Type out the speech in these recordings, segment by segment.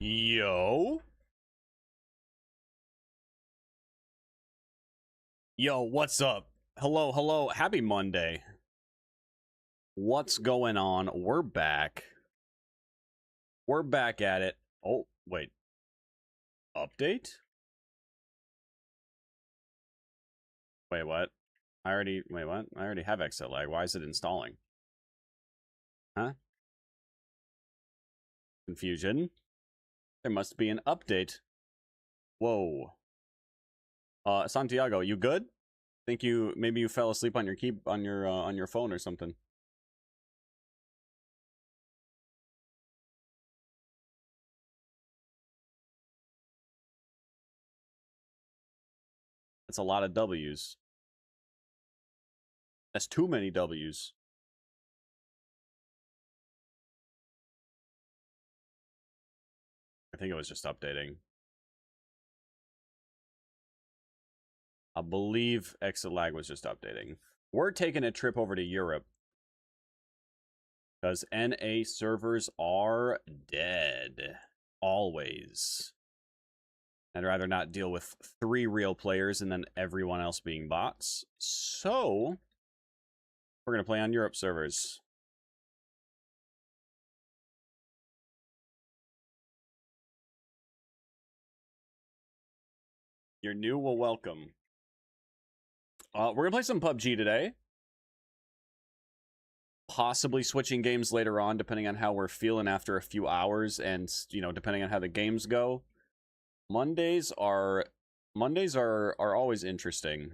Yo. Yo, what's up? Hello, hello. Happy Monday. What's going on? We're back. We're back at it. Oh, wait. Update? Wait, what? Wait, what? I already have exit lag. Why is it installing? Huh? Confusion? There must be an update. Whoa. Santiago, you good? Think maybe you fell asleep on your on your phone or something. That's a lot of W's. That's too many W's. I think it was just updating. I believe exit lag was just updating. We're taking a trip over to Europe because NA servers are dead. Always. I'd rather not deal with 3 real players and then everyone else being bots. So, we're going to play on Europe servers. You're new, well, welcome. We're going to play some PUBG today. Possibly switching games later on, depending on how we're feeling after a few hours and, you know, depending on how the games go. Mondays are always interesting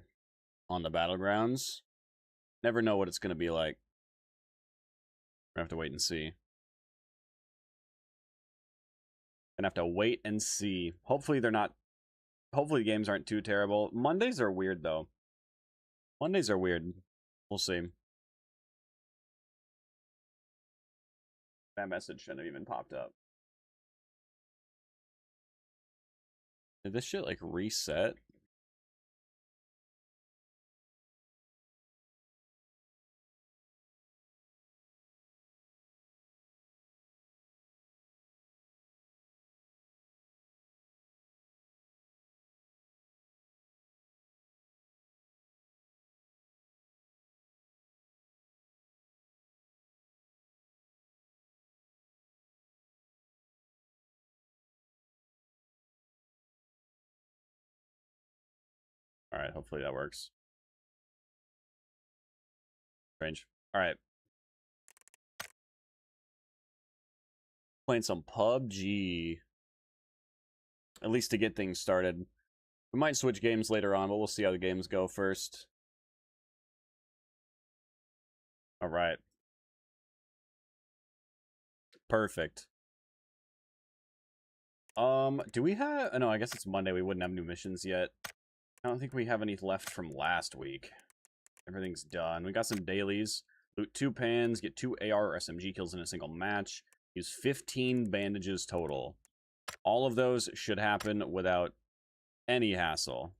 on the battlegrounds. Never know what it's going to be like. We're going to have to wait and see. Gonna have to wait and see. Hopefully the games aren't too terrible. Mondays are weird though. Mondays are weird. We'll see. That message shouldn't have even popped up. Did this shit like reset? All right, hopefully that works. Strange. All right. Playing some PUBG. At least to get things started. We might switch games later on, but we'll see how the games go first. All right. Perfect. Do we have... no, I guess it's Monday. We wouldn't have new missions yet. I don't think we have any left from last week. Everything's done. We got some dailies. Loot 2 pans, get 2 AR or SMG kills in a single match. Use 15 bandages total. All of those should happen without any hassle.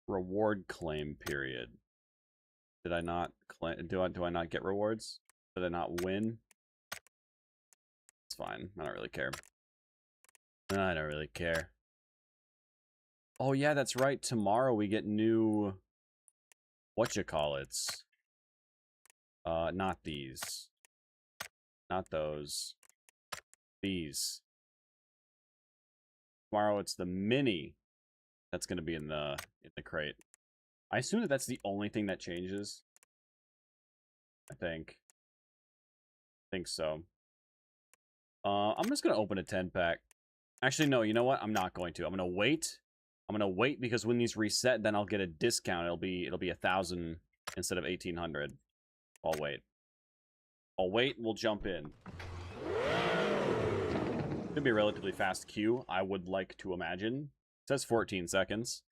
Reward claim period. Did I not claim? Do I not get rewards? Did I not win? It's fine. I don't really care. I don't really care. Oh yeah, that's right. Tomorrow we get new whatchamacallits. Not these. Not those. These. Tomorrow it's the mini that's going to be in the crate. I assume that that's the only thing that changes. I think so. I'm just going to open a 10-pack. Actually, no, you know what? I'm not going to. I'm going to wait. I'm going to wait because when these reset, then I'll get a discount. It'll be 1,000 instead of 1,800. I'll wait. I'll wait. We'll jump in. Should be a relatively fast queue, I would like to imagine. It says 14 seconds.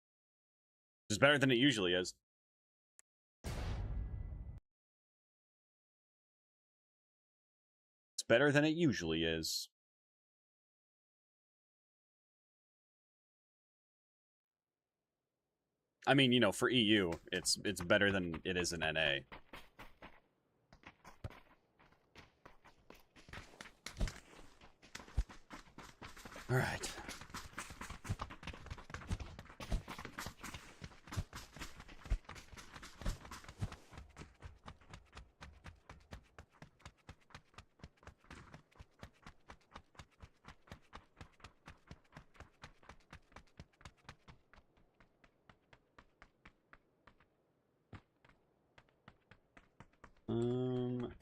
Which is better than it usually is. It's better than it usually is. I mean, you know, for EU, it's better than it is in NA. All right.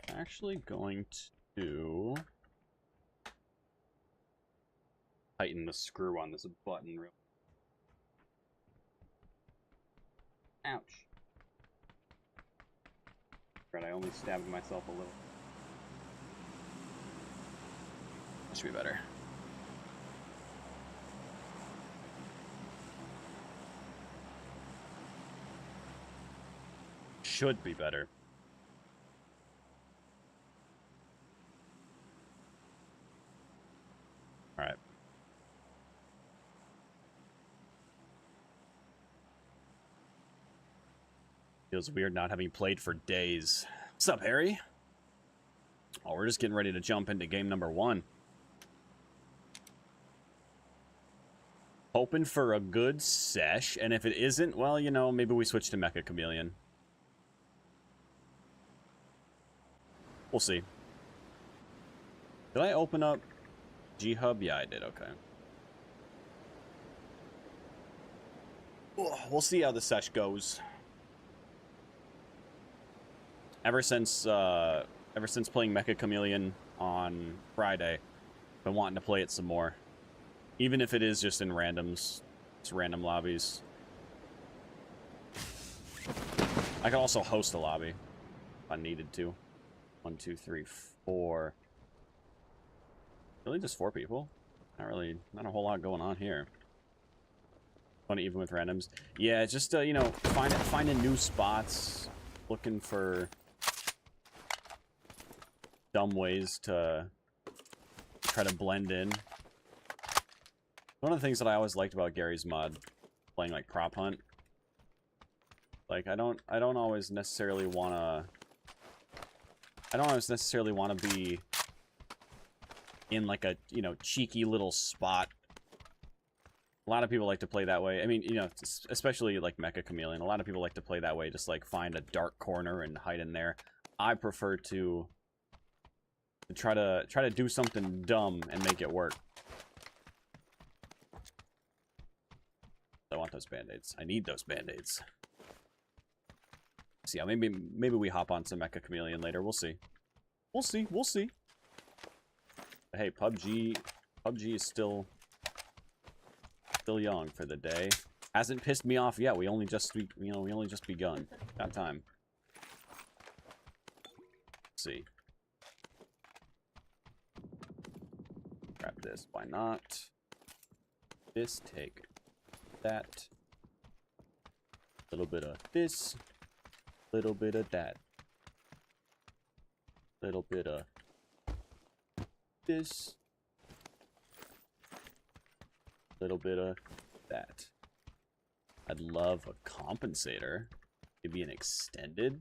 Actually going to tighten the screw on this button real. Ouch. Right, I only stabbed myself a little. That should be better. Should be better. Alright. Feels weird not having played for days. What's up, Harry? Oh, we're just getting ready to jump into game number 1. Hoping for a good sesh, and if it isn't, well, you know, maybe we switch to Mecha Chameleon. We'll see. Did I open up G-Hub? Yeah, I did, okay. We'll see how the sesh goes. Ever since playing Mecha Chameleon on Friday, I've been wanting to play it some more. Even if it is just in randoms. It's random lobbies. I could also host a lobby if I needed to. 1, 2, 3, 4. Really just 4 people? Not a whole lot going on here. Fun even with randoms. Yeah, just you know, finding new spots, looking for dumb ways to try to blend in. One of the things that I always liked about Gary's mod, playing like prop hunt, like I don't always necessarily wanna be in like a, you know, cheeky little spot. A lot of people like to play that way. I mean, you know, especially like Mecha Chameleon. A lot of people like to play that way, just like find a dark corner and hide in there. I prefer to try to do something dumb and make it work. I want those band-aids. I need those band-aids. See, maybe we hop on some Mecha Chameleon later. We'll see. We'll see. But hey, PUBG is still young for the day. Hasn't pissed me off yet. We only just begun. Got time. Let's see. Grab this. Why not? This, take that. A little bit of this. Little bit of that. Little bit of this. Little bit of that. I'd love a compensator. Maybe an extended.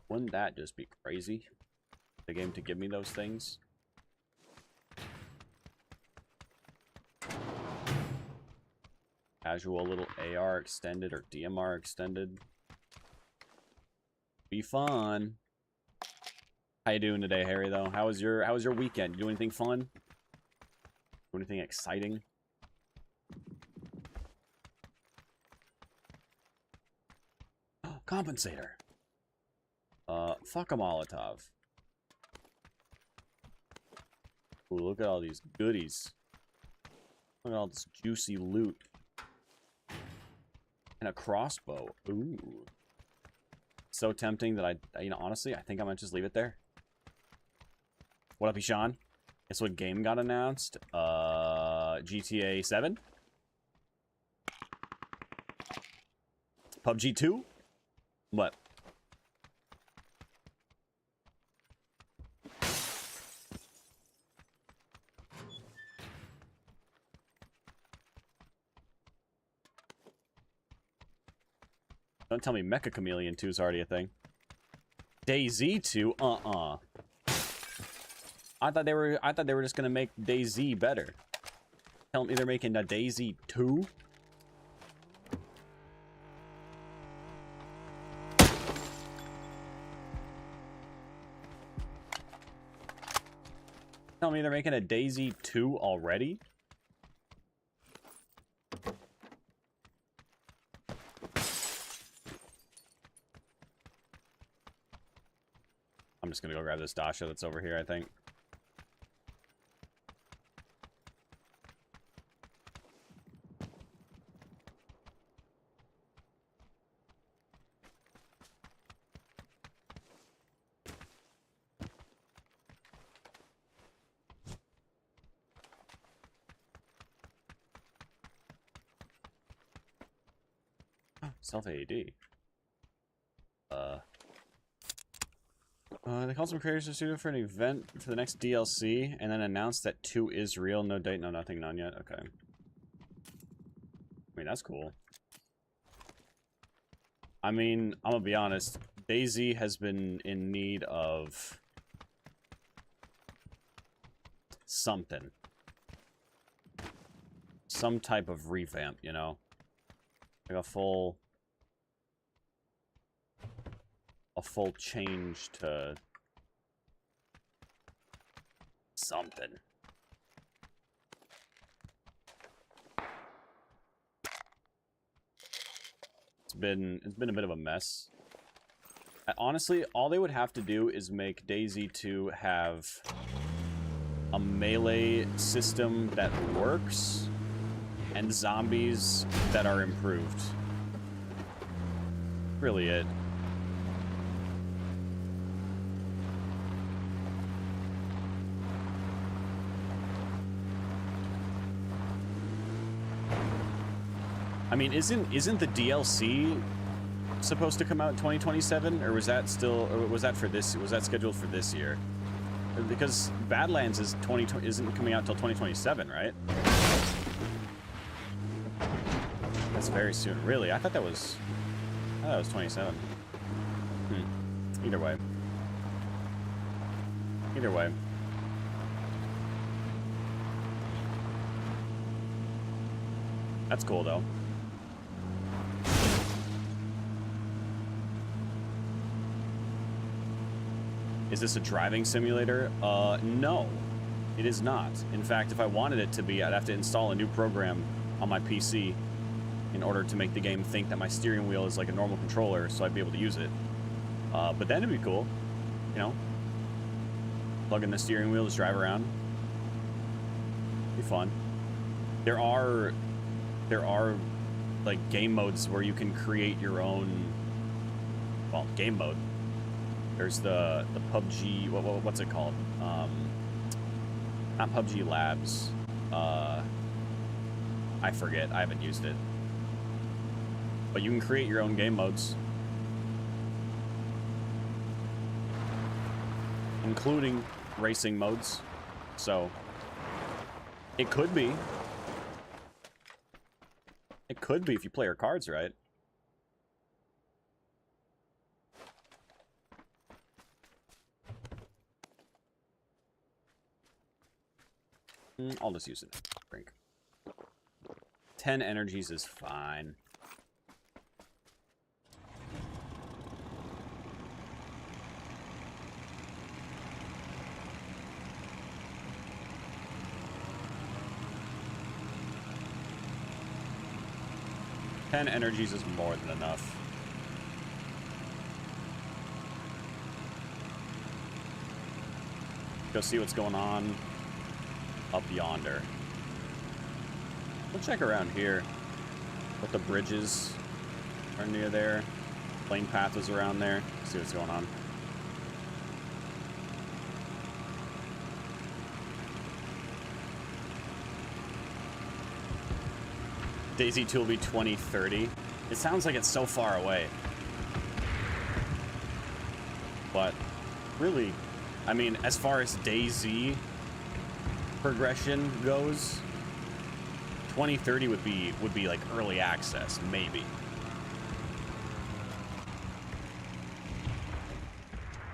Wouldn't that just be crazy? The game to give me those things. Casual little AR extended or DMR extended. Be fun. How you doing today, Harry, though? How was your weekend? You do anything fun? Do anything exciting? Compensator. Fuck a Molotov. Ooh, look at all these goodies. Look at all this juicy loot. And a crossbow. Ooh. So tempting that honestly, I think I might just leave it there. What up, Ishan? Guess what game got announced? GTA 7? PUBG 2? What? Don't tell me Mecha Chameleon 2 is already a thing. DayZ 2? I thought they were just gonna make DayZ better. Tell me they're making a DayZ 2? Tell me they're making a DayZ 2 already? I'm just gonna go grab this Dasha that's over here, I think. Self AED. They called some creators to studio for an event for the next DLC, and then announced that 2 is real. No date, no nothing, none yet. Okay. I mean, that's cool. I mean, I'm gonna be honest. DayZ has been in need of something. Some type of revamp, you know? Like a full change to something. It's been a bit of a mess. Honestly, all they would have to do is make DayZ 2 have a melee system that works and zombies that are improved. Really it. I mean, isn't the DLC supposed to come out in 2027, or was that for this? Was that scheduled for this year? Because Badlands isn't coming out till 2027, right? That's very soon. Really? I thought that was 27. Either way. Either way. That's cool though. Is this a driving simulator? No, it is not. In fact, if I wanted it to be, I'd have to install a new program on my PC in order to make the game think that my steering wheel is like a normal controller, so I'd be able to use it. But then it'd be cool, you know? Plug in the steering wheel, just drive around. Be fun. There are like game modes where you can create your own, well, game mode. There's the PUBG, what's it called? Not PUBG Labs. I forget, I haven't used it. But you can create your own game modes. Including racing modes. So, it could be. It could be if you play your cards right. I'll just use it. Drink. 10 energies is fine. Ten energies is more than enough. Go see what's going on up yonder. We'll check around here. What the bridges are near there. Plane path is around there. See what's going on. DayZ 2 will be 2030. It sounds like it's so far away. But really, I mean, as far as DayZ progression goes, 2030 would be like early access, maybe.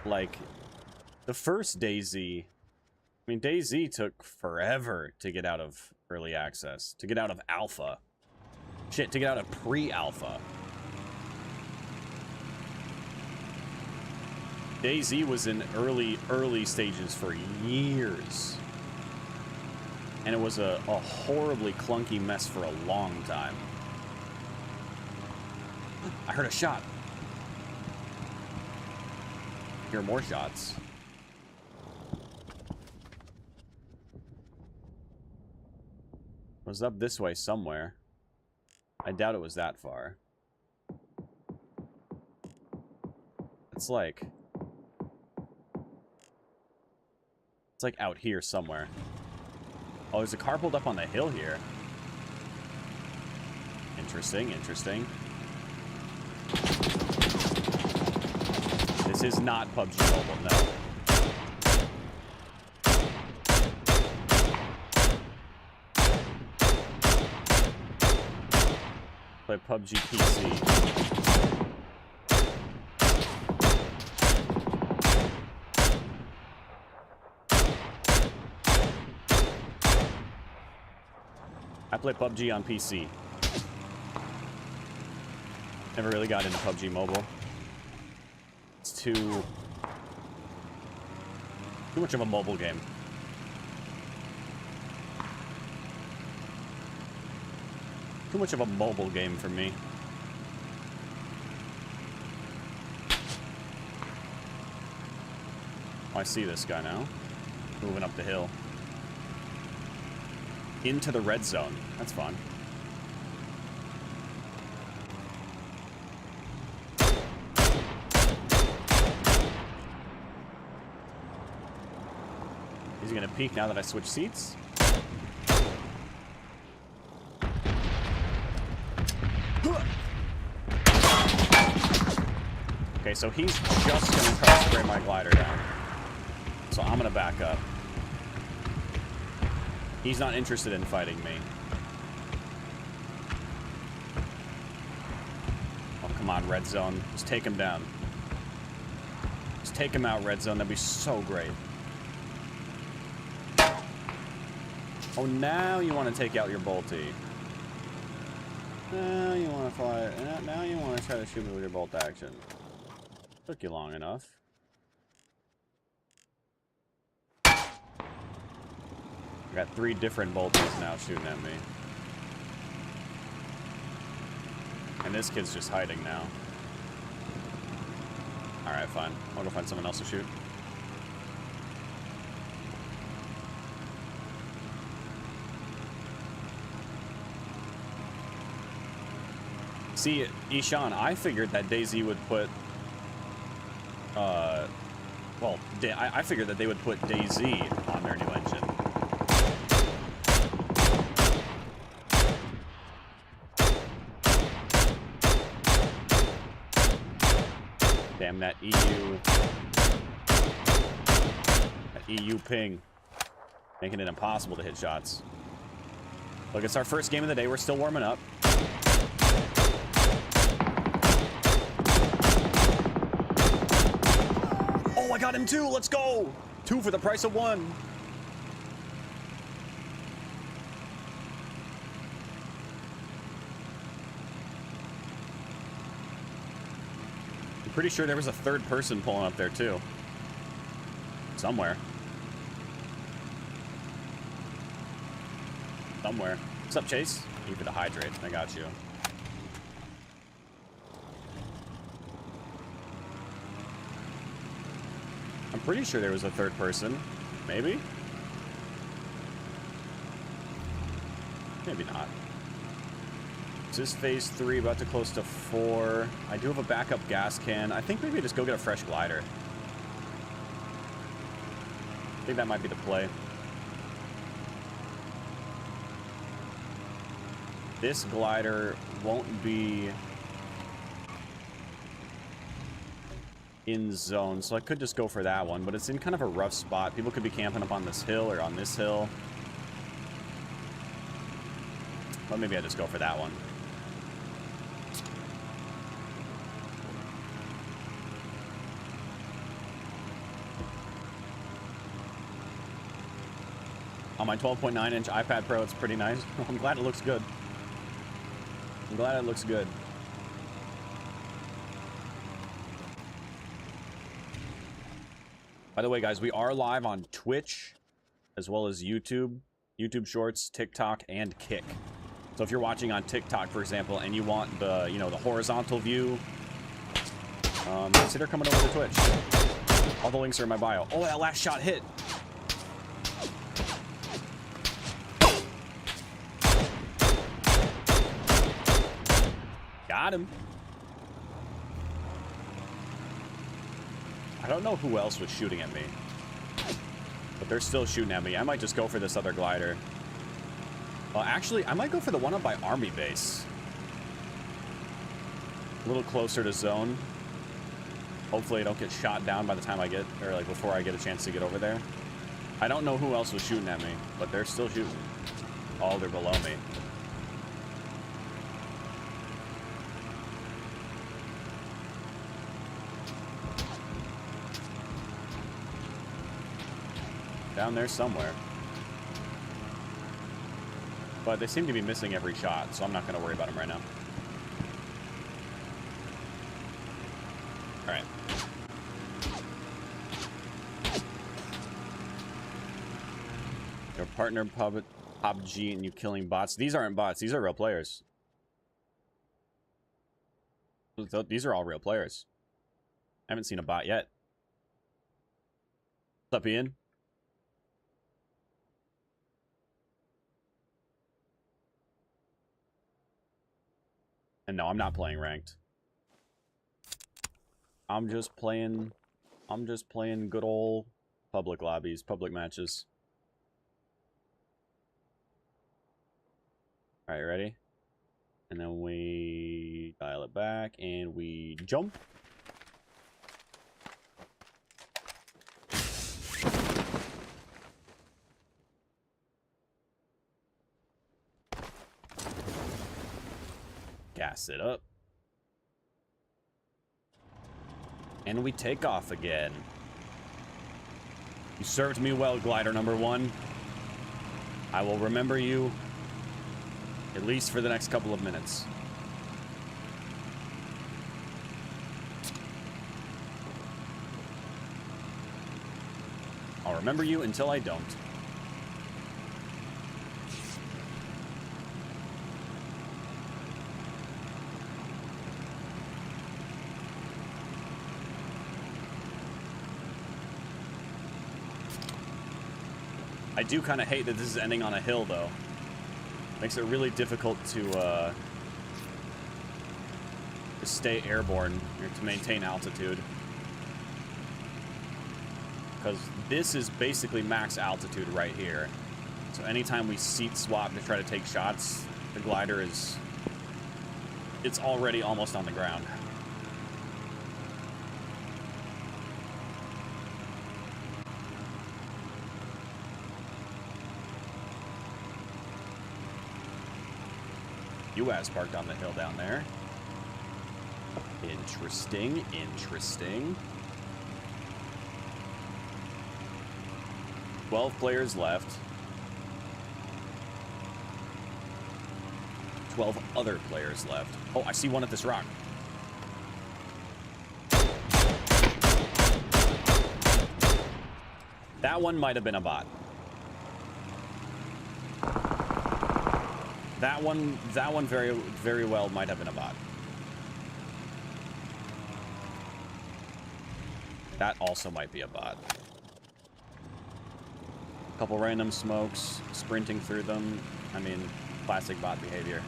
like, the first DayZ, I mean, DayZ took forever to get out of early access, to get out of alpha. Shit, to get out of pre-alpha. DayZ was in early stages for years. And it was a horribly clunky mess for a long time. I heard a shot. Hear more shots. It was up this way somewhere. I doubt it was that far. It's like out here somewhere. Oh, there's a car pulled up on the hill here. Interesting, interesting. This is not PUBG Mobile, no. Play PUBG PC. I play PUBG on PC. Never really got into PUBG Mobile. It's too much of a mobile game. Too much of a mobile game for me. Oh, I see this guy now. Moving up the hill. Into the red zone. That's fun. Is he gonna peek now that I switch seats? Okay, so he's just gonna try to spray my glider down. So I'm gonna back up. He's not interested in fighting me. Oh, come on, red zone. Just take him down. Just take him out, red zone. That'd be so great. Oh, now you want to take out your bolty. Now you want to fly. Now you want to try to shoot me with your bolt action. Took you long enough. I got 3 different bolties now shooting at me. And this kid's just hiding now. Alright, fine. I'll go find someone else to shoot. See, Ishan, I figured that DayZ would put... well, I figured that they would put DayZ on their new engine. Damn, that EU ping. Making it impossible to hit shots. Look, it's our first game of the day. We're still warming up. Oh, I got him too. Let's go. 2 for the price of 1. I'm pretty sure there was a 3rd person pulling up there too. Somewhere. Somewhere. What's up, Chase? Keep it to hydrate. I got you. I'm pretty sure there was a 3rd person. Maybe? Maybe not. Is this phase 3 about to close to 4? I do have a backup gas can. I think maybe I just go get a fresh glider. I think that might be the play. This glider won't be in zone, so I could just go for that one, but it's in kind of a rough spot. People could be camping up on this hill or on this hill. But maybe I just go for that one. On my 12.9-inch iPad Pro, it's pretty nice. I'm glad it looks good. I'm glad it looks good. By the way, guys, we are live on Twitch, as well as YouTube, YouTube Shorts, TikTok, and Kick. So if you're watching on TikTok, for example, and you want the, you know, the horizontal view, consider coming over to Twitch. All the links are in my bio. Oh, that last shot hit. Got him. I don't know who else was shooting at me, but they're still shooting at me. I might just go for this other glider. Well, actually, I might go for the one up by Army Base. A little closer to zone. Hopefully I don't get shot down by the time I get, or like before I get a chance to get over there. I don't know who else was shooting at me, but they're still shooting. Oh, they're below me. Down there somewhere. But they seem to be missing every shot, so I'm not going to worry about them right now. Alright. Your partner PUBG and you killing bots. These aren't bots. These are real players. These are all real players. I haven't seen a bot yet. What's up, Ian? And no, I'm not playing ranked. I'm just playing good old public lobbies, public matches. Alright, ready? And then we dial it back and we jump. Gas it up. And we take off again. You served me well, glider number 1. I will remember you at least for the next couple of minutes. I'll remember you until I don't. I do kind of hate that this is ending on a hill, though. Makes it really difficult to stay airborne, or to maintain altitude. Because this is basically max altitude right here. So anytime we seat swap to try to take shots, the glider is... it's already almost on the ground. US parked on the hill down there. Interesting, interesting. 12 players left. 12 other players left. Oh, I see one at this rock. That one might have been a bot. That one very well might have been a bot. That also might be a bot. Couple random smokes, sprinting through them. I mean, classic bot behavior.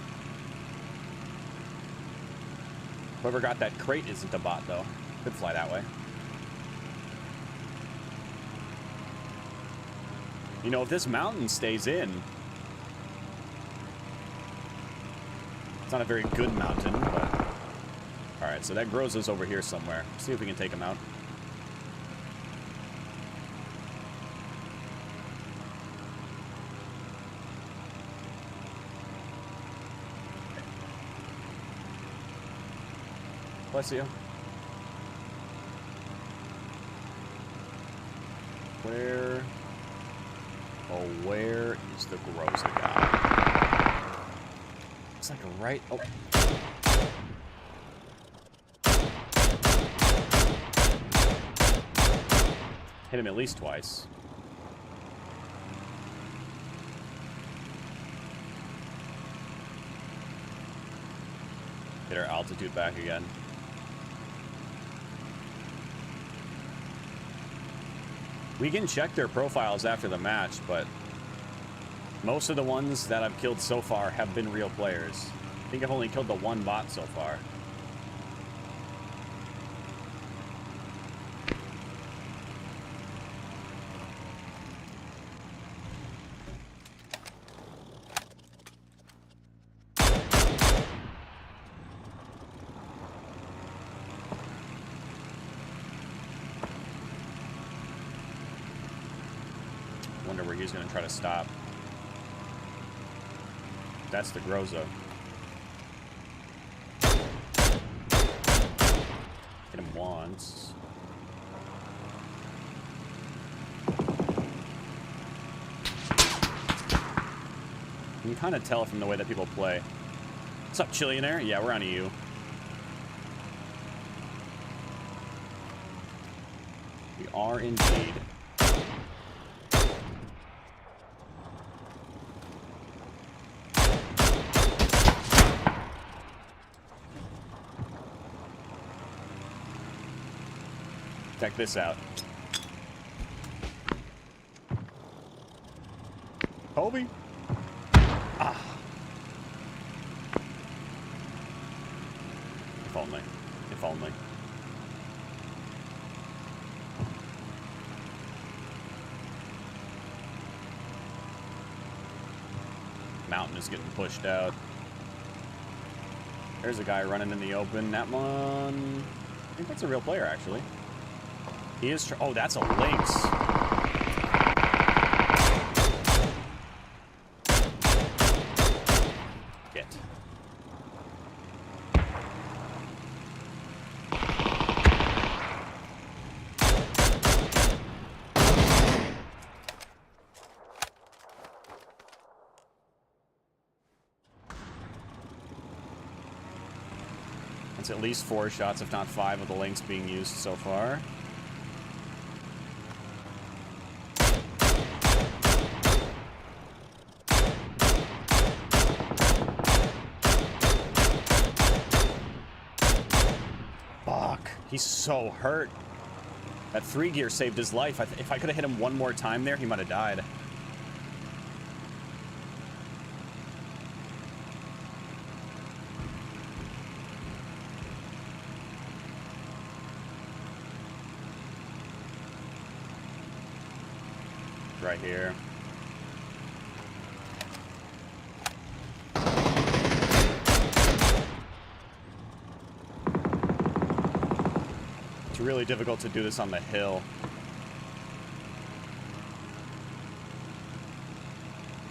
Whoever got that crate isn't a bot, though. Could fly that way. You know, if this mountain stays in... it's not a very good mountain, but... alright, so that grows us over here somewhere. See if we can take him out. Bless you. Oh, where is the Groza guy? It's like a right... Oh. Hit him at least twice. Get our altitude back again. We can check their profiles after the match, but most of the ones that I've killed so far have been real players. I think I've only killed the one bot so far. Wonder where he's going to try to stop. That's the Groza. Hit him once. You can kind of tell from the way that people play. What's up, Chillionaire? Yeah, we're on EU. We are indeed. Check this out. Kobe. Ah. If only. If only. Mountain is getting pushed out. There's a guy running in the open. That one... I think that's a real player, actually. He is... Oh, that's a lynx. Shit. That's at least 4 shots, if not 5, of the lynx being used so far. He's so hurt. That 3 gear saved his life. If I could have hit him one more time there, he might have died. Right here. Really difficult to do this on the hill.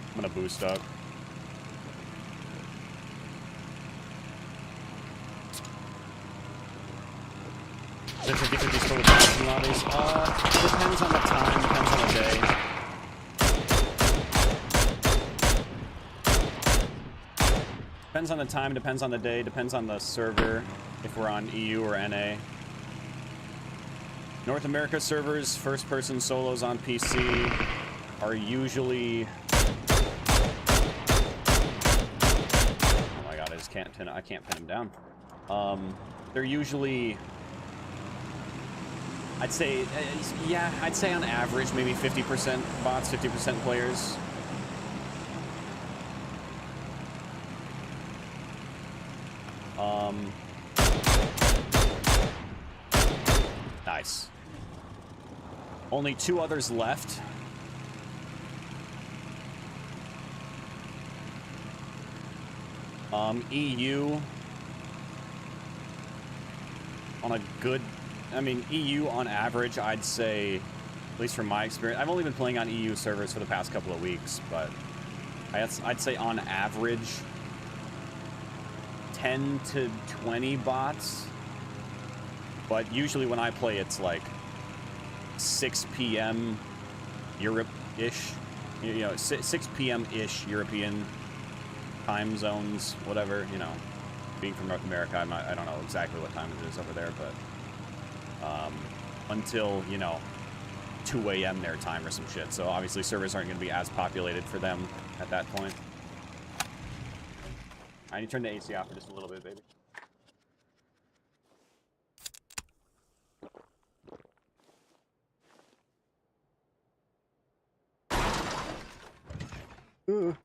I'm gonna boost up. Is it 50-50 still with the lobbies? Depends on the time, depends on the day. Depends on the time, depends on the day, depends on the server, if we're on EU or NA. North America servers, first-person solos on PC are usually... Oh my god, I just can't pin... I can't pin him down. They're usually... I'd say... yeah, I'd say on average, maybe 50% bots, 50% players. Nice. Only 2 others left. EU on a good, I mean, EU on average, I'd say, at least from my experience, I've only been playing on EU servers for the past couple of weeks, but I'd say on average 10 to 20 bots. But usually when I play, it's like 6 p.m. Europe-ish. You know, 6 p.m.-ish European time zones, whatever, you know. Being from North America, I don't know exactly what time it is over there, but until, you know, 2 a.m. their time or some shit. So obviously servers aren't going to be as populated for them at that point. I need to turn the AC off for just a little bit, baby. Ooh.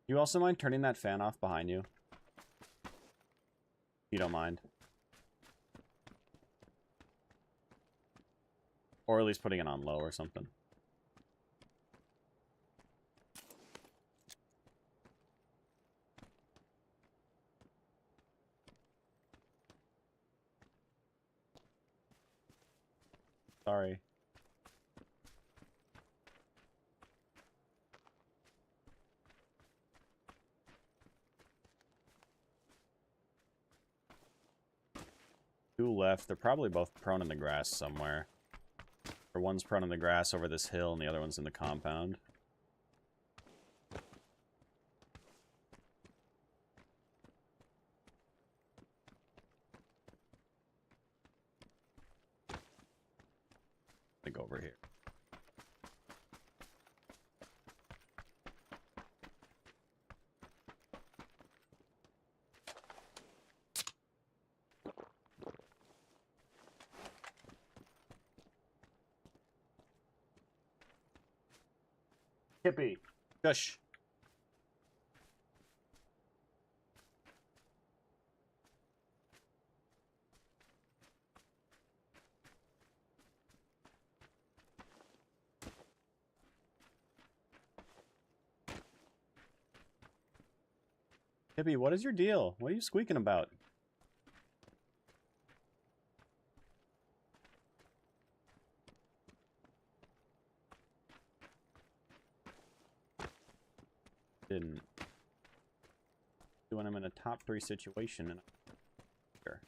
You also mind turning that fan off behind you? You don't mind. Or at least putting it on low or something. Sorry. Two left. They're probably both prone in the grass somewhere. Or one's prone in the grass over this hill and the other one's in the compound. I think over here. Hippie. Shush. Hippie, what is your deal? What are you squeaking about? Didn't. When I'm in a top 3 situation and sure.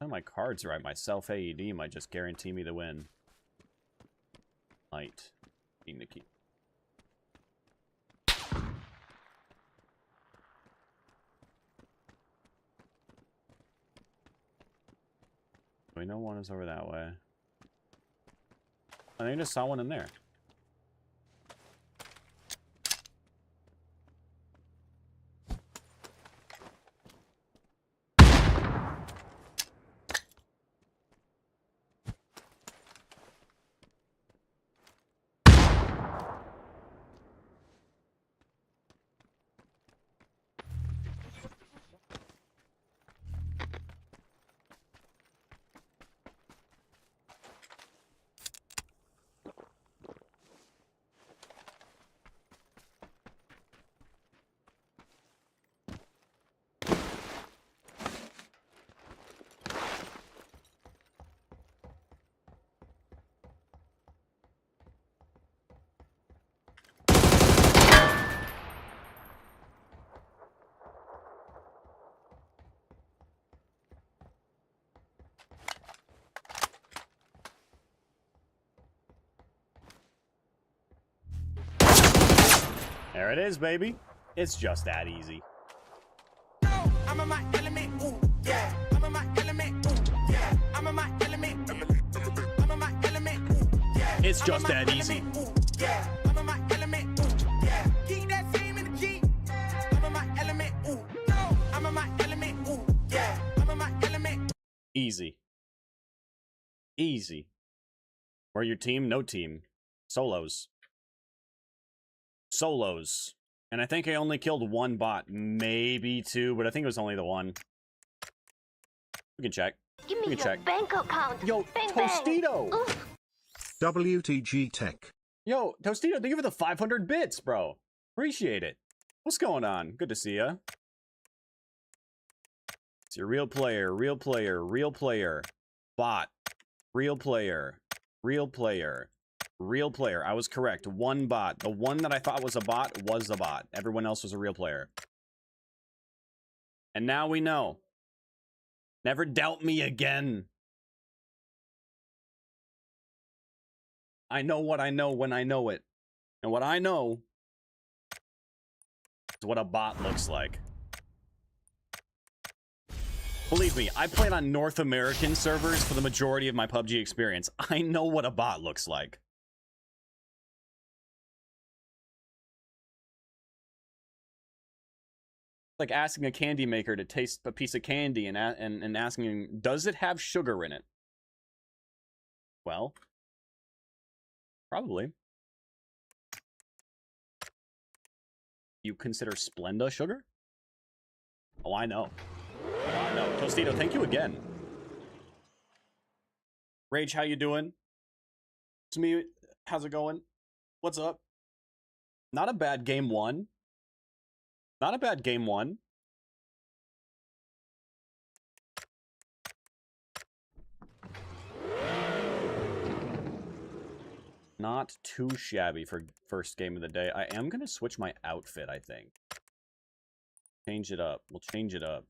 None of my cards right. My self AED might just guarantee me the win. Might. Being the key. We know one is over that way. I think I just saw one in there. There it is, baby. It's just that easy. I'm in my element, ooh, yeah. I'm in my element, ooh, yeah. I'm in my element, I'm in my element, ooh, yeah. It's just that easy. Ooh, yeah. I'm in my element, ooh, yeah. Keep that same in the G. I'm in my element, ooh, I'm in my element, ooh, yeah. I'm in my element. Easy. Easy. Or your team, no team. Solos. Solos. And I think I only killed one bot, maybe two, but I think it was only the one. We can check. Give me your bank account. Yo, bang, Tostito! Bang. WTG Tech. Yo, Tostito, thank you for the 500 bits, bro. Appreciate it. What's going on? Good to see ya. It's your real player, real player, real player. Bot. Real player. Real player. Real player. I was correct. One bot. The one that I thought was a bot was a bot. Everyone else was a real player. And now we know. Never doubt me again. I know what I know when I know it. And what I know is what a bot looks like. Believe me, I played on North American servers for the majority of my PUBG experience. I know what a bot looks like. Like asking a candy maker to taste a piece of candy and asking him, does it have sugar in it? Well, probably. You consider Splenda sugar? Oh, I know. Oh, I know. Tostito, thank you again. Rage, how you doing? To me, how's it going? What's up? Not a bad game one. Not a bad game one. Not too shabby for first game of the day. I am going to switch my outfit, I think. Change it up. We'll change it up.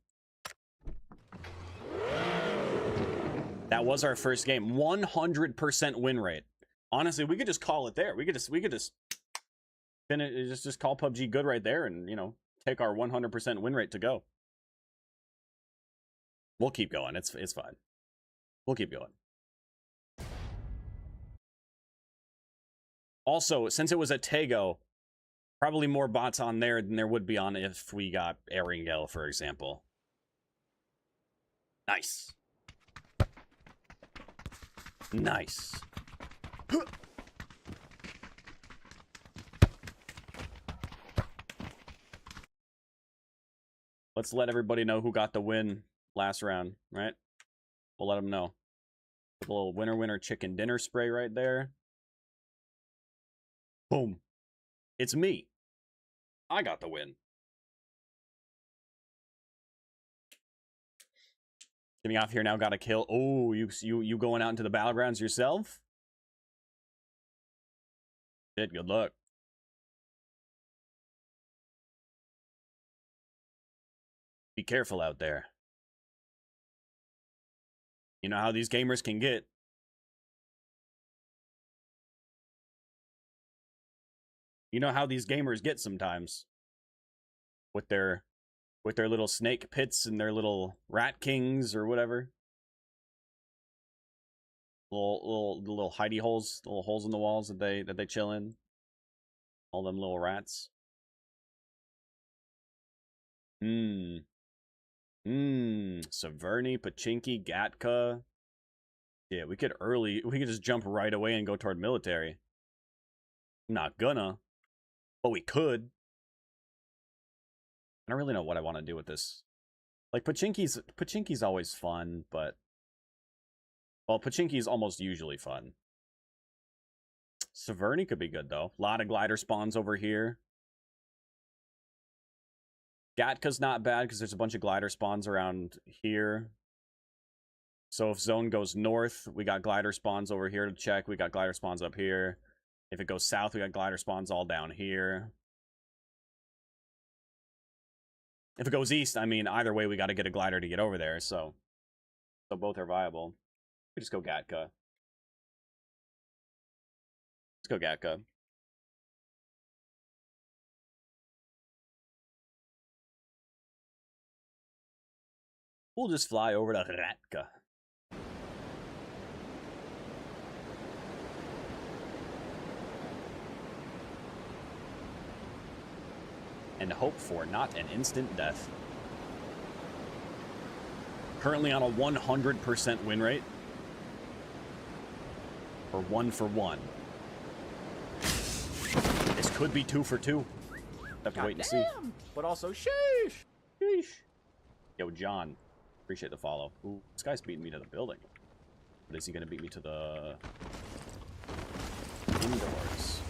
That was our first game. 100% win rate. Honestly, we could just call it there. We could just finish, just call PUBG good right there and, you know, take our 100% win rate to go. We'll keep going. It's fine. We'll keep going. Also, since it was a Tego, probably more bots on there than there would be on if we got Erangel, for example. Nice. Nice. Let's let everybody know who got the win last round, right? We'll let them know. A little winner chicken dinner spray right there. Boom. It's me. I got the win. Getting off here now, got a kill. Oh, you going out into the battlegrounds yourself? Shit, good luck. Be careful out there. You know how these gamers can get. You know how these gamers get sometimes. With their little snake pits and their little rat kings or whatever. Little hidey holes, little holes in the walls that they chill in. All them little rats. Severny, Pachinki, Gatka. Yeah, we could just jump right away and go toward military. I'm not gonna, but we could. I don't really know what I want to do with this. Like, Pachinki's always fun, but... Well, Pachinki's almost usually fun. Severny could be good, though. A lot of glider spawns over here. Gatka's not bad, because there's a bunch of glider spawns around here. So if zone goes north, we got glider spawns over here to check. We got glider spawns up here. If it goes south, we got glider spawns all down here. If it goes east, I mean, either way, we got to get a glider to get over there, so both are viable. We just go Gatka. Let's go Gatka. We'll just fly over to Ratka. And hope for not an instant death. Currently on a 100% win rate. Or 1 for 1. This could be 2 for 2. Have to wait and see. But also, sheesh. Sheesh. Yo, John. Appreciate the follow. Ooh, this guy's beating me to the building. But is he going to beat me to the indoors?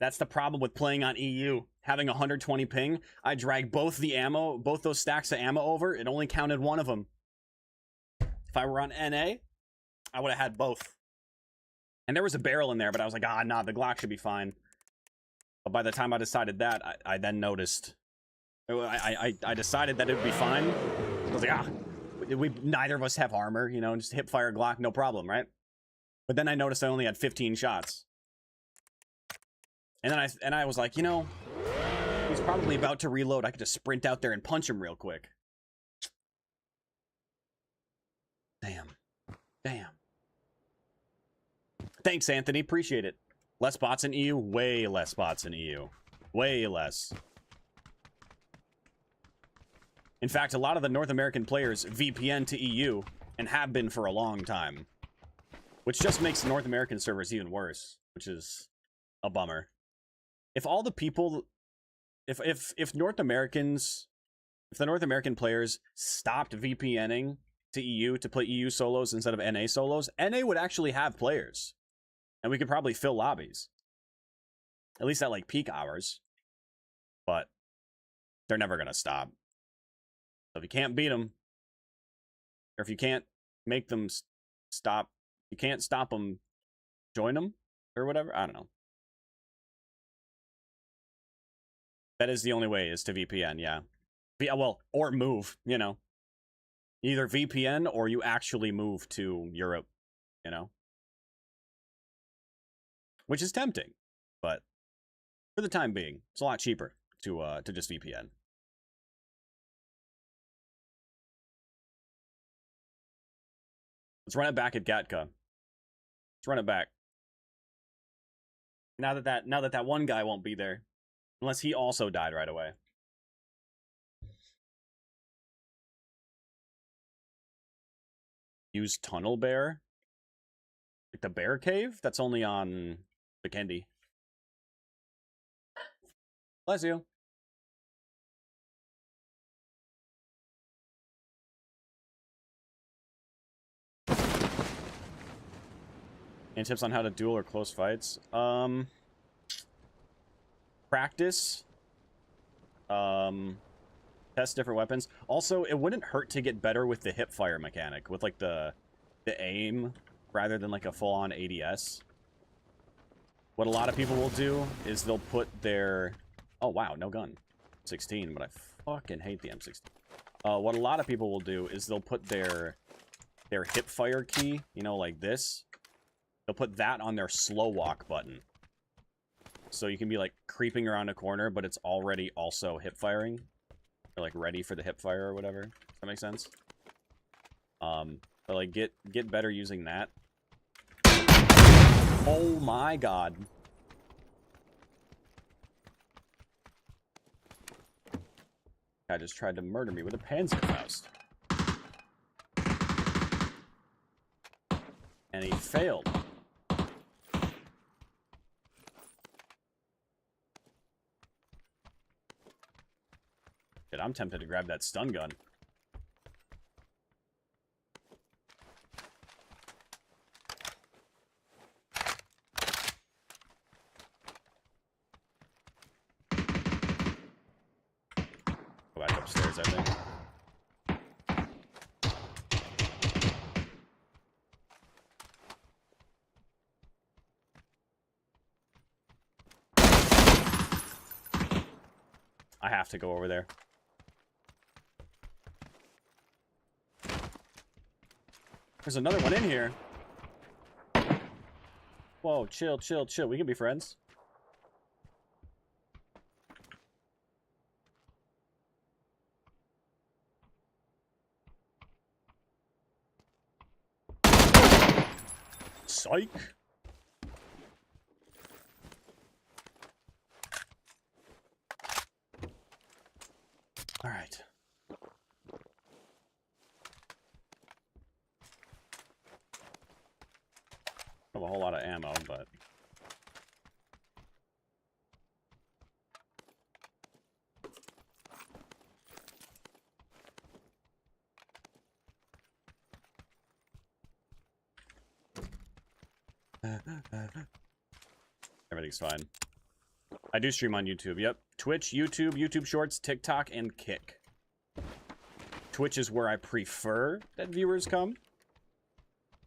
That's the problem with playing on EU. Having 120 ping, I dragged both those stacks of ammo over. It only counted one of them. If I were on NA, I would have had both. And there was a barrel in there, but I was like, ah, nah, the Glock should be fine. But by the time I decided that, I then noticed. I decided that it would be fine. I was like, ah, neither of us have armor, you know, just hip fire Glock, no problem, right? But then I noticed I only had 15 shots. And then I was like, you know, he's probably about to reload. I could just sprint out there and punch him real quick. Damn. Thanks, Anthony. Appreciate it. Less bots in EU? Way less bots in EU. Way less. In fact, a lot of the North American players VPN to EU and have been for a long time. Which just makes North American servers even worse, which is a bummer. If all the people, if the North American players stopped VPNing to EU to play EU solos instead of NA solos, NA would actually have players. And we could probably fill lobbies. At least at like peak hours. But they're never going to stop. So if you can't beat them, or if you can't make them stop, you can't stop them, join them, or whatever. I don't know. That is the only way, is to VPN, yeah. Well, or move, you know. Either VPN or you actually move to Europe, you know. Which is tempting, but for the time being, it's a lot cheaper to just VPN. Let's run it back at Gatka. Let's run it back. Now that one guy won't be there. Unless he also died right away. Use Tunnel Bear? Like the bear cave? That's only on the Kendi. Bless you. Any tips on how to duel or close fights? Practice. Test different weapons. Also, it wouldn't hurt to get better with the hip fire mechanic, with like the aim rather than like a full-on ADS. What a lot of people will do is they'll put their... Oh, wow, no gun. 16, but I fucking hate the M16. What a lot of people will do is they'll put their hip fire key, you know, like this. They'll put that on their slow walk button. So you can be like creeping around a corner, but it's already also hip firing. Or like ready for the hip fire or whatever. Does that make sense? But like get better using that. Oh my god. Guy just tried to murder me with a Panzerfaust. And he failed. Shit, I'm tempted to grab that stun gun. Go back upstairs, I think. I have to go over there. There's another one in here. Whoa, chill, chill, chill. We can be friends. Psych. All right. Have a whole lot of ammo, but everything's fine. I do stream on YouTube. Yep. Twitch, YouTube, YouTube Shorts, TikTok, and Kick. Twitch is where I prefer that viewers come.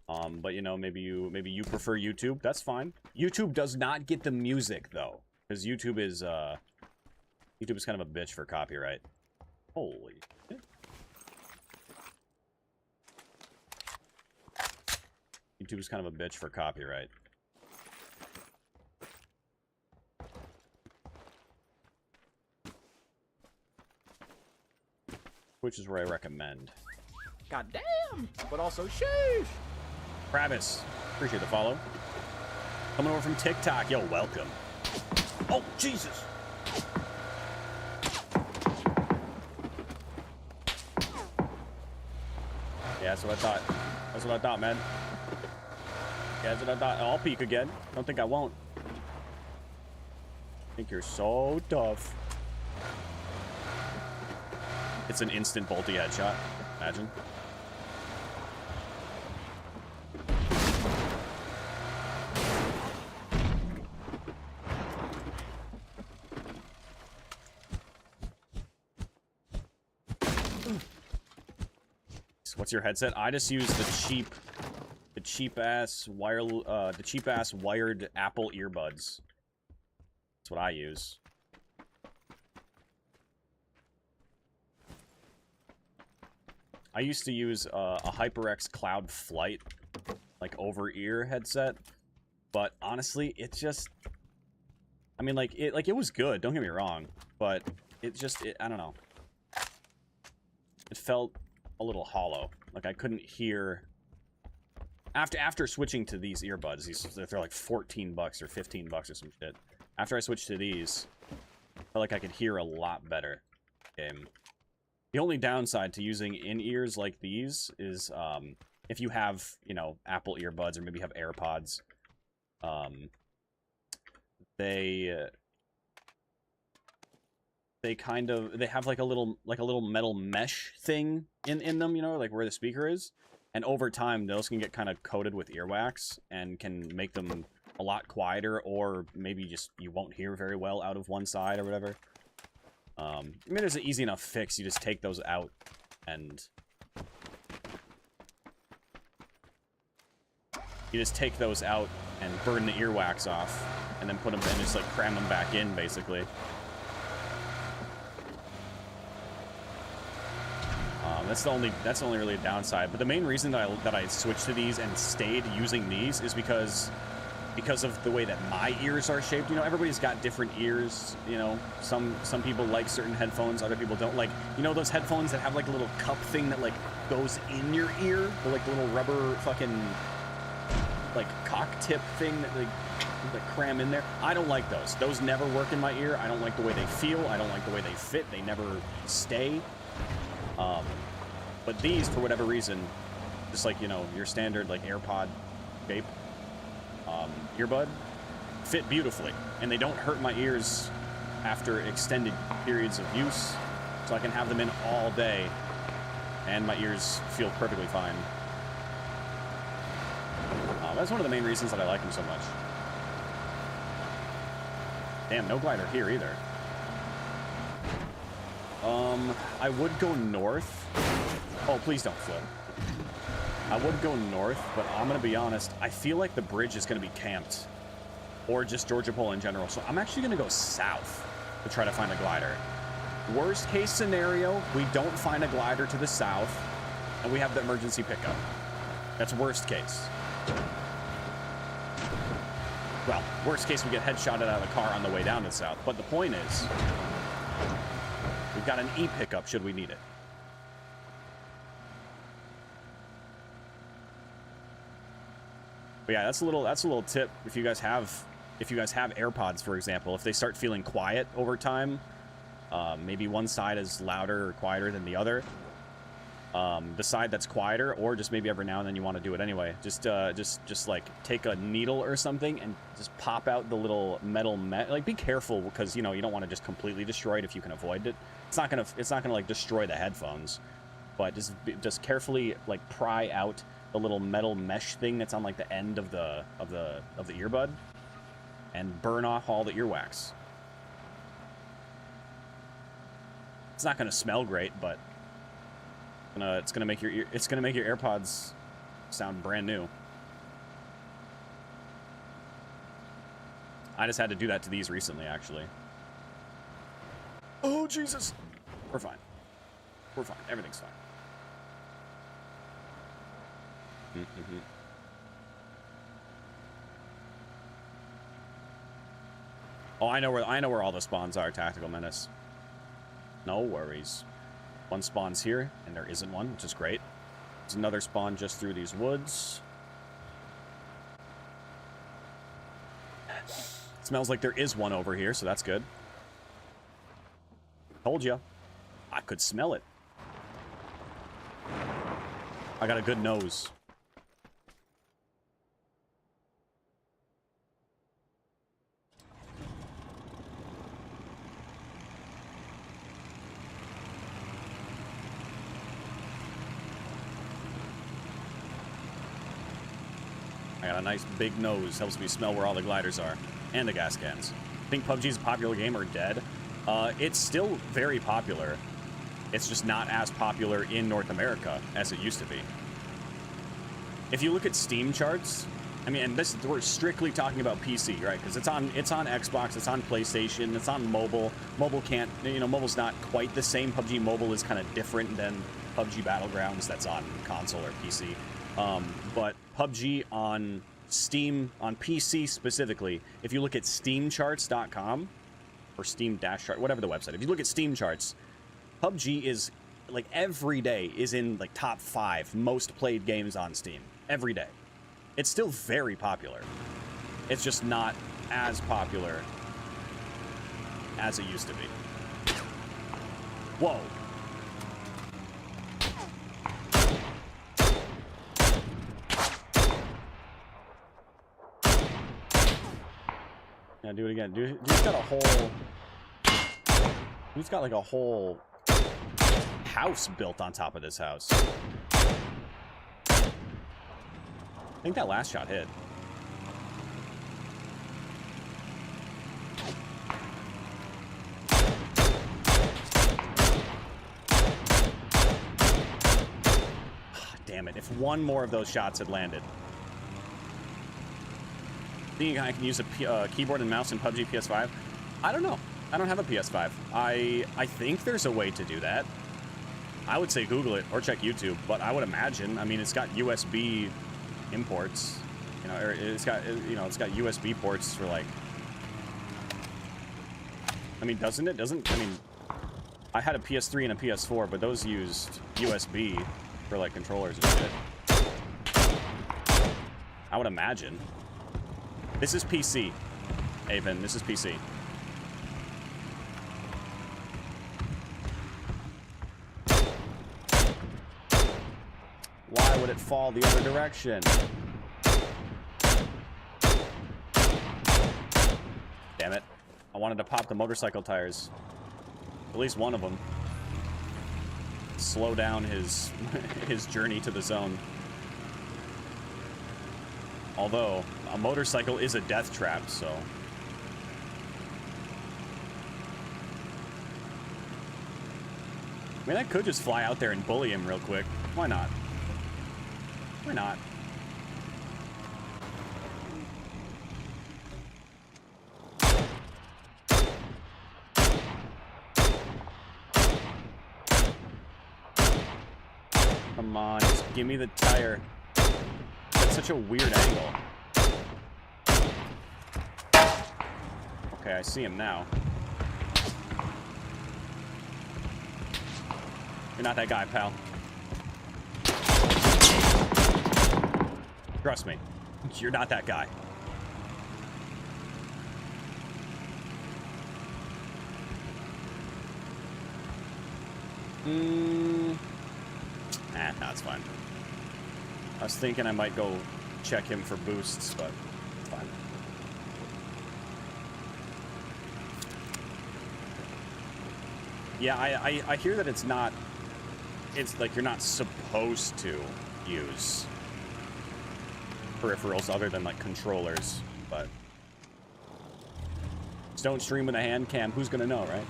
But you know, maybe you prefer YouTube. That's fine. YouTube does not get the music though, because YouTube is kind of a bitch for copyright. Holy shit. YouTube is kind of a bitch for copyright. Which is where I recommend. God damn! But also sheesh! Travis, appreciate the follow. Coming over from TikTok. Yo, welcome. Oh, Jesus! Yeah, that's what I thought. That's what I thought, man. Yeah, that's what I thought. I'll peek again. Don't think I won't. I think you're so tough. It's an instant bolty headshot. Imagine. What's your headset? I just use the cheap ass wired Apple earbuds. That's what I use. I used to use a HyperX Cloud Flight, like over-ear headset, but honestly, it just, I mean, it was good. Don't get me wrong, but I don't know. It felt a little hollow. Like I couldn't hear. After switching to these earbuds, they're like 14 bucks or 15 bucks or some shit. After I switched to these, I felt like I could hear a lot better. The only downside to using in-ears like these is if you have, you know, Apple earbuds or maybe have AirPods, they have like a little metal mesh thing in them, you know, like where the speaker is. And over time, those can get kind of coated with earwax and can make them a lot quieter, or maybe just you won't hear very well out of one side or whatever. I mean, there's an easy enough fix. You just take those out and burn the earwax off, and then put them and just like cram them back in, basically. That's the only really downside. But the main reason that I switched to these and stayed using these is because of the way that my ears are shaped. You know, everybody's got different ears. You know, some people like certain headphones, other people don't. Like, you know, those headphones that have like a little cup thing that like goes in your ear, or like the little rubber fucking like cock tip thing that like cram in there. I don't like those. Those never work in my ear. I don't like the way they feel. I don't like the way they fit. They never stay. But these, for whatever reason, just like, you know, your standard like AirPod shape earbud, fit beautifully, and they don't hurt my ears after extended periods of use, so I can have them in all day and my ears feel perfectly fine. That's one of the main reasons that I like them so much. Damn, no glider here either. I would go north. Oh, please don't flip. I would go north, but I'm gonna be honest, I feel like the bridge is gonna be camped. Or just Georgia Pole in general, so I'm actually gonna go south to try to find a glider. Worst case scenario, we don't find a glider to the south, and we have the emergency pickup. That's worst case. Well, worst case, we get headshotted out of the car on the way down to the south, but the point is, we've got an E-pickup should we need it. But yeah, that's a little tip if you guys have AirPods, for example. If they start feeling quiet over time, maybe one side is louder or quieter than the other. The side that's quieter, or just maybe every now and then you want to do it anyway. Just like take a needle or something and just pop out the little metal like be careful, because you know you don't want to just completely destroy it if you can avoid it. It's not gonna like destroy the headphones, but just carefully like pry out the little metal mesh thing that's on like the end of the earbud, and burn off all the earwax. It's not gonna smell great, but it's gonna make your AirPods sound brand new. I just had to do that to these recently, actually. Oh, Jesus! We're fine. We're fine. Everything's fine. Oh, I know where all the spawns are, Tactical Menace. No worries. One spawn's here, and there isn't one, which is great. There's another spawn just through these woods. It smells like there is one over here, so that's good. Told you. I could smell it. I got a good nose. I got a nice big nose. Helps me smell where all the gliders are. And the gas cans. I think PUBG is a popular game or dead. It's still very popular. It's just not as popular in North America as it used to be. If you look at Steam charts, I mean, and we're strictly talking about PC, right? Because it's on Xbox, it's on PlayStation, it's on mobile. Mobile can't, mobile's not quite the same. PUBG Mobile is kind of different than PUBG Battlegrounds that's on console or PC. But PUBG on Steam, on PC specifically, if you look at steamcharts.com or Steam-chart, whatever the website, if you look at Steam charts, PUBG is, like, every day is in, like, top 5 most played games on Steam. Every day. It's still very popular. It's just not as popular as it used to be. Whoa. Yeah, do it again. Dude's got a whole... Dude's got like a whole house built on top of this house. I think that last shot hit. Damn it. If one more of those shots had landed. Think I can use a keyboard and mouse in PUBG PS5? I don't know. I don't have a PS5. I think there's a way to do that. I would say Google it or check YouTube, but I would imagine. I mean, it's got USB imports. Or it's got USB ports for like. I mean, doesn't it? I mean, I had a PS3 and a PS4, but those used USB for like controllers and shit. I would imagine. This is PC, Avon. This is PC. Why would it fall the other direction? Damn it. I wanted to pop the motorcycle tires. At least one of them. Slow down his journey to the zone. Although, a motorcycle is a death trap, so... I mean, I could just fly out there and bully him real quick. Why not? Why not? Come on, just give me the tire. That's such a weird angle. Okay, I see him now. You're not that guy, pal. Trust me. You're not that guy. No, it's fine. I was thinking I might go check him for boosts, but it's fine. Yeah, I hear that it's like you're not supposed to use peripherals other than like controllers, but just don't stream with a hand cam. Who's gonna know, right?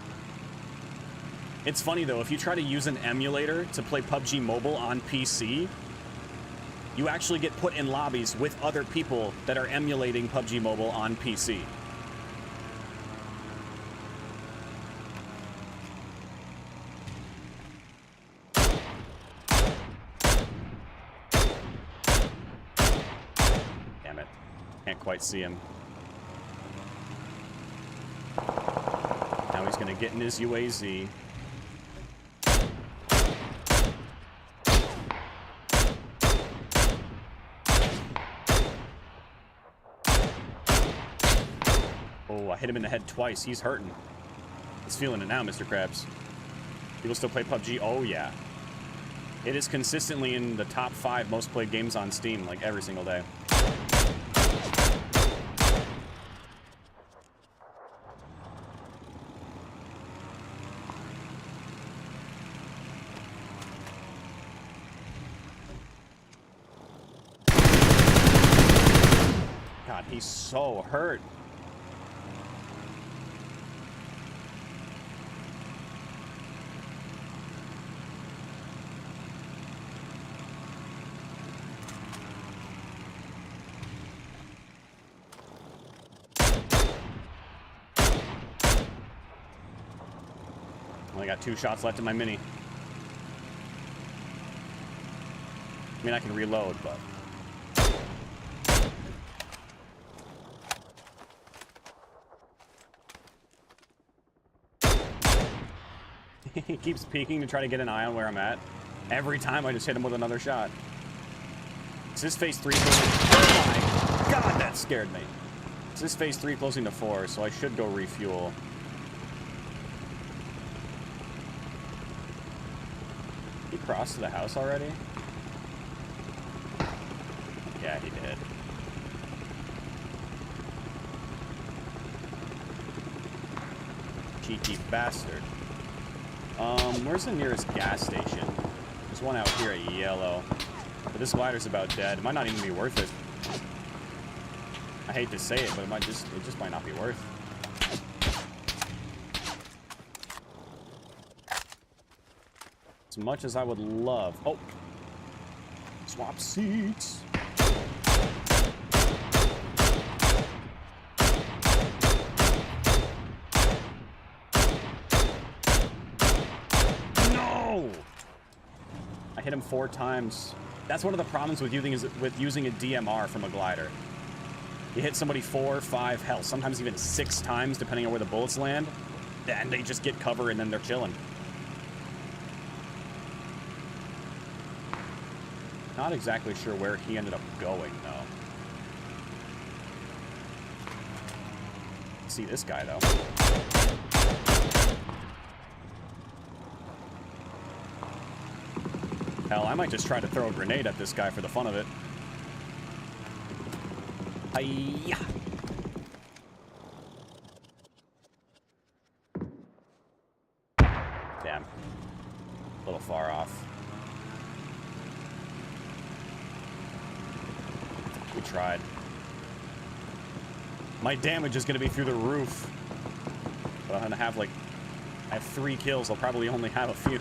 It's funny, though, if you try to use an emulator to play PUBG Mobile on PC, you actually get put in lobbies with other people that are emulating PUBG Mobile on PC. Damn it. Can't quite see him. Now he's gonna get in his UAZ. Oh, I hit him in the head twice. He's hurting. He's feeling it now, Mr. Krabs. People still play PUBG? Oh, yeah. It is consistently in the top 5 most played games on Steam, like, every single day. God, he's so hurt. Only got 2 shots left in my mini. I mean, I can reload, but... He keeps peeking to try to get an eye on where I'm at. Every time I just hit him with another shot. Is this phase 3 closing? Oh my god, that scared me. Is this phase 3 closing to 4, so I should go refuel. He crossed to the house already? Yeah, he did. Cheeky bastard. Where's the nearest gas station? There's one out here at yellow. But this glider's about dead. It might not even be worth it. I hate to say it, but it just might not be worth. As much as I would love. Oh! Swap seats! I hit him 4 times. That's one of the problems with using a DMR from a glider. You hit somebody 4, 5, hell, sometimes even 6 times, depending on where the bullets land, and they just get cover and then they're chilling. Not exactly sure where he ended up going, though. See this guy, though. Hell, I might just try to throw a grenade at this guy for the fun of it. Hi-ya! Damn. A little far off. We tried. My damage is going to be through the roof. But I'm going to have, like... I have 3 kills. I'll probably only have a few.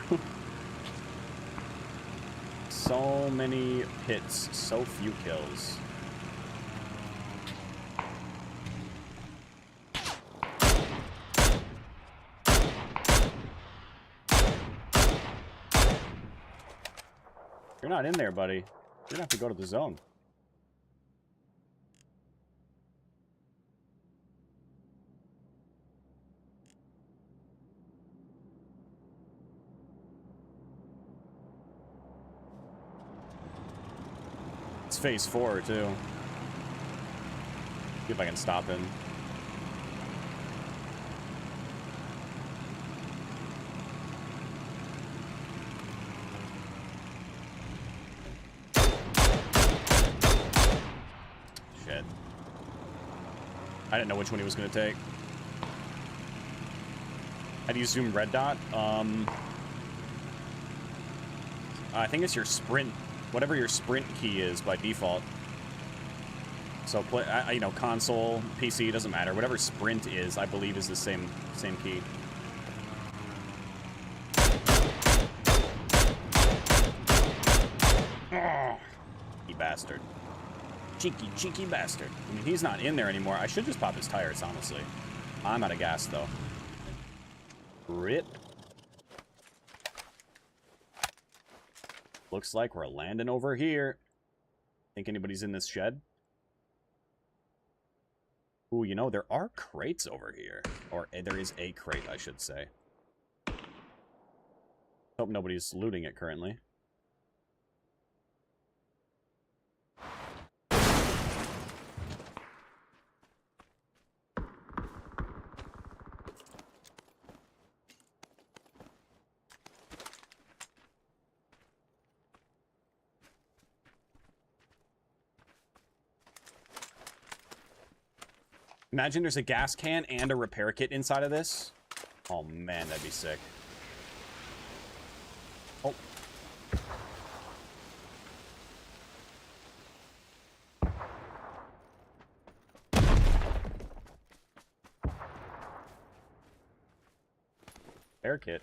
So many hits, so few kills. You're not in there, buddy. You're gonna have to go to the zone. It's phase 4, too. See if I can stop him. Shit. I didn't know which one he was going to take. How do you zoom red dot? I think it's your sprint. Whatever your sprint key is by default. So, you know, console, PC, doesn't matter. Whatever sprint is, I believe, is the same key. cheeky bastard. Cheeky bastard. I mean, he's not in there anymore. I should just pop his tires, honestly. I'm out of gas, though. Rip. Looks like we're landing over here. Think anybody's in this shed? Ooh, you know, there are crates over here. Or there is a crate, I should say. Hope nobody's looting it currently. Imagine there's a gas can and a repair kit inside of this. Oh man, that'd be sick. Oh. Repair kit.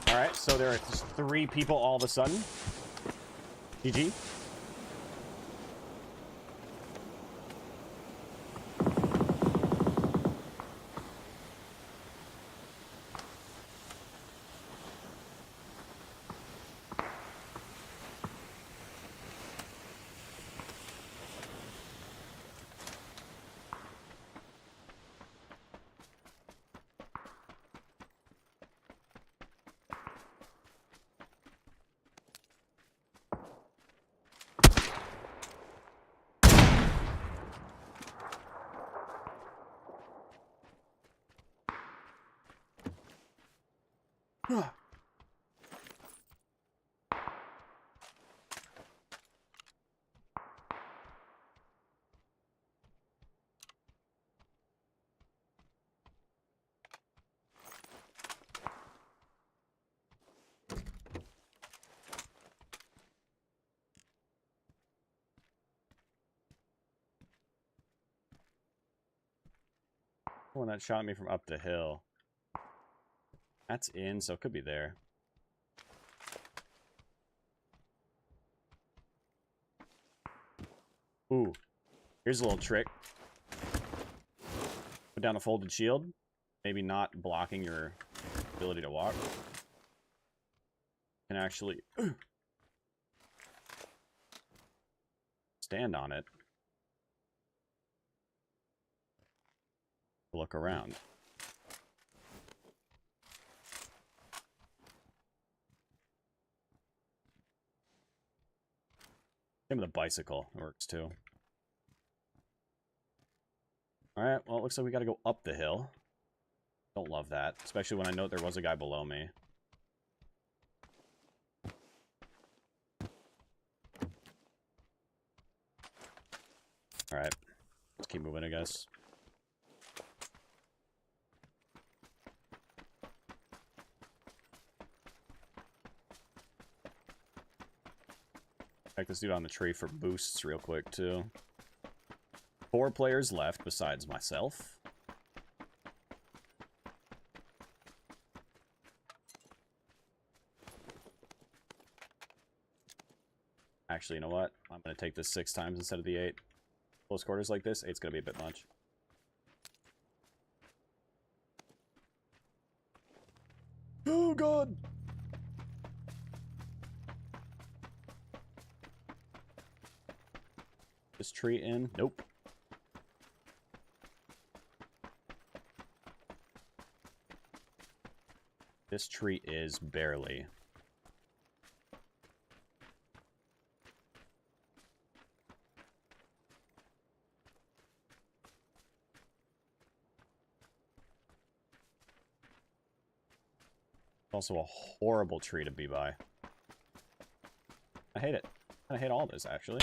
Alright, so there are 3 people all of a sudden. GG. One that shot me from up the hill. That's in, so it could be there. Ooh. Here's a little trick. Put down a folded shield. Maybe not blocking your ability to walk. You can actually stand on it. Look around. Same with the bicycle. It works too. Alright, well, it looks like we gotta go up the hill. Don't love that. Especially when I know there was a guy below me. Alright. Let's keep moving, I guess. Check this dude on the tree for boosts real quick, too. 4 players left besides myself. Actually, you know what? I'm going to take this 6 times instead of the 8. Close quarters like this, 8's going to be a bit much. Oh, God! This tree in? Nope. This tree is barely. Also a horrible tree to be by. I hate it. I hate all this, actually.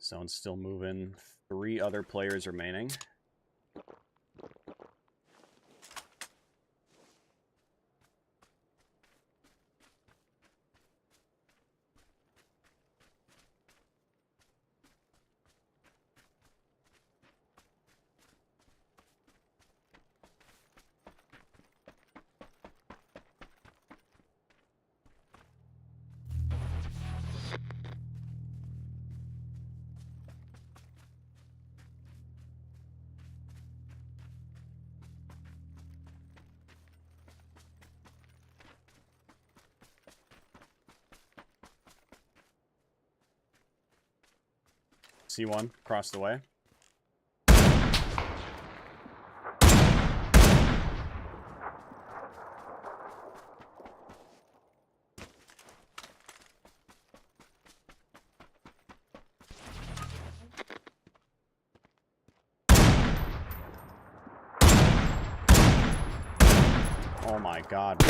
Zone's still moving. 3 other players remaining. See one across the way. Oh my God.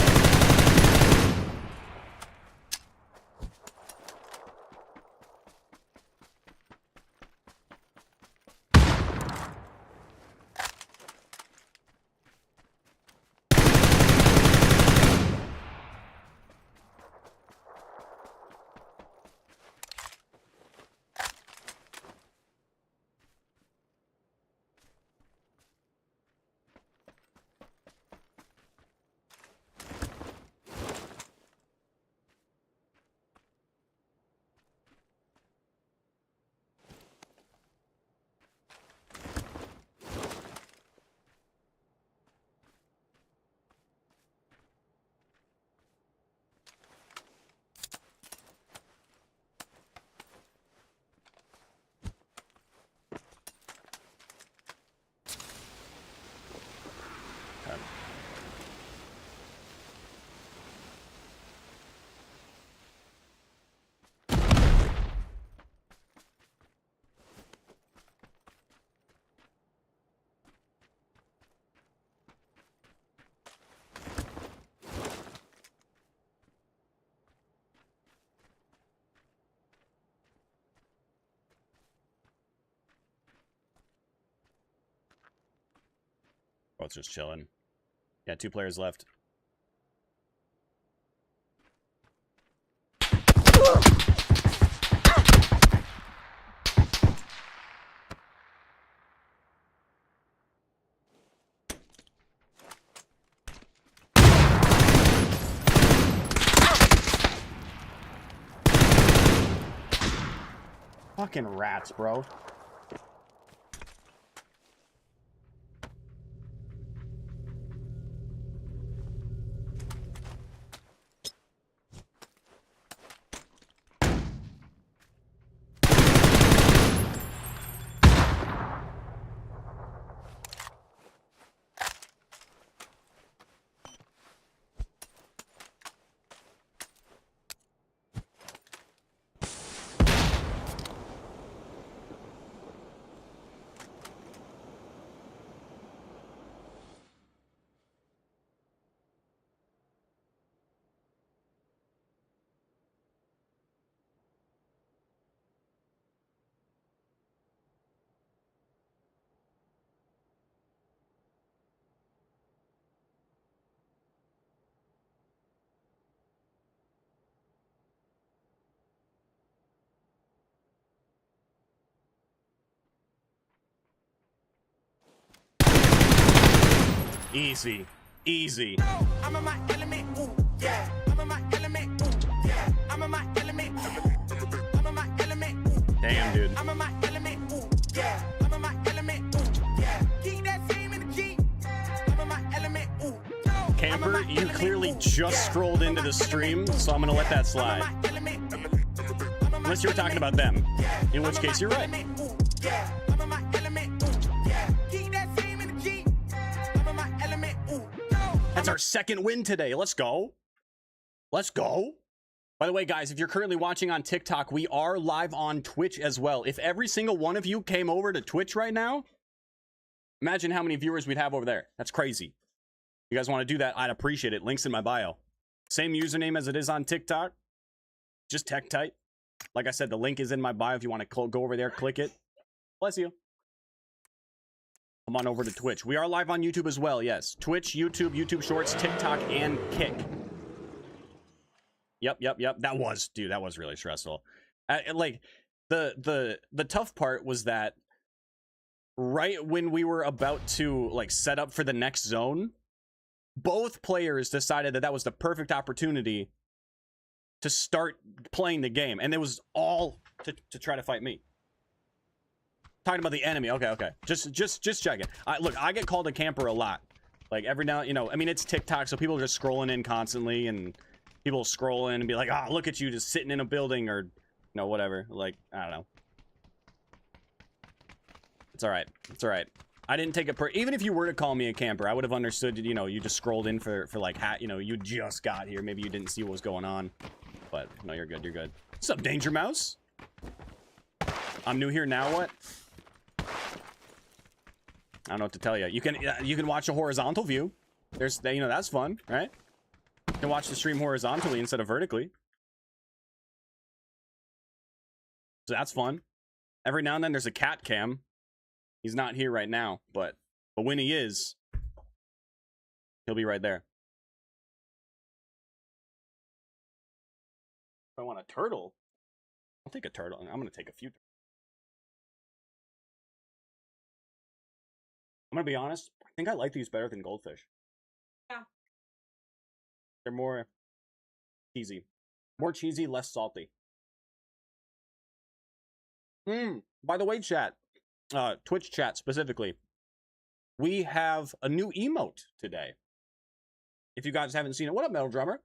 Oh, it's just chilling. Yeah, 2 players left. Fucking rats, bro. Easy. Easy. I'm in my element, ooh, yeah. I'm in my element, ooh, yeah. I'm in my element, I'm in my element, ooh. Damn, dude. I'm in my element, ooh, yeah. I'm in my element, ooh, yeah. Keep that same energy. I'm in my element, ooh. Camper, you clearly just scrolled into the stream, so I'm gonna let that slide. Unless you were talking about them, in which case you're right. That's our 2nd win today. Let's go. Let's go. By the way, guys, if you're currently watching on TikTok, we are live on Twitch as well. If every single one of you came over to Twitch right now, imagine how many viewers we'd have over there. That's crazy. If you guys want to do that, I'd appreciate it. Links in my bio. Same username as it is on TikTok. Just Tekktite. Like I said, the link is in my bio if you want to go over there, click it. Bless you. Come on over to Twitch. We are live on YouTube as well, yes. Twitch, YouTube, YouTube Shorts, TikTok, and Kick. Yep. That was really stressful. Like, the tough part was that right when we were about to, like, set up for the next zone, both players decided that was the perfect opportunity to start playing the game. And it was all to try to fight me. Talking about the enemy. Okay. Just checking. Look, I get called a camper a lot. Like every now, you know, I mean, it's TikTok, so people are just scrolling in constantly, and people scroll in and be like, "Ah, look at you just sitting in a building," or, you know, whatever. Like, I don't know. It's all right. It's all right. I didn't take it even if you were to call me a camper, I would have understood. You know, you just scrolled in for like you know, you just got here. Maybe you didn't see what was going on. But no, you're good. You're good. What's up, Danger Mouse? I'm new here now. What? I don't know what to tell you. You can watch a horizontal view. There's, you know, that's fun, right? You can watch the stream horizontally instead of vertically. So that's fun. Every now and then there's a cat cam. He's not here right now, but when he is, he'll be right there. If I want a turtle, I'll take a turtle. I'm gonna take a few. I'm gonna be honest. I think I like these better than goldfish. Yeah. They're more cheesy. More cheesy, less salty. By the way, chat. Twitch chat specifically. We have a new emote today. If you guys haven't seen it, what up, Metal Drummer?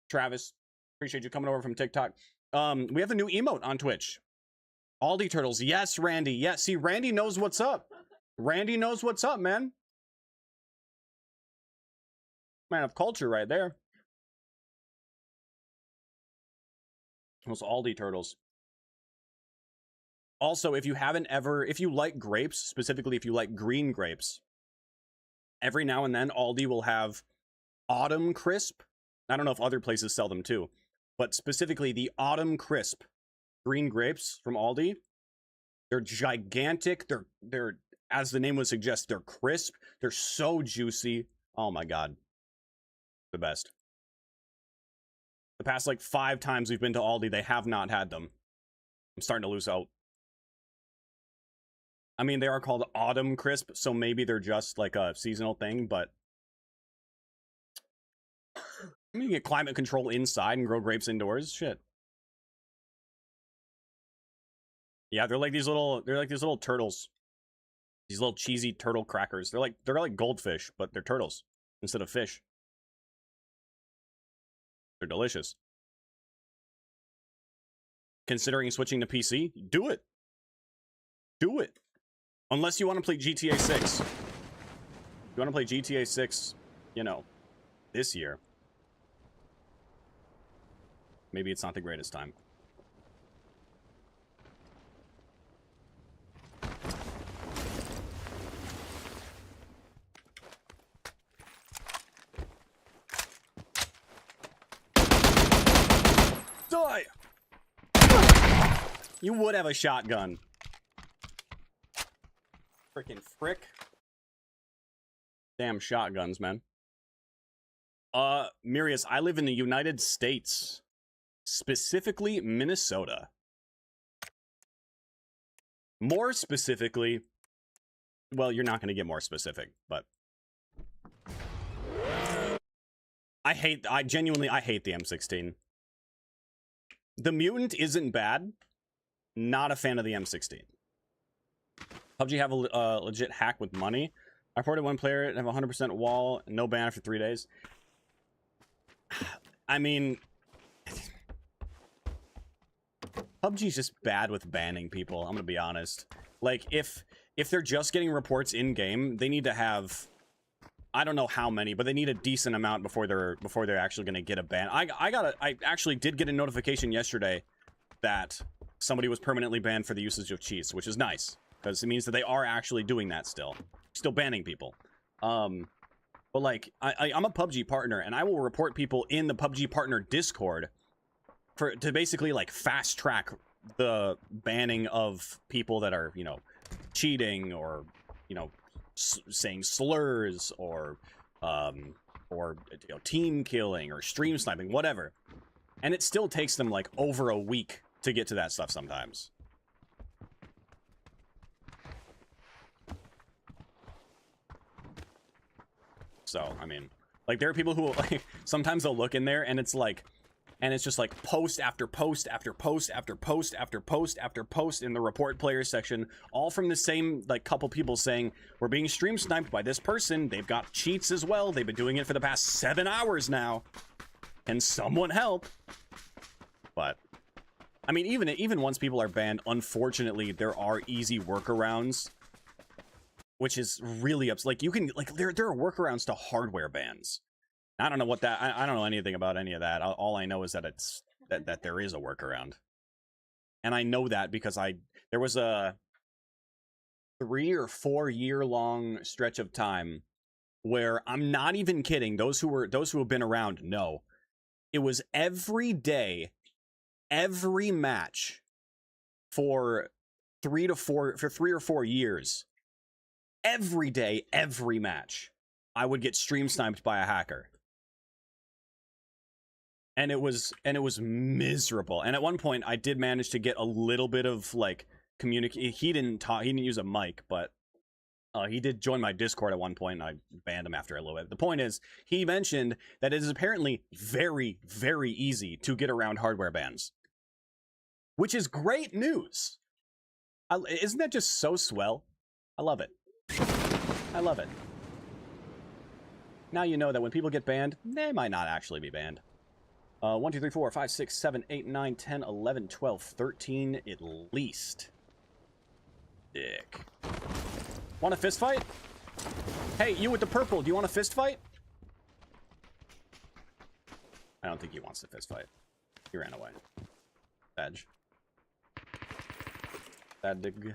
Travis, appreciate you coming over from TikTok. We have a new emote on Twitch. Aldi Turtles. Yes, Randy. Yes, see, Randy knows what's up. Randy knows what's up, man. Man of culture right there. Those Aldi Turtles. Also, if you like grapes, specifically if you like green grapes, every now and then Aldi will have Autumn Crisp. I don't know if other places sell them too, but specifically the Autumn Crisp green grapes from Aldi. They're gigantic. They're as the name would suggest, they're crisp. They're so juicy. Oh my God. The best. The past like 5 times we've been to Aldi, they have not had them. I'm starting to lose hope. I mean, they are called Autumn Crisp, so maybe they're just like a seasonal thing, but you can get climate control inside and grow grapes indoors. Shit. Yeah, they're like these little turtles. These little cheesy turtle crackers. They're like goldfish, but they're turtles instead of fish. They're delicious. Considering switching to PC, do it. Do it. Unless you want to play GTA 6. If you want to play GTA 6, you know, this year, maybe it's not the greatest time. Die! You would have a shotgun. Frickin' frick. Damn shotguns, man. Mirius, I live in the United States. Specifically, Minnesota. More specifically, well, you're not going to get more specific, but I genuinely hate the M16. The Mutant isn't bad. Not a fan of the M16. PUBG have a legit hack with money. I reported one player and have 100% wall, no ban after 3 days. I mean, PUBG's just bad with banning people. I'm gonna be honest. Like, if they're just getting reports in game, they need to have, I don't know how many, but they need a decent amount before they're actually gonna get a ban. I actually did get a notification yesterday that somebody was permanently banned for the usage of cheats, which is nice because it means that they are actually doing that still banning people. But like, I'm a PUBG partner, and I will report people in the PUBG partner Discord to basically like fast track the banning of people that are, you know, cheating or, you know, saying slurs or you know, team killing or stream sniping, whatever. And it still takes them like over a week to get to that stuff sometimes. So, I mean, like, there are people who, like, sometimes they'll look in there and it's like, and it's just like post after post after post after post after post after post in the report player section, all from the same, like, couple people saying, we're being stream sniped by this person, they've got cheats as well, they've been doing it for the past 7 hours now. Can someone help? But, I mean, even once people are banned, unfortunately, there are easy workarounds, which is really like, you can, like, there are workarounds to hardware bans. I don't know what that, I don't know anything about any of that. All I know is that it's, that there is a workaround. And I know that because there was a 3 or 4 year long stretch of time where, I'm not even kidding, those who have been around know, it was every day, every match for 3 or 4 years. Every day, every match, I would get stream sniped by a hacker. And it was miserable. And at one point, I did manage to get a little bit of, like, communicate. He didn't use a mic, but he did join my Discord at one point, and I banned him after a little bit. The point is, he mentioned that it is apparently very, very easy to get around hardware bans. Which is great news. Isn't that just so swell? I love it. I love it. Now you know that when people get banned, they might not actually be banned. 1, 2, 3, 4, 5, 6, 7, 8, 9, 10, 11, 12, 13 at least. Dick. Want a fist fight? Hey, you with the purple, do you want a fist fight? I don't think he wants to fist fight. He ran away. Badge. Bad dig.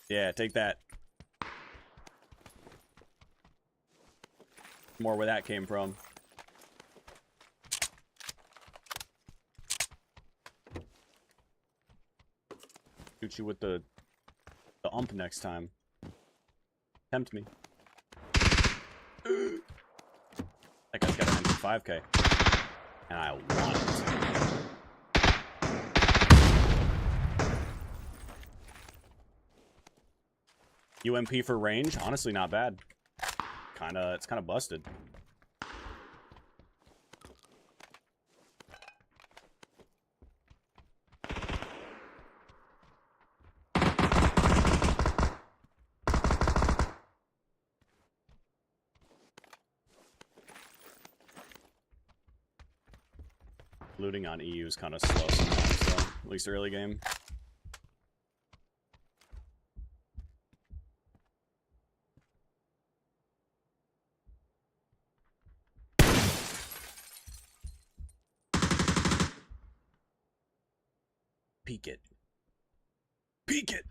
Yeah, take that. More where that came from. Shoot you with the ump next time. Tempt me. That guy's got an MP5K. And I want it. UMP for range? Honestly, not bad. It's kinda busted. Looting on EU is kind of slow sometimes, though. At least early game. Peek it. Peek it!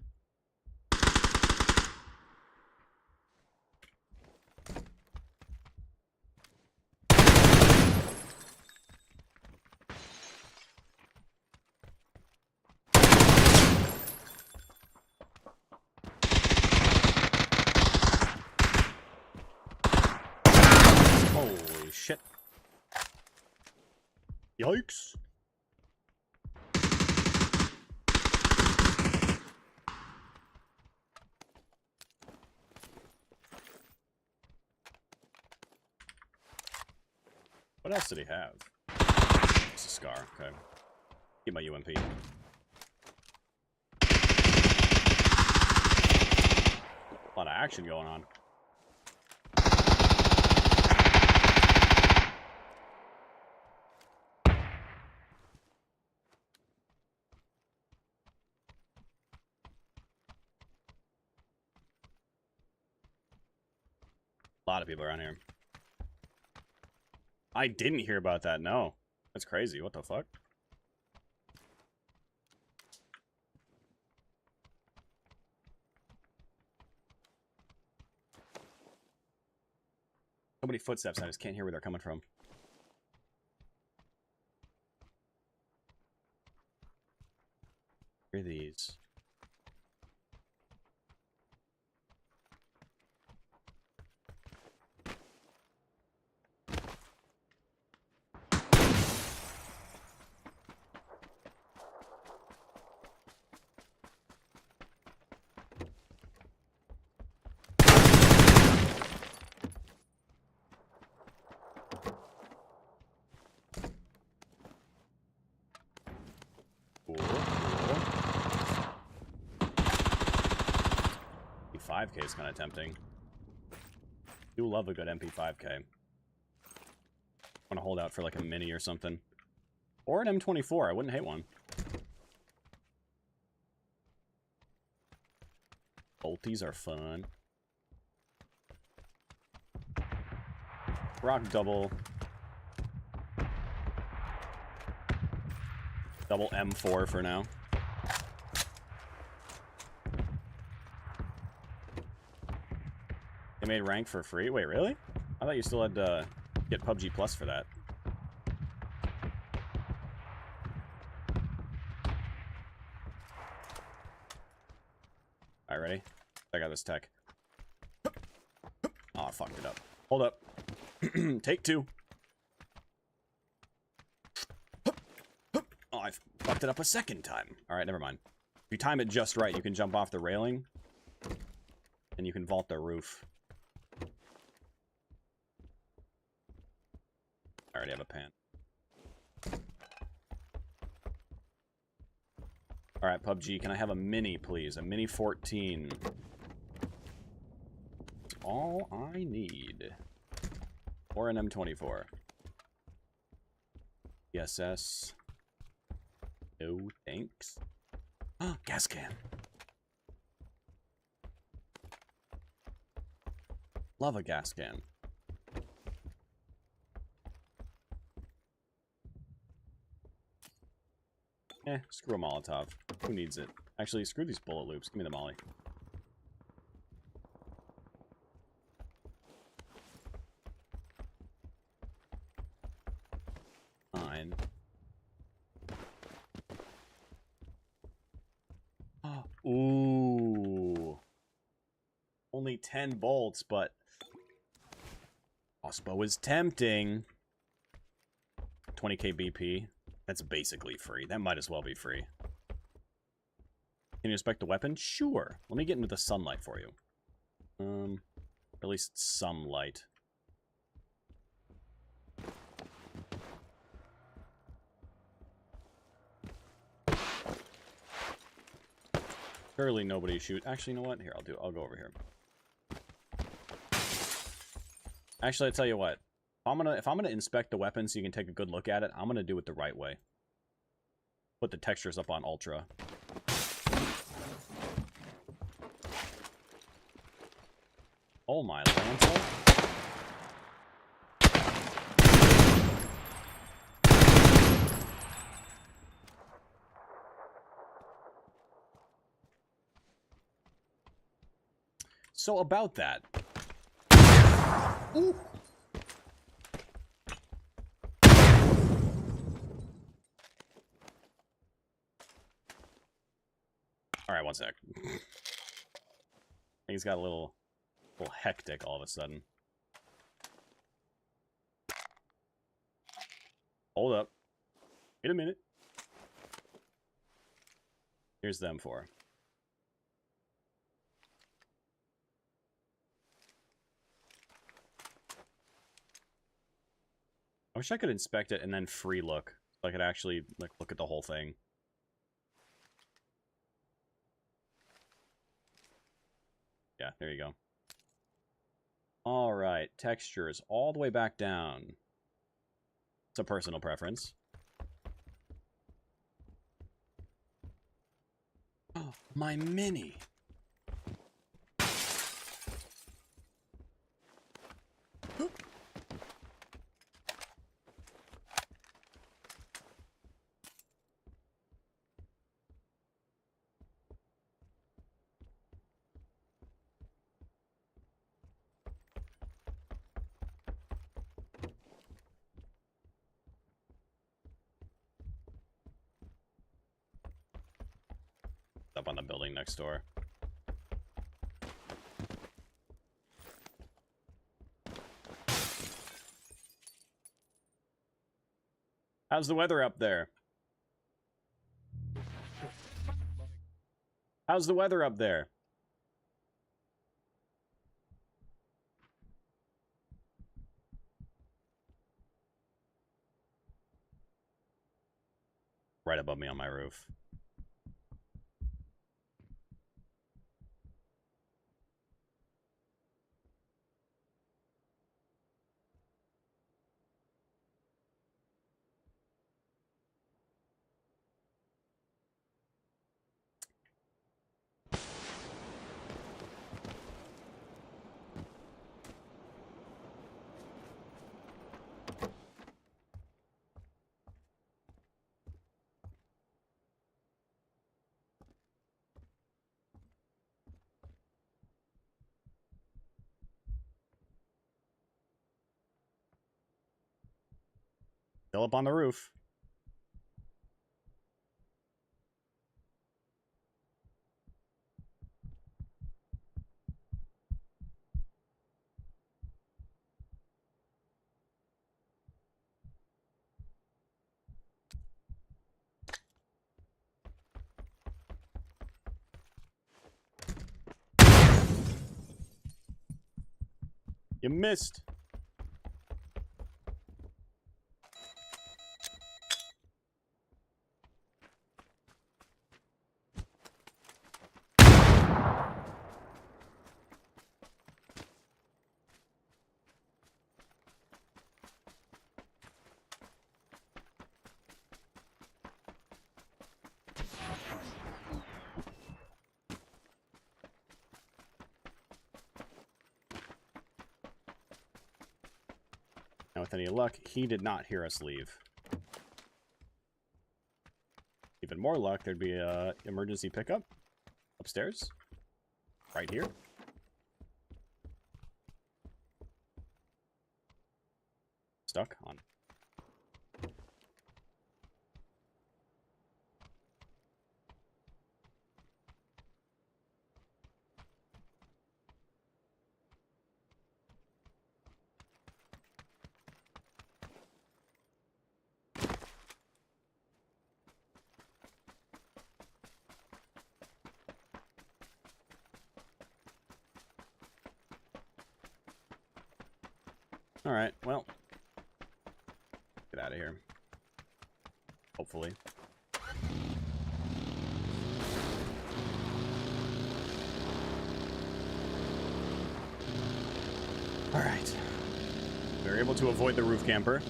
Holy shit. Yikes. What else did he have? It's a scar, okay. Get my UMP. A lot of action going on. A lot of people around here. I didn't hear about that, no. That's crazy, what the fuck? So many footsteps, I just can't hear where they're coming from. Where are these? Cool. 5K is kind of tempting. Do love a good MP5K. Want to hold out for like a mini or something. Or an M24, I wouldn't hate one. Bolties are fun. Rock double. Double M4 for now. They made rank for free? Wait, really? I thought you still had to get PUBG Plus for that. Alright, ready? I got this tech. Oh, I fucked it up. Hold up. Take two. Oh, I fucked it up a second time. Alright, never mind. If you time it just right, you can jump off the railing. And you can vault the roof. I already have a pan. Alright, PUBG, can I have a mini, please? A mini 14. That's all I need. Or an M24. ESS. No thanks. Ah, gas can. Love a gas can. Screw a Molotov. Who needs it? Actually, screw these bullet loops. Give me the molly. Fine. Ooh. Only 10 bolts, but... Ospo is tempting. 20k BP. That's basically free. That might as well be free. Can you inspect the weapon? Sure. Let me get into the sunlight for you. At least some light. Surely nobody shoot. Actually, you know what? Here, I'll go over here. Actually, I tell you what. If I'm gonna inspect the weapon so you can take a good look at it, I'm gonna do it the right way. Put the textures up on ultra. Oh my Lancer. So about that. Ooh. Alright, one sec. I think he's got a little hectic all of a sudden. Hold up. Wait a minute. Here's them for. I wish I could inspect it and then free look. So I could actually like look at the whole thing. Yeah, there you go. Alright, textures all the way back down. It's a personal preference. Oh, my mini! up on the building next door. How's the weather up there? How's the weather up there? Right above me on my roof. Still up on the roof. You missed. Now, with any luck, he did not hear us leave. Even more luck, there'd be a emergency pickup upstairs, right here. Stuck on. All right, well, get out of here. Hopefully. All right. We were able to avoid the roof camper.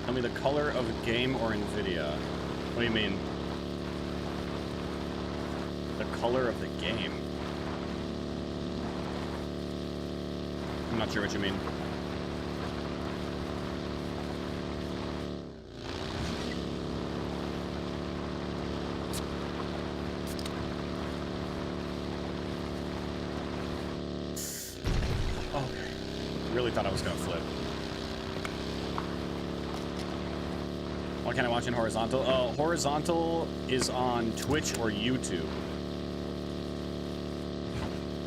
Tell me the color of a game or NVIDIA. What do you mean? The color of the game? I'm not sure what you mean. Okay. Really thought I was gonna flip. Why can't I watch in horizontal? Horizontal is on Twitch or YouTube.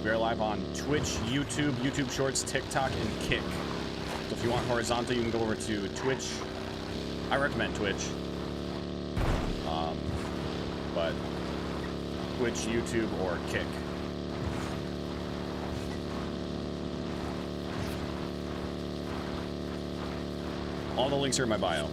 We are live on Twitch, YouTube, YouTube Shorts, TikTok, and Kick. So if you want horizontal, you can go over to Twitch. I recommend Twitch. But Twitch, YouTube, or Kick. All the links are in my bio.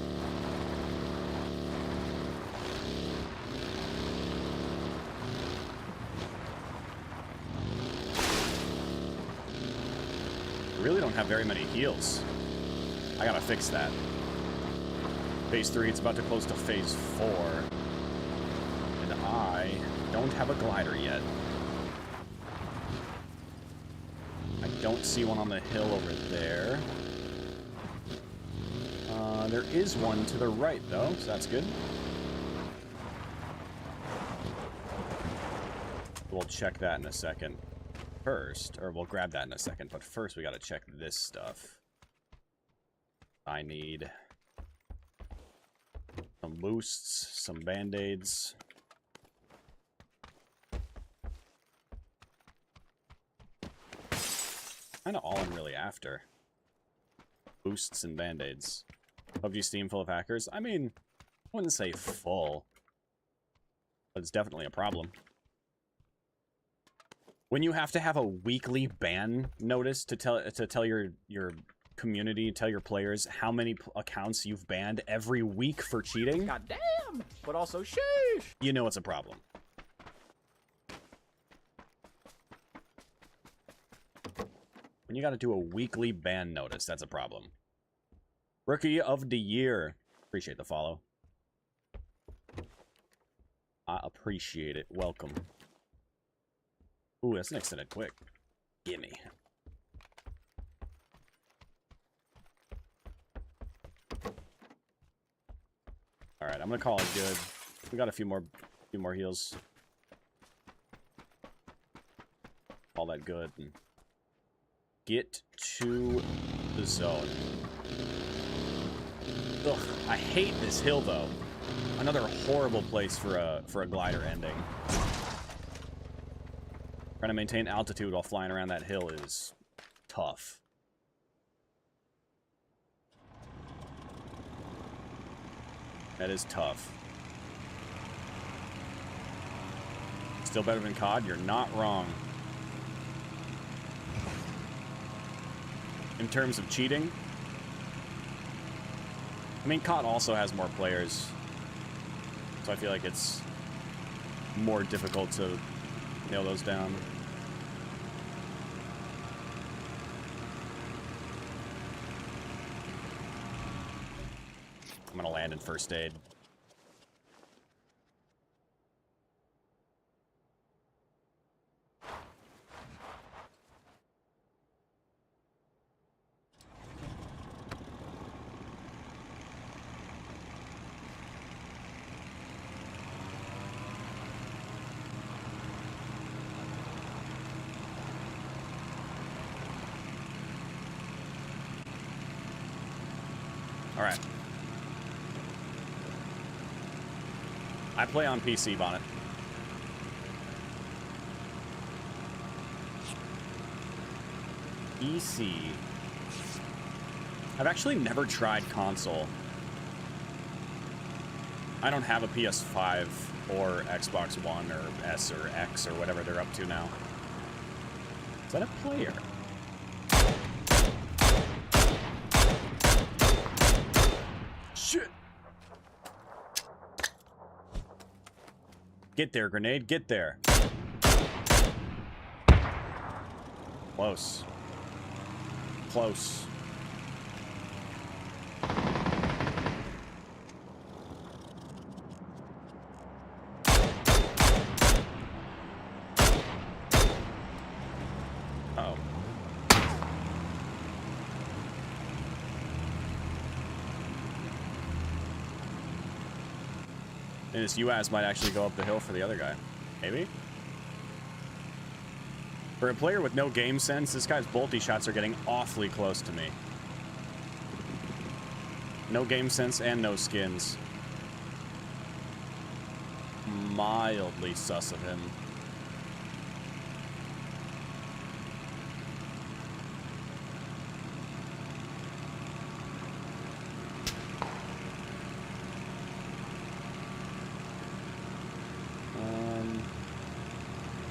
Really don't have very many heals. I gotta fix that. Phase 3, it's about to close to Phase 4. And I don't have a glider yet. I don't see one on the hill over there. There is one to the right, though, so that's good. We'll check that in a second. First, or we'll grab that in a second, but first we gotta check this stuff. I need some boosts, some band-aids. Kinda all I'm really after. Boosts and band-aids. PUBG Steam full of hackers? I mean, I wouldn't say full, but it's definitely a problem. When you have to have a weekly ban notice to tell your community, tell your players how many accounts you've banned every week for cheating, God damn, but also sheesh. you know it's a problem. When you gotta do a weekly ban notice, that's a problem. Rookie of the Year. Appreciate the follow. I appreciate it. Welcome. Ooh, that's an extended quick. Gimme. Alright, I'm gonna call it good. We got a few more heals. Call that good. And get to the zone. Ugh, I hate this hill though. Another horrible place for a glider ending. Trying to maintain altitude while flying around that hill is tough. That is tough. Still better than COD? You're not wrong. In terms of cheating, I mean, COD also has more players, so I feel like it's more difficult to nail those down. I'm gonna land in first aid. All right. I play on PC, Bonnet. PC. I've actually never tried console. I don't have a PS5 or Xbox One or S or X or whatever they're up to now. Is that a player? Shit! Get there, grenade, get there. Close. Close. Uh-oh. And this UAS might actually go up the hill for the other guy. Maybe? For a player with no game sense, this guy's bolty shots are getting awfully close to me. No game sense and no skins. Mildly sus of him.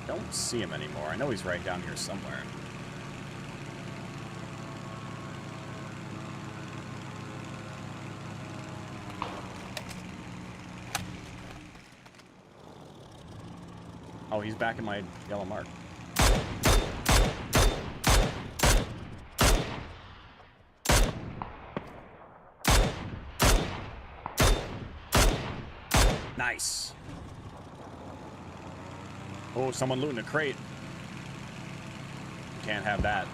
Don't see him anymore. I know he's right down here somewhere. Oh, he's back in my yellow mark. Nice. Oh, someone looting a crate. Can't have that.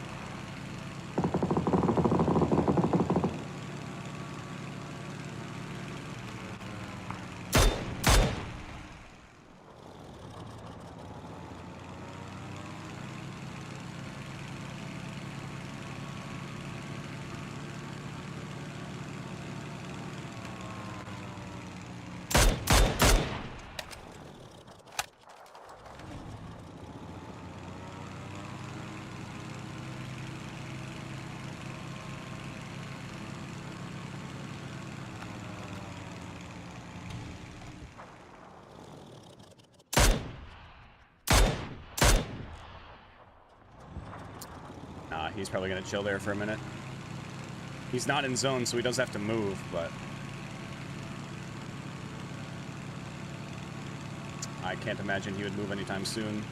he's probably gonna chill there for a minute. He's not in zone, so he does have to move, but... I can't imagine he would move anytime soon.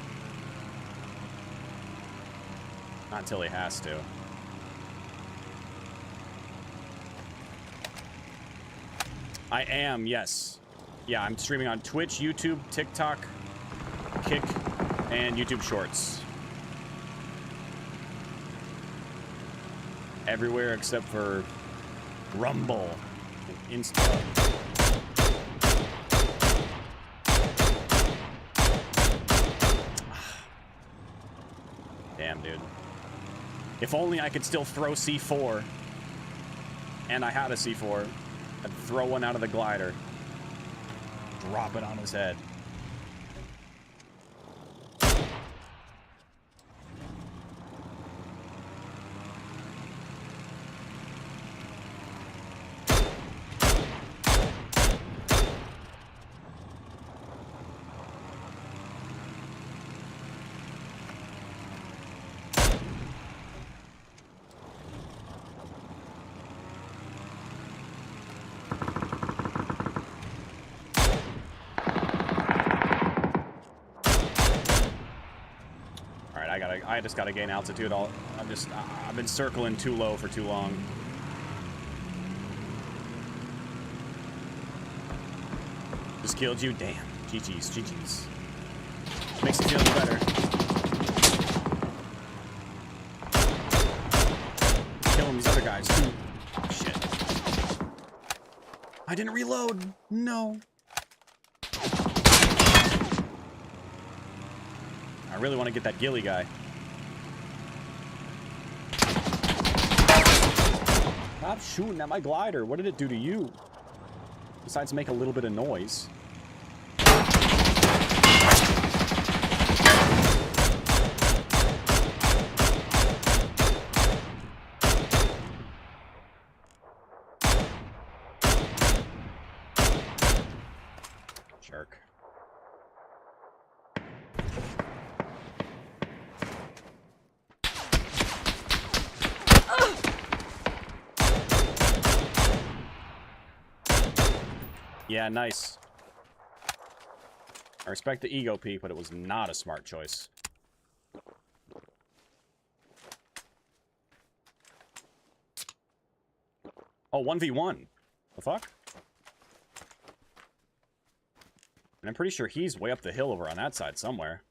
Not until he has to. I am, yes. Yeah, I'm streaming on Twitch, YouTube, TikTok, Kick, and YouTube Shorts. Everywhere except for Rumble and Insta. Damn, dude. If only I could still throw C4. And I had a C4. I'd throw one out of the glider. Drop it on his head. I just gotta gain altitude. I've been circling too low for too long. Just killed you? Damn. GG's, GG's. Makes it feel better. Killing these other guys too. Shit. I didn't reload. No. I really want to get that ghillie guy. Stop shooting at my glider. What did it do to you? Besides make a little bit of noise. Jerk. Yeah, nice. I respect the ego peak, but it was not a smart choice. Oh, 1v1. The fuck? And I'm pretty sure he's way up the hill over on that side somewhere.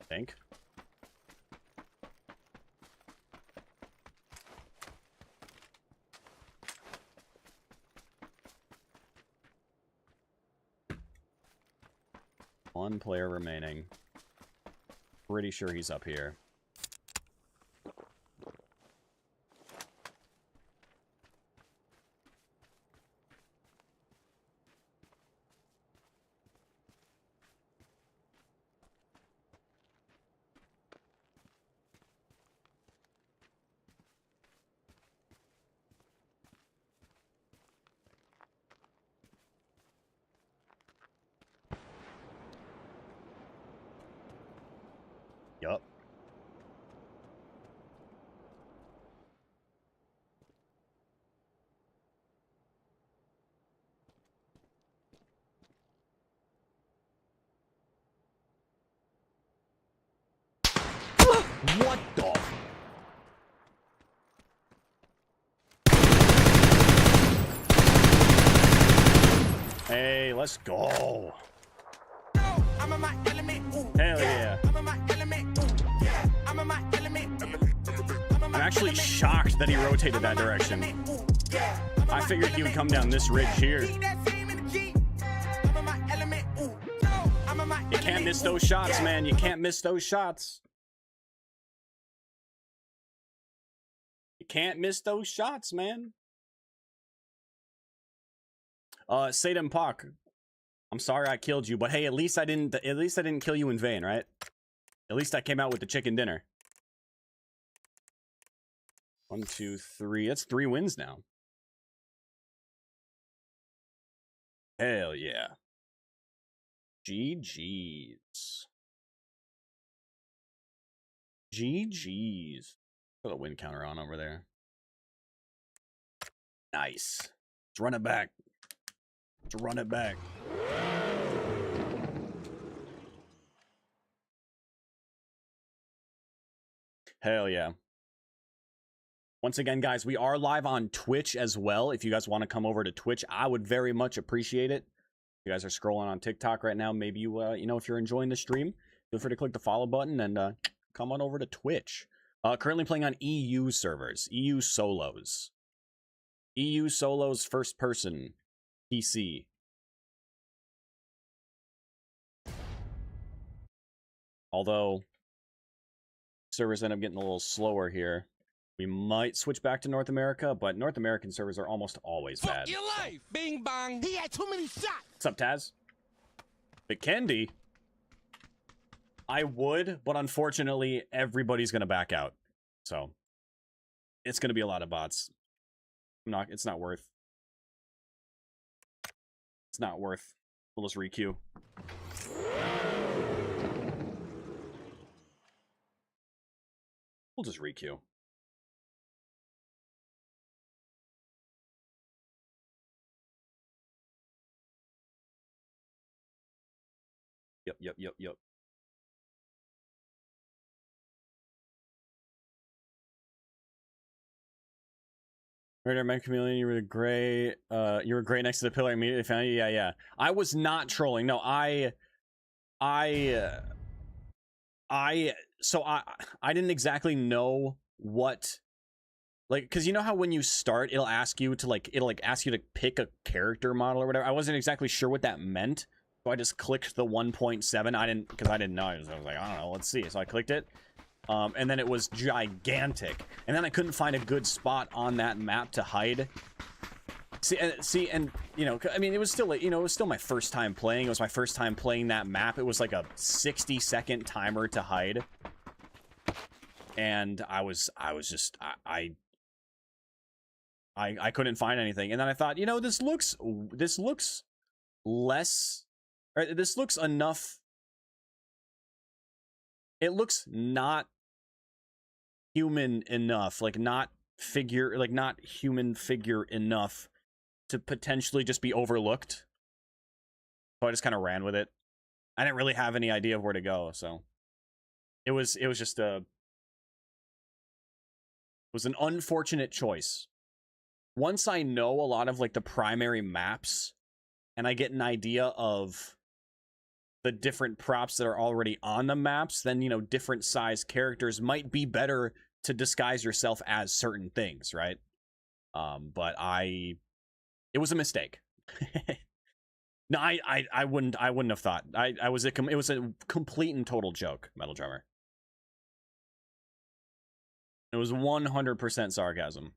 Think. One player remaining. Pretty sure he's up here. Yup. What the? Hey, let's go. Hell yeah. I'm actually shocked that he rotated that direction. I figured he would come down this ridge here. You can't miss those shots, man. You can't miss those shots. You can't miss those shots, man. Sadam Pak. I'm sorry I killed you, but hey, at least I didn't kill you in vain, right? At least I came out with the chicken dinner. 1, 2, 3. That's 3 wins now. Hell yeah. GG's. GG's. Put a win counter on over there. Nice. Let's run it back. Let's run it back. Hell yeah. Once again, guys, we are live on Twitch as well. If you guys want to come over to Twitch, I would very much appreciate it. If you guys are scrolling on TikTok right now, maybe you, you know, if you're enjoying the stream, feel free to click the follow button and come on over to Twitch. Currently playing on EU servers, EU solos. EU solos first person PC. Although servers end up getting a little slower here. We might switch back to North America, but North American servers are almost always bad. Fuck your life! Bing bong! He had too many shots! What's up, Taz? Big Candy. I would, but unfortunately, everybody's gonna back out. So it's gonna be a lot of bots. It's not worth. It's not worth. We'll just requeue. We'll just requeue. Yep. Murder Man Chameleon, you were great. You were great next to the pillar. Immediately found you. Yeah. I was not trolling. No, I didn't exactly know what, like, because you know how when you start, it'll ask you to ask you to pick a character model or whatever. I wasn't exactly sure what that meant, so I just clicked the 1.7. Because I didn't know. I was like, I don't know. Let's see. So I clicked it. And then it was gigantic. And then I couldn't find a good spot on that map to hide. See, and you know, I mean, it was still, you know, it was still my first time playing. It was my first time playing that map. It was like a 60-second timer to hide. And I couldn't find anything. And then I thought, you know, this looks less, or this looks enough. It looks not human enough, like not human figure enough to potentially just be overlooked. So I just kind of ran with it. I didn't really have any idea of where to go, so it was just it was an unfortunate choice. Once I know a lot of like the primary maps and I get an idea of the different props that are already on the maps, then, you know, different size characters might be better to disguise yourself as certain things, right? But it was a mistake. No, I wouldn't have thought. It was a complete and total joke, Metal Drummer. It was 100% sarcasm.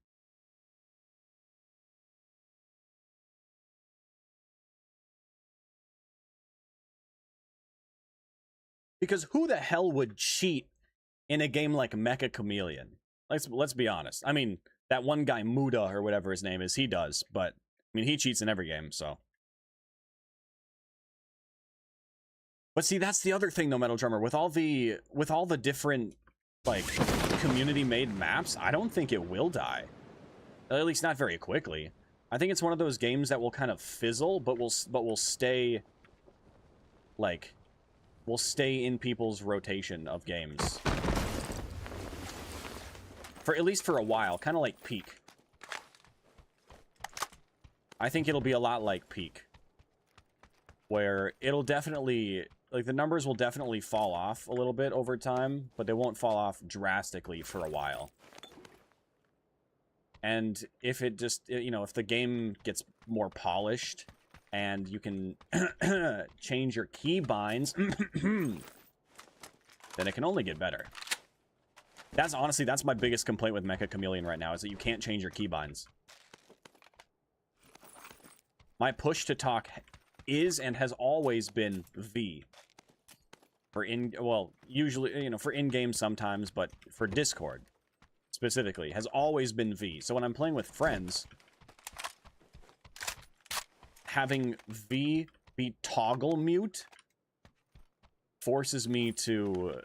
Because who the hell would cheat in a game like Mecha Chameleon? Let's be honest. I mean, that one guy, Muda, or whatever his name is, he does. But, I mean, he cheats in every game, so. But see, that's the other thing, though, Metal Drummer. With all the different, like, community-made maps, I don't think it will die. At least not very quickly. I think it's one of those games that will kind of fizzle, but will stay, like, will stay in people's rotation of games. For at least for a while, kind of like Peak. I think it'll be a lot like Peak. Where it'll definitely, like, the numbers will definitely fall off a little bit over time, but they won't fall off drastically for a while. And if it just, you know, if the game gets more polished and you can change your keybinds, then it can only get better. That's honestly, that's my biggest complaint with Mecha Chameleon right now, is that you can't change your keybinds. My push to talk is and has always been V. For usually, for in-game sometimes, but for Discord, specifically, has always been V. So when I'm playing with friends, having V be toggle mute forces me to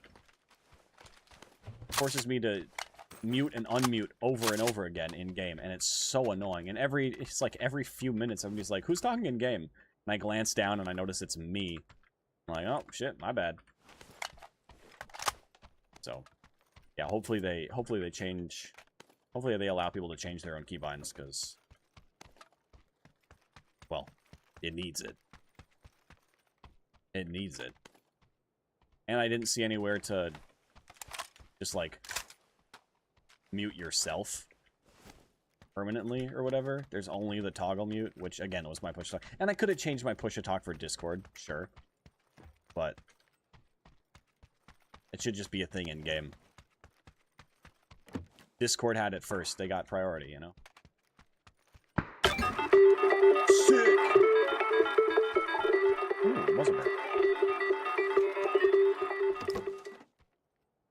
mute and unmute over and over again in game, and it's so annoying. And it's like every few minutes somebody's like, "Who's talking in game?" And I glance down and I notice it's me. I'm like, "Oh shit, my bad." So, yeah, hopefully they change. Hopefully they allow people to change their own keybinds, because, well, it needs it. It needs it. And I didn't see anywhere to just, like, mute yourself permanently or whatever. There's only the toggle mute, which, again, was my push talk. And I could have changed my push to talk for Discord, sure. But it should just be a thing in game. Discord had it first. They got priority, you know? Sick! Ooh, muzzle break.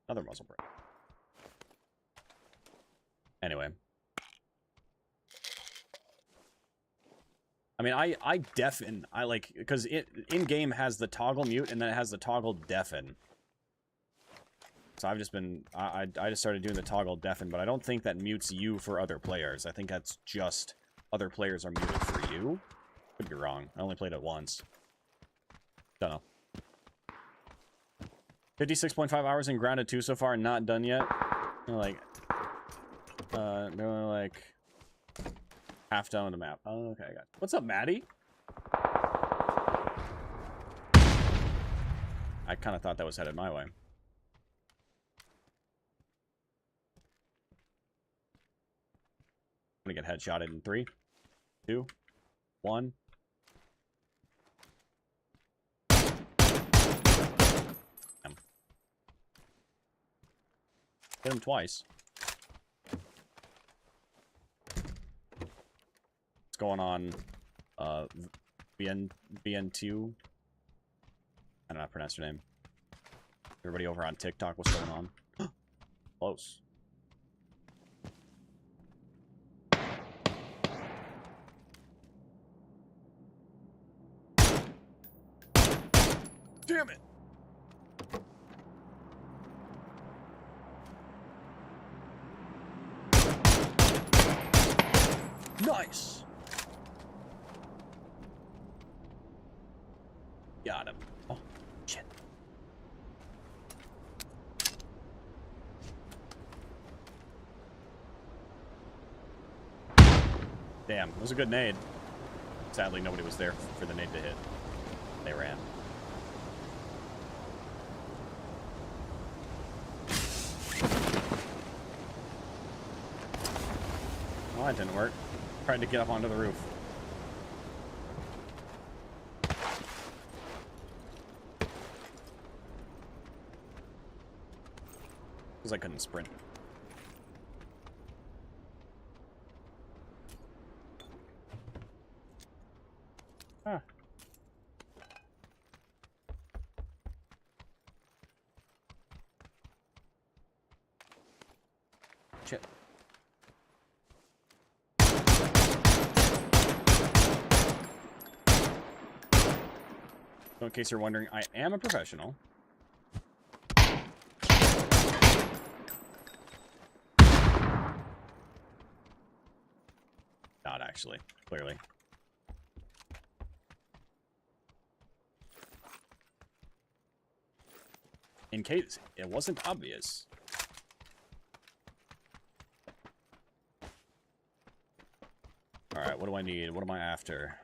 Another muzzle break. Anyway. I mean, I deafen. I like, because in-game has the toggle mute, and then it has the toggle deafen. So I've just been, I just started doing the toggle deafen, but I don't think that mutes you for other players. I think that's just other players are muted for you. Could be wrong. I only played it once. Don't know. 56.5 hours in Grounded 2 so far, and not done yet. Like, they're like half done on the map. Oh, okay, I got it. What's up, Maddie? I kind of thought that was headed my way. I'm gonna get headshotted in 3, 2, 1. Hit him twice. What's going on? BN2. I don't know how to pronounce your name. Everybody over on TikTok, what's going on? Close. Damn it! Nice! Got him. Oh, shit. Damn, it was a good nade. Sadly, nobody was there for the nade to hit. They ran. Well, that didn't work. Tried to get up onto the roof. Because I couldn't sprint. Ah. Shit. So in case you're wondering, I am a professional. Not actually, clearly. In case it wasn't obvious. Alright, what do I need? What am I after?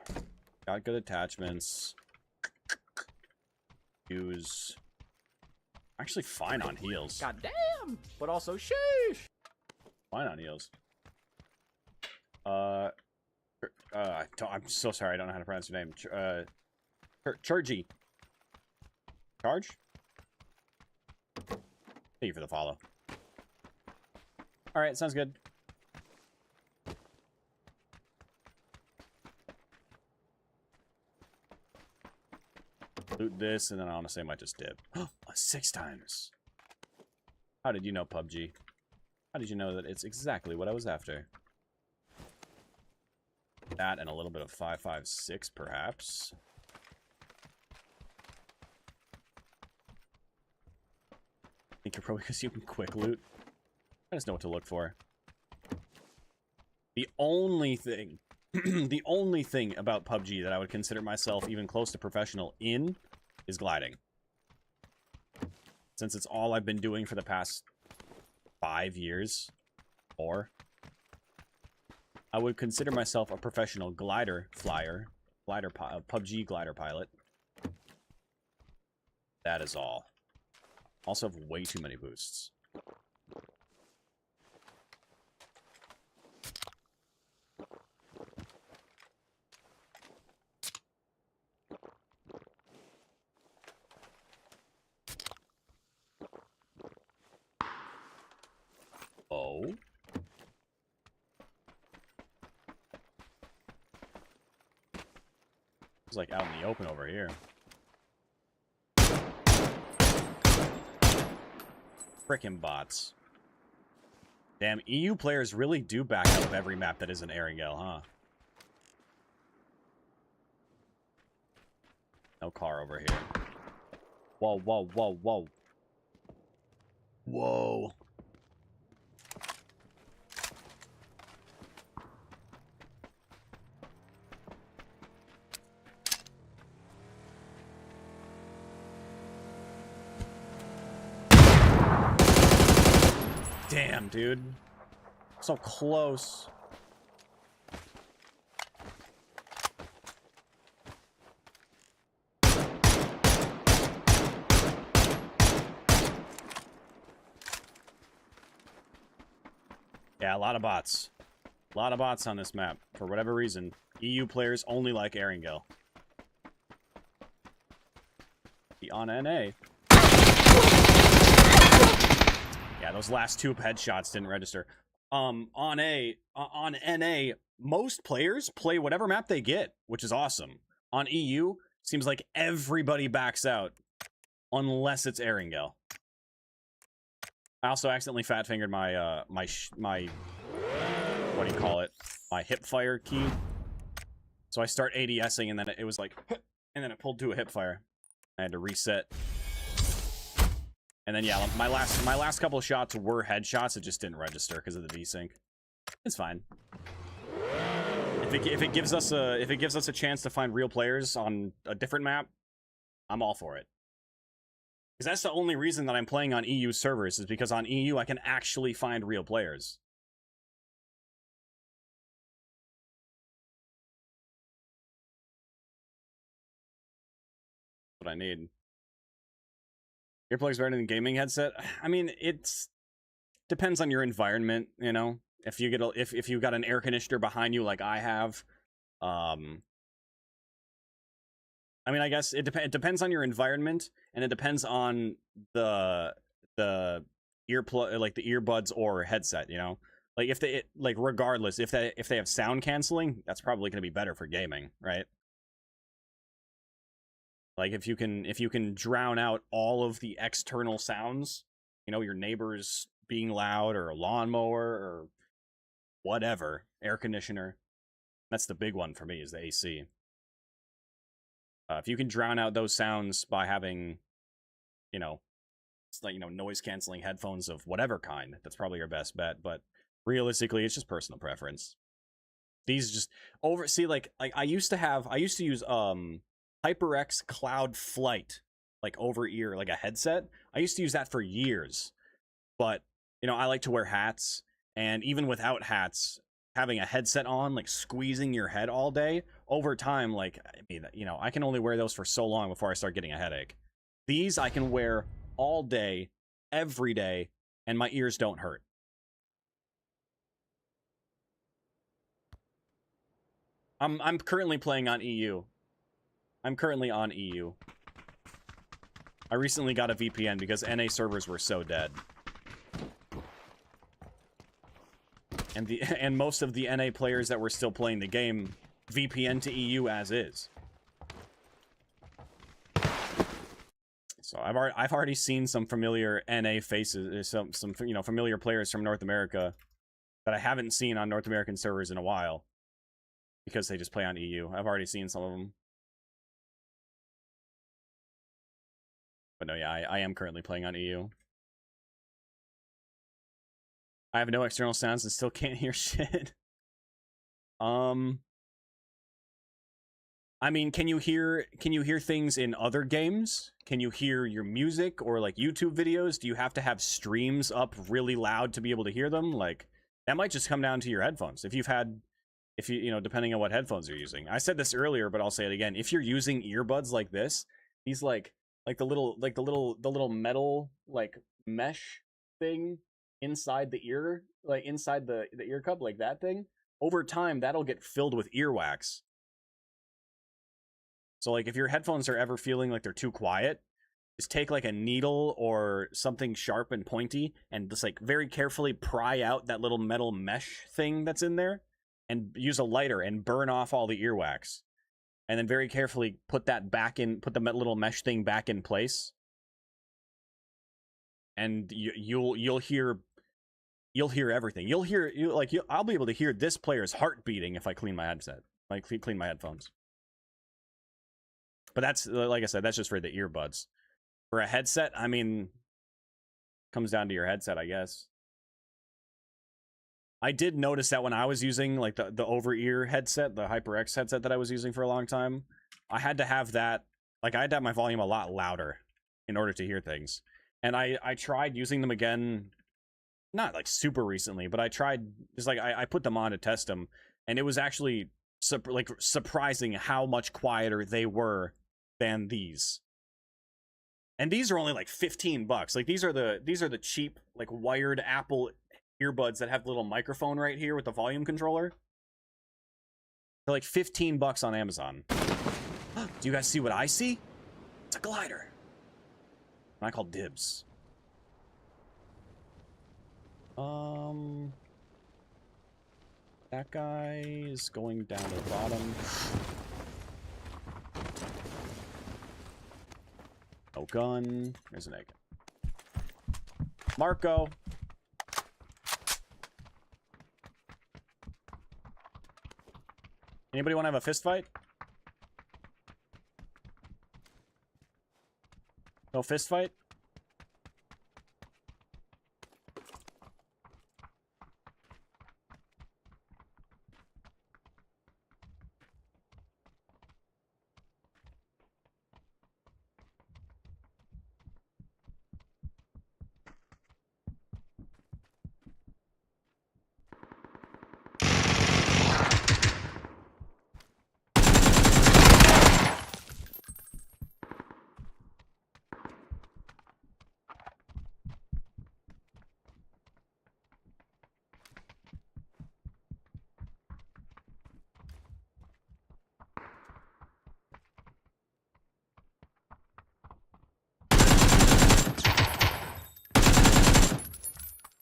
Got good attachments. Use. Actually fine on heals. God damn! But also sheesh! Fine on heals. I'm so sorry, I don't know how to pronounce your name. Chargy. Charge? Thank you for the follow. Alright, sounds good. Loot this, and then honestly I might just dip. 6 times. How did you know, PUBG? How did you know that it's exactly what I was after? That and a little bit of 5.56, perhaps. I think you're probably because you can quick loot. I just know what to look for. The only thing, the only thing about PUBG that I would consider myself even close to professional in is gliding. Since it's all I've been doing for the past 5 years, or I would consider myself a professional glider flyer, PUBG glider pilot. That is all. Also have way too many boosts. Oh. It's like out in the open over here. Frickin' bots. Damn, EU players really do back out of every map that isn't Erangel, huh? No car over here. Whoa, whoa, whoa, whoa. Whoa. Damn, dude. So close. Yeah, a lot of bots. A lot of bots on this map. For whatever reason, EU players only like Erangel. The on NA. Yeah, those last 2 headshots didn't register. On NA, most players play whatever map they get, which is awesome. On EU, seems like everybody backs out unless it's Erangel. I also accidentally fat fingered my my what do you call it? My hip fire key. So I start ADSing and then it was like, and then it pulled to a hip fire. I had to reset. And then yeah, my last couple of shots were headshots. It just didn't register because of the VSync. It's fine. If it gives us a chance to find real players on a different map, I'm all for it. Because that's the only reason that I'm playing on EU servers, is because on EU I can actually find real players. What I need. Earplugs better than gaming headset? I mean, it's depends on your environment, you know. If you get if you got an air conditioner behind you like I have, I mean, I guess it depends on your environment, and it depends on the earplug, like the earbuds or headset, you know. Like if they regardless, if they have sound canceling, that's probably going to be better for gaming, right? Like if you can drown out all of the external sounds, you know, your neighbors being loud or a lawnmower or whatever, air conditioner. That's the big one for me, is the AC. If you can drown out those sounds by having, you know, it's like, you know, noise canceling headphones of whatever kind, that's probably your best bet. But realistically, it's just personal preference. These just like I used to use HyperX Cloud Flight, like over ear, like a headset. I used to use that for years, but you know, I like to wear hats, and even without hats, having a headset on, like squeezing your head all day, over time, like, I mean, you know, I can only wear those for so long before I start getting a headache. These I can wear all day, every day, and my ears don't hurt. I'm currently playing on EU. I'm currently on EU. I recently got a VPN because NA servers were so dead. And most of the NA players that were still playing the game VPN to EU as is. So I've already seen some familiar NA faces, some familiar players from North America that I haven't seen on North American servers in a while because they just play on EU. I've already seen some of them. But no, yeah, I am currently playing on EU. I have no external sounds and still can't hear shit. I mean, can you hear things in other games? Can you hear your music or like YouTube videos? Do you have to have streams up really loud to be able to hear them? Like that might just come down to your headphones. If you depending on what headphones you're using. I said this earlier, but I'll say it again. If you're using earbuds like this, these like the little metal like mesh thing inside the ear, like inside the ear cup, like that thing, over time that'll get filled with earwax. So like if your headphones are ever feeling like they're too quiet, just take like a needle or something sharp and pointy and just like very carefully pry out that little metal mesh thing that's in there and use a lighter and burn off all the earwax. And then very carefully put that back in, put the little mesh thing back in place. And you'll hear everything. I'll be able to hear this player's heart beating if I clean my headset. I clean my headphones. But that's, like I said, that's just for the earbuds. For a headset, I mean, comes down to your headset, I guess. I did notice that when I was using like the over-ear headset, the HyperX headset that I was using for a long time, I had to have that, like I had to have my volume a lot louder in order to hear things. And I tried using them again, not like super recently, but I tried, just like I put them on to test them, and it was actually surprising how much quieter they were than these. And these are only like $15. Like these are the cheap like wired Apple earbuds that have the little microphone right here with the volume controller. They're like $15 on Amazon. Do you guys see what I see? It's a glider. And I call dibs. That guy is going down to the bottom. No gun. There's an egg. Marco. Anybody want to have a fist fight? No fist fight?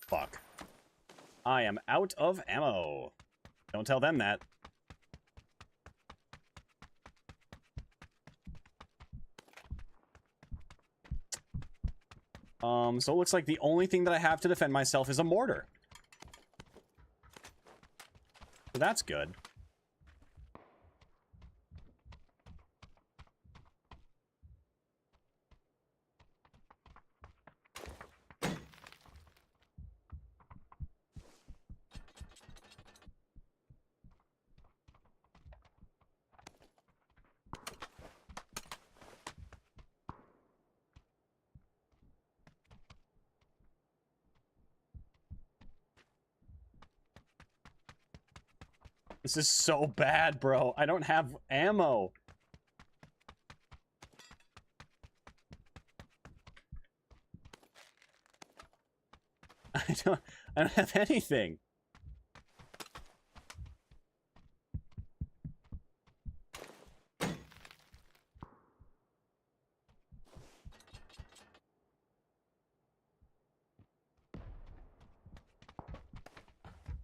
Fuck. I am out of ammo. Don't tell them that. So it looks like the only thing that I have to defend myself is a mortar. So that's good. This is so bad, bro. I don't have ammo. I don't have anything.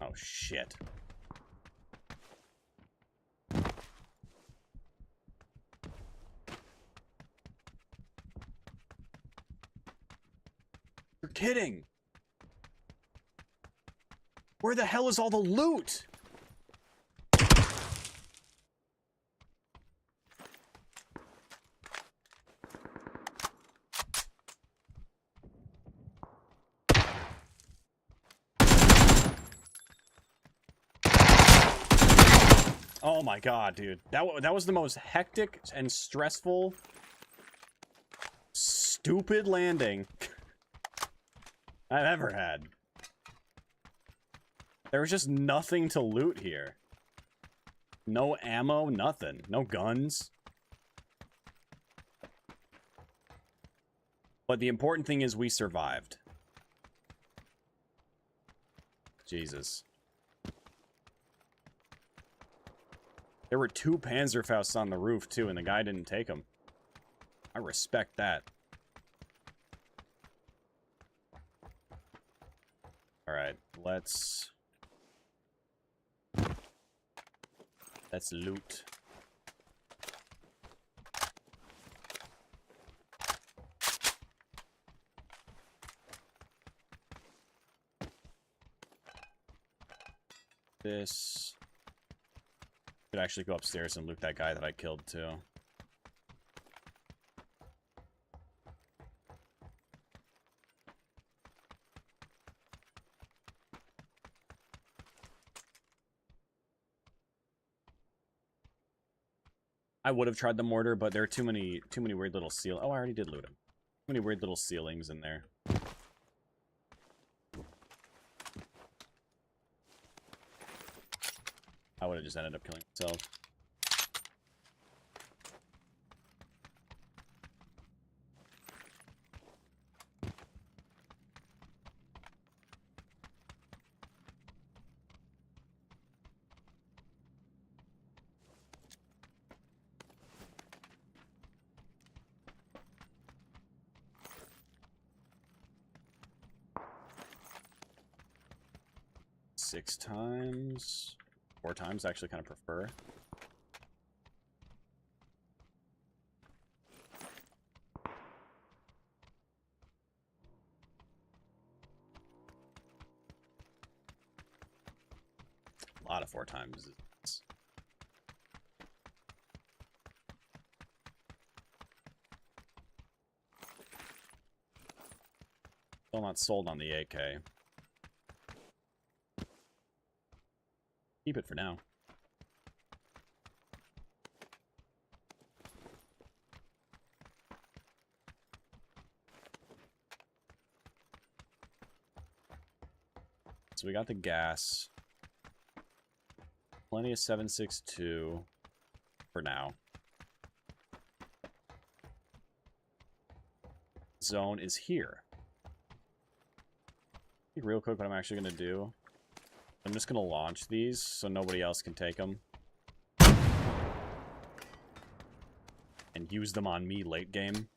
Oh shit. kidding? Where the hell is all the loot? Oh my god, dude. That was the most hectic and stressful, stupid landing I've ever had. There was just nothing to loot here. No ammo, nothing. No guns. But the important thing is we survived. Jesus. There were 2 Panzerfausts on the roof, too, and the guy didn't take them. I respect that. Alright, let's loot. This... Could actually go upstairs and loot that guy that I killed, too. I would have tried the mortar, but there are too many weird little seal. Oh, I already did loot him. Too many weird little ceilings in there. I would have just ended up killing myself. Six times. 4 times, I actually kind of prefer. A lot of 4 times. Still not sold on the AK. Keep it for now. So we got the gas. Plenty of 7.62 for now. Zone is here. I think real quick what I'm actually going to do, I'm just going to launch these so nobody else can take them. And use them on me late game.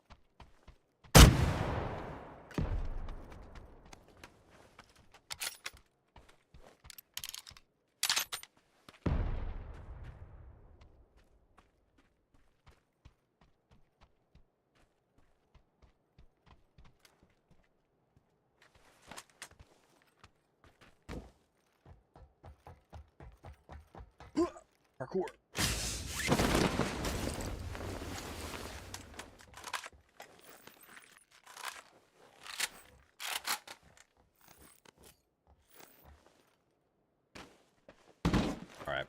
Parkour. All right.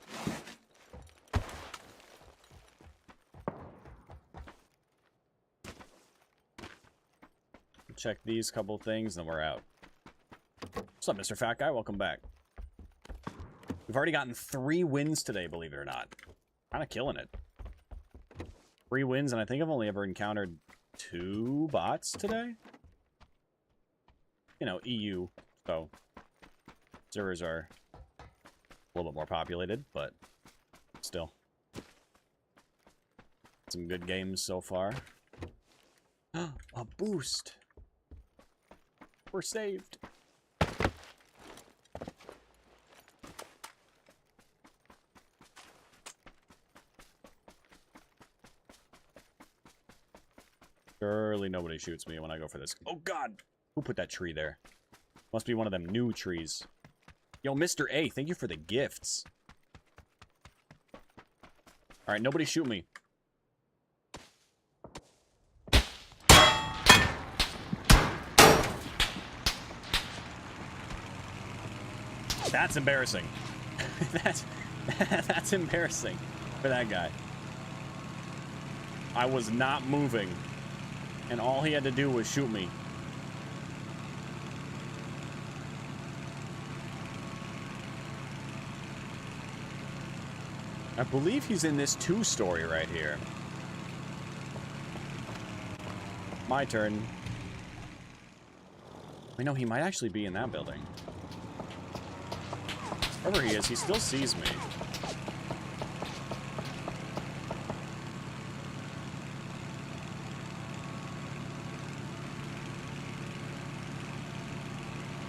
Check these couple things, then we're out. What's up, Mr. Fat Guy? Welcome back. We've already gotten 3 wins today, believe it or not. Kind of killing it. 3 wins, and I think I've only ever encountered 2 bots today. You know, EU, so servers are a little bit more populated, but still. Some good games so far. A boost! We're saved. Surely nobody shoots me when I go for this. Oh god! Who put that tree there? Must be one of them new trees. Yo, Mr. A, thank you for the gifts. Alright, nobody shoot me. That's embarrassing. That's embarrassing for that guy. I was not moving, and all he had to do was shoot me. I believe he's in this 2-story right here. My turn. Wait, no, he might actually be in that building. Wherever he is, he still sees me.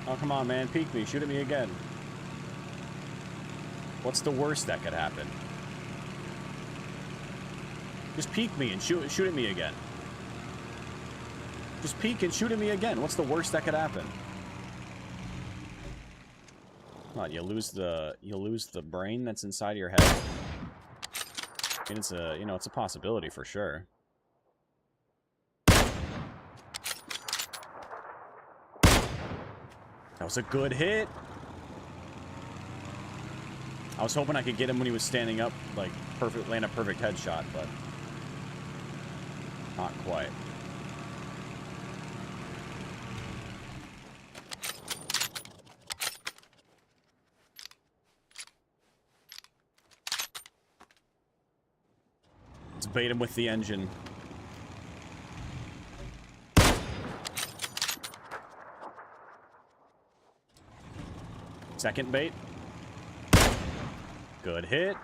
Oh, come on, man. Peek me. Shoot at me again. What's the worst that could happen? Just peek me and shoot at me again. Just peek and shoot at me again. What's the worst that could happen? Come on, you lose the brain that's inside your head. I mean, it's a, you know, it's a possibility for sure. That was a good hit. I was hoping I could get him when he was standing up, like land a perfect headshot, but not quite. Let's bait him with the engine. Second bait. Good hit.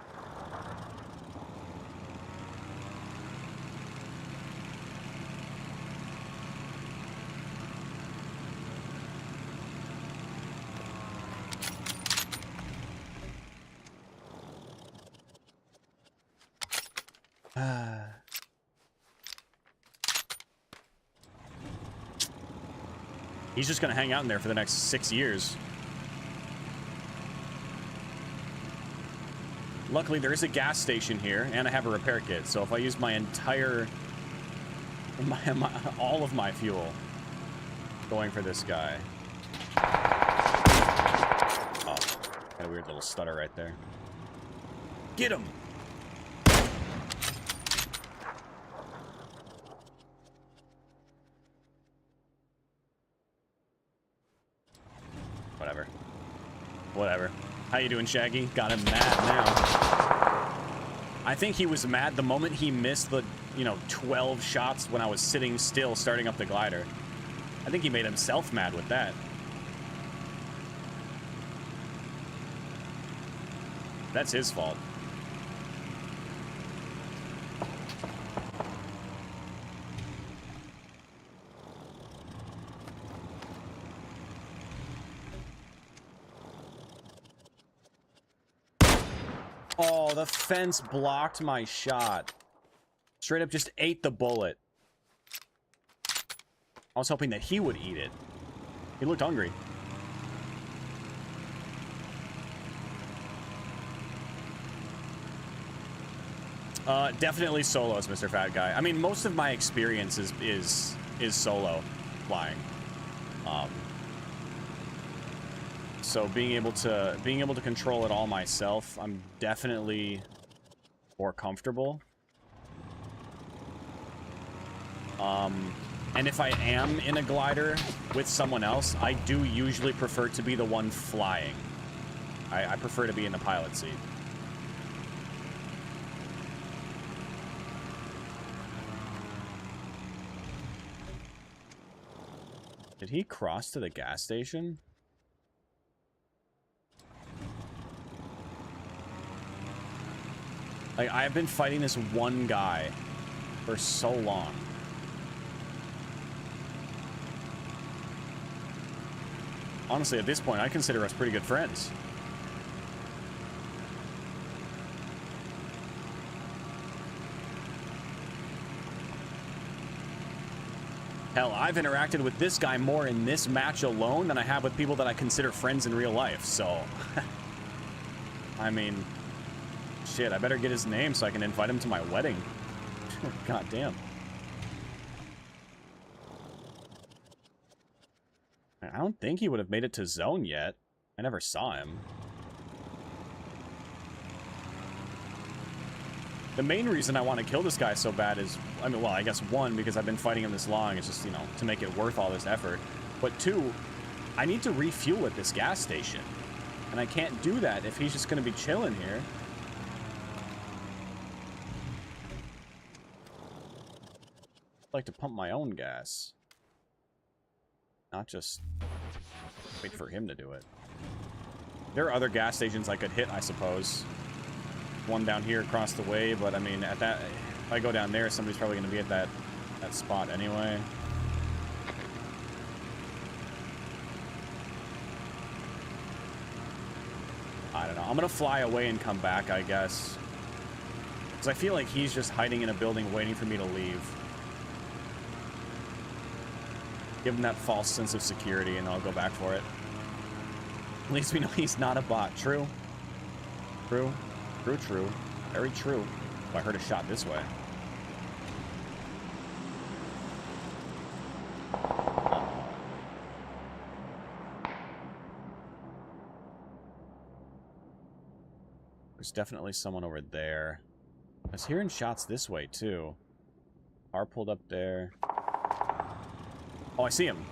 He's just gonna hang out in there for the next 6 years. Luckily, there is a gas station here, and I have a repair kit. So if I use my entire, all of my fuel going for this guy. Oh, got a weird little stutter right there. Get him! Whatever. How you doing, Shaggy? Got him mad now. I think he was mad the moment he missed the, 12 shots when I was sitting still starting up the glider. I think he made himself mad with that. That's his fault. Oh, the fence blocked my shot. Straight up just ate the bullet. I was hoping that he would eat it. He looked hungry. Definitely solos, Mr. Fat Guy. I mean, most of my experience is solo flying. So being able to control it all myself, I'm definitely more comfortable. And if I am in a glider with someone else, I do usually prefer to be the one flying. I prefer to be in the pilot seat. Did he cross to the gas station? Like, I've been fighting this one guy for so long. Honestly, at this point, I consider us pretty good friends. Hell, I've interacted with this guy more in this match alone than I have with people that I consider friends in real life, so... I mean... Shit, I better get his name so I can invite him to my wedding. God damn. I don't think he would have made it to zone yet. I never saw him. The main reason I want to kill this guy so bad is, I mean, well, I guess one, because I've been fighting him this long. It's just, you know, to make it worth all this effort. But two, I need to refuel at this gas station. And I can't do that if he's just going to be chilling here. I'd like to pump my own gas. Not just wait for him to do it. There are other gas stations I could hit, I suppose. One down here across the way, but I mean, at that, if I go down there, somebody's probably going to be at that spot anyway. I don't know. I'm going to fly away and come back, I guess. Because I feel like he's just hiding in a building waiting for me to leave. Give him that false sense of security, and I'll go back for it. At least we know he's not a bot. True. True. True, true. Very true. Oh, I heard a shot this way. There's definitely someone over there. I was hearing shots this way, too. Car pulled up there. Oh, I see him.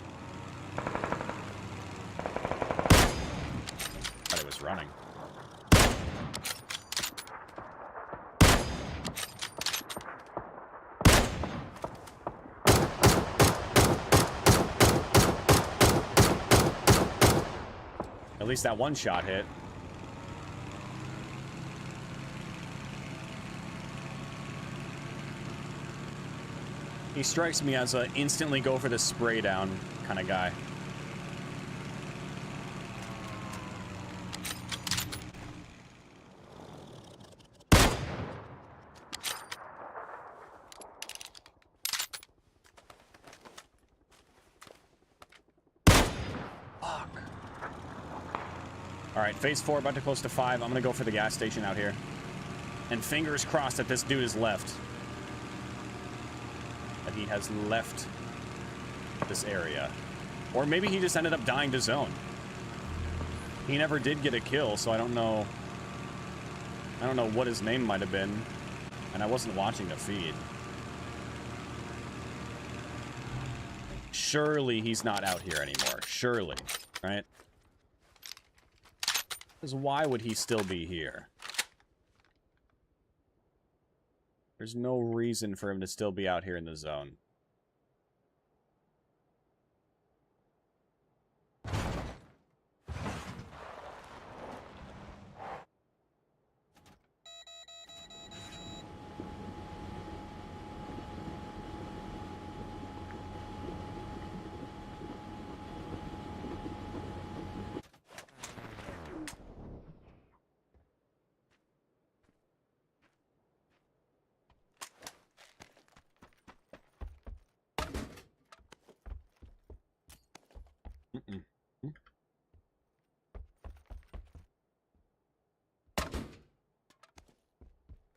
Thought he was running. At least that one shot hit. He strikes me as a instantly go for the spray down kind of guy. Alright, phase 4, about to close to 5. I'm gonna go for the gas station out here. And fingers crossed that this dude is left. That he has left this area. Or maybe he just ended up dying to zone. He never did get a kill, so I don't know. I don't know what his name might have been. And I wasn't watching the feed. Surely he's not out here anymore. Surely. Right? Because why would he still be here? There's no reason for him to still be out here in the zone.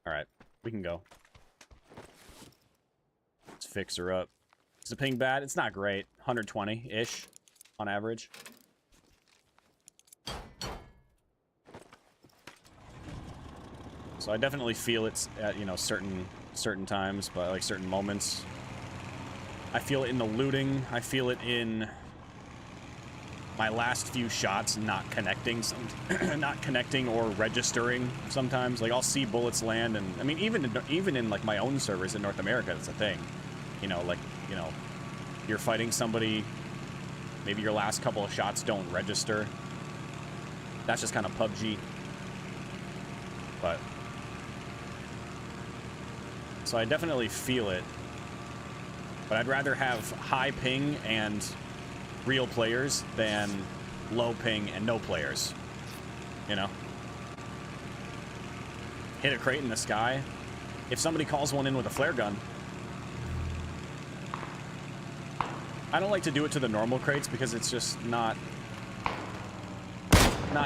Alright, we can go. Let's fix her up. Is the ping bad? It's not great. 120-ish on average. So I definitely feel it's at, you know, certain times, but like certain moments. I feel it in the looting. I feel it in my last few shots not connecting, not connecting or registering sometimes. Like I'll see bullets land, and I mean even in like my own servers in North America, it's a thing. You know, like, you know, you're fighting somebody, maybe your last couple of shots don't register. That's just kind of PUBG. But so I definitely feel it. But I'd rather have high ping and real players than low ping and no players. You know? Hit a crate in the sky. If somebody calls one in with a flare gun, I don't like to do it to the normal crates because it's just not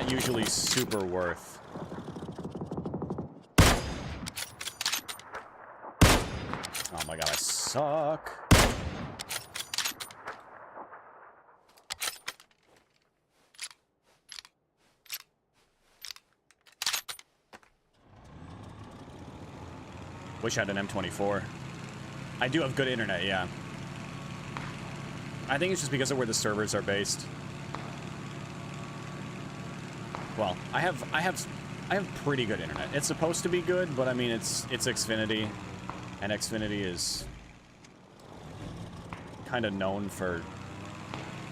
usually super worth. Oh my god, I suck. Wish I had an M24. I do have good internet, yeah. I think it's just because of where the servers are based. Well, I have pretty good internet. It's supposed to be good, but I mean it's Xfinity, and Xfinity is kind of known for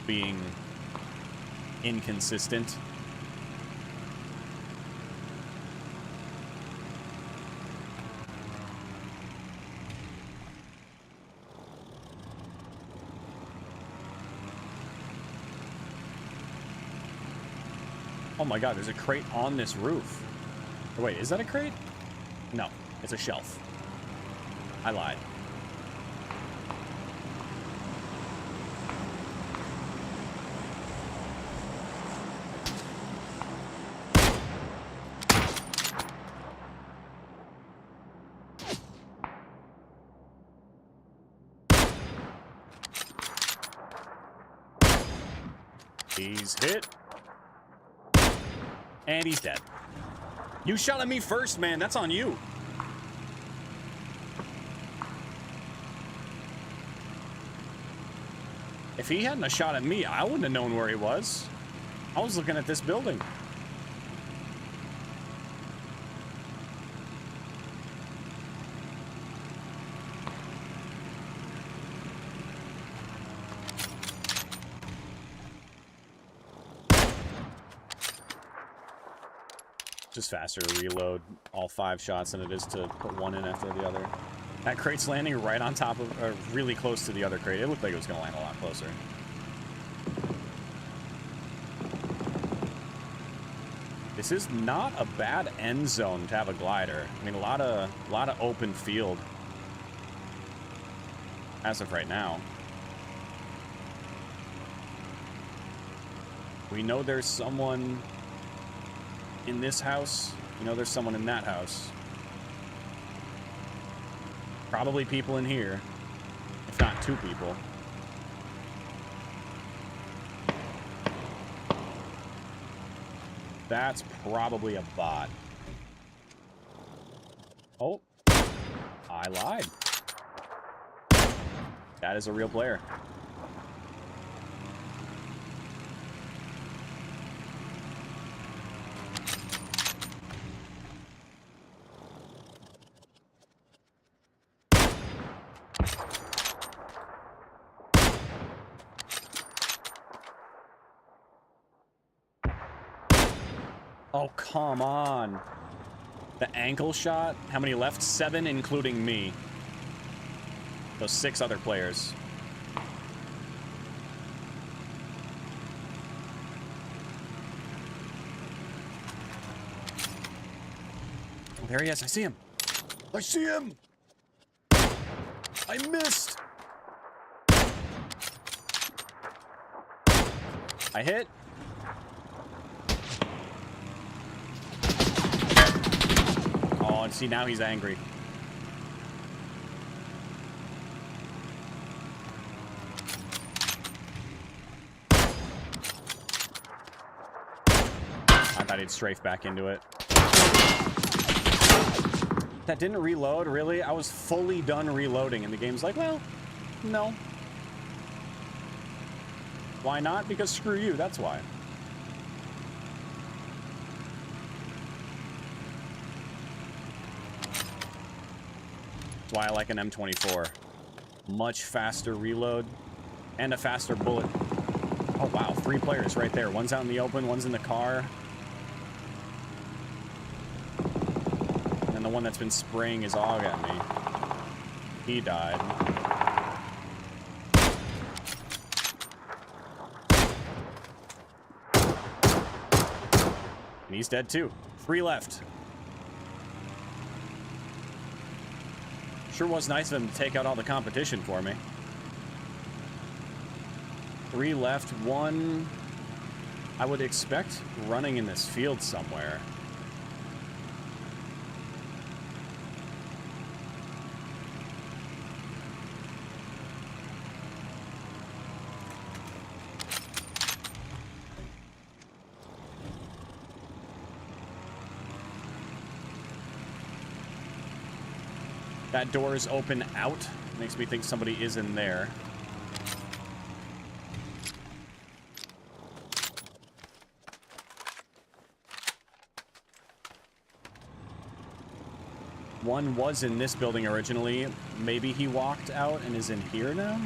being inconsistent. Oh my god, there's a crate on this roof. Oh, wait, is that a crate? No, it's a shelf. I lied. He's hit. And he's dead. You shot at me first, man. That's on you. If he hadn't a shot at me, I wouldn't have known where he was. I was looking at this building. Just faster to reload all 5 shots than it is to put one in after the other. That crate's landing right on top of, or really close to the other crate. It looked like it was going to land a lot closer. This is not a bad end zone to have a glider. I mean, a lot of open field as of right now. We know there's someone in this house. You know there's someone in that house. Probably people in here, if not 2 people. That's probably a bot. Oh, I lied. That is a real player. Oh, come on. The ankle shot? How many left? 7, including me. Those 6 other players. Oh, there he is. I see him. I see him! I missed! I hit. Oh, and see, now he's angry. I thought he'd strafe back into it. That didn't reload, really? I was fully done reloading, and the game's like, well, no. Why not? Because screw you, that's why. That's why I like an M24. Much faster reload and a faster bullet. Oh wow, 3 players right there. One's out in the open, one's in the car. And the one that's been spraying his AUG at me. He died. And he's dead too. 3 left. Sure was nice of him to take out all the competition for me. 3 left, 1 I would expect running in this field somewhere. That door is open out. Makes me think somebody is in there. One was in this building originally. Maybe he walked out and is in here now?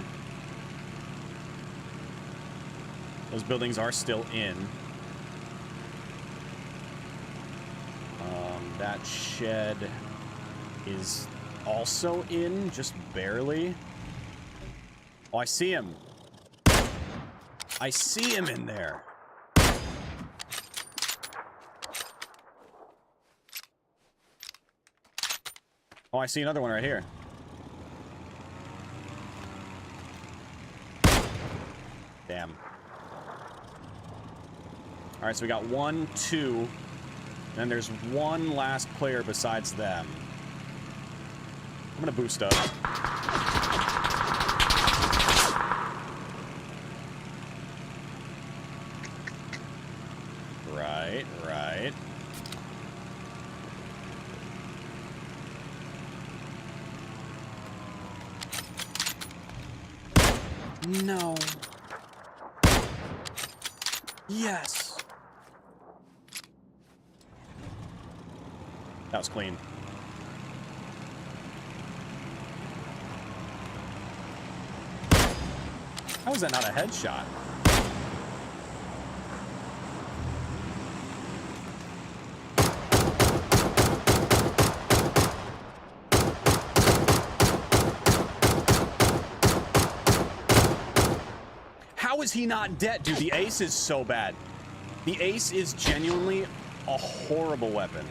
Those buildings are still in. That shed is also in, just barely. Oh, I see him. I see him in there. Oh, I see another one right here. Damn. All right, so we got 1, 2, and there's one last player besides them. I'm gonna boost up. Right, right. No. Yes. That was clean. How is that not a headshot? How is he not dead? Dude, the ace is so bad. The ace is genuinely a horrible weapon.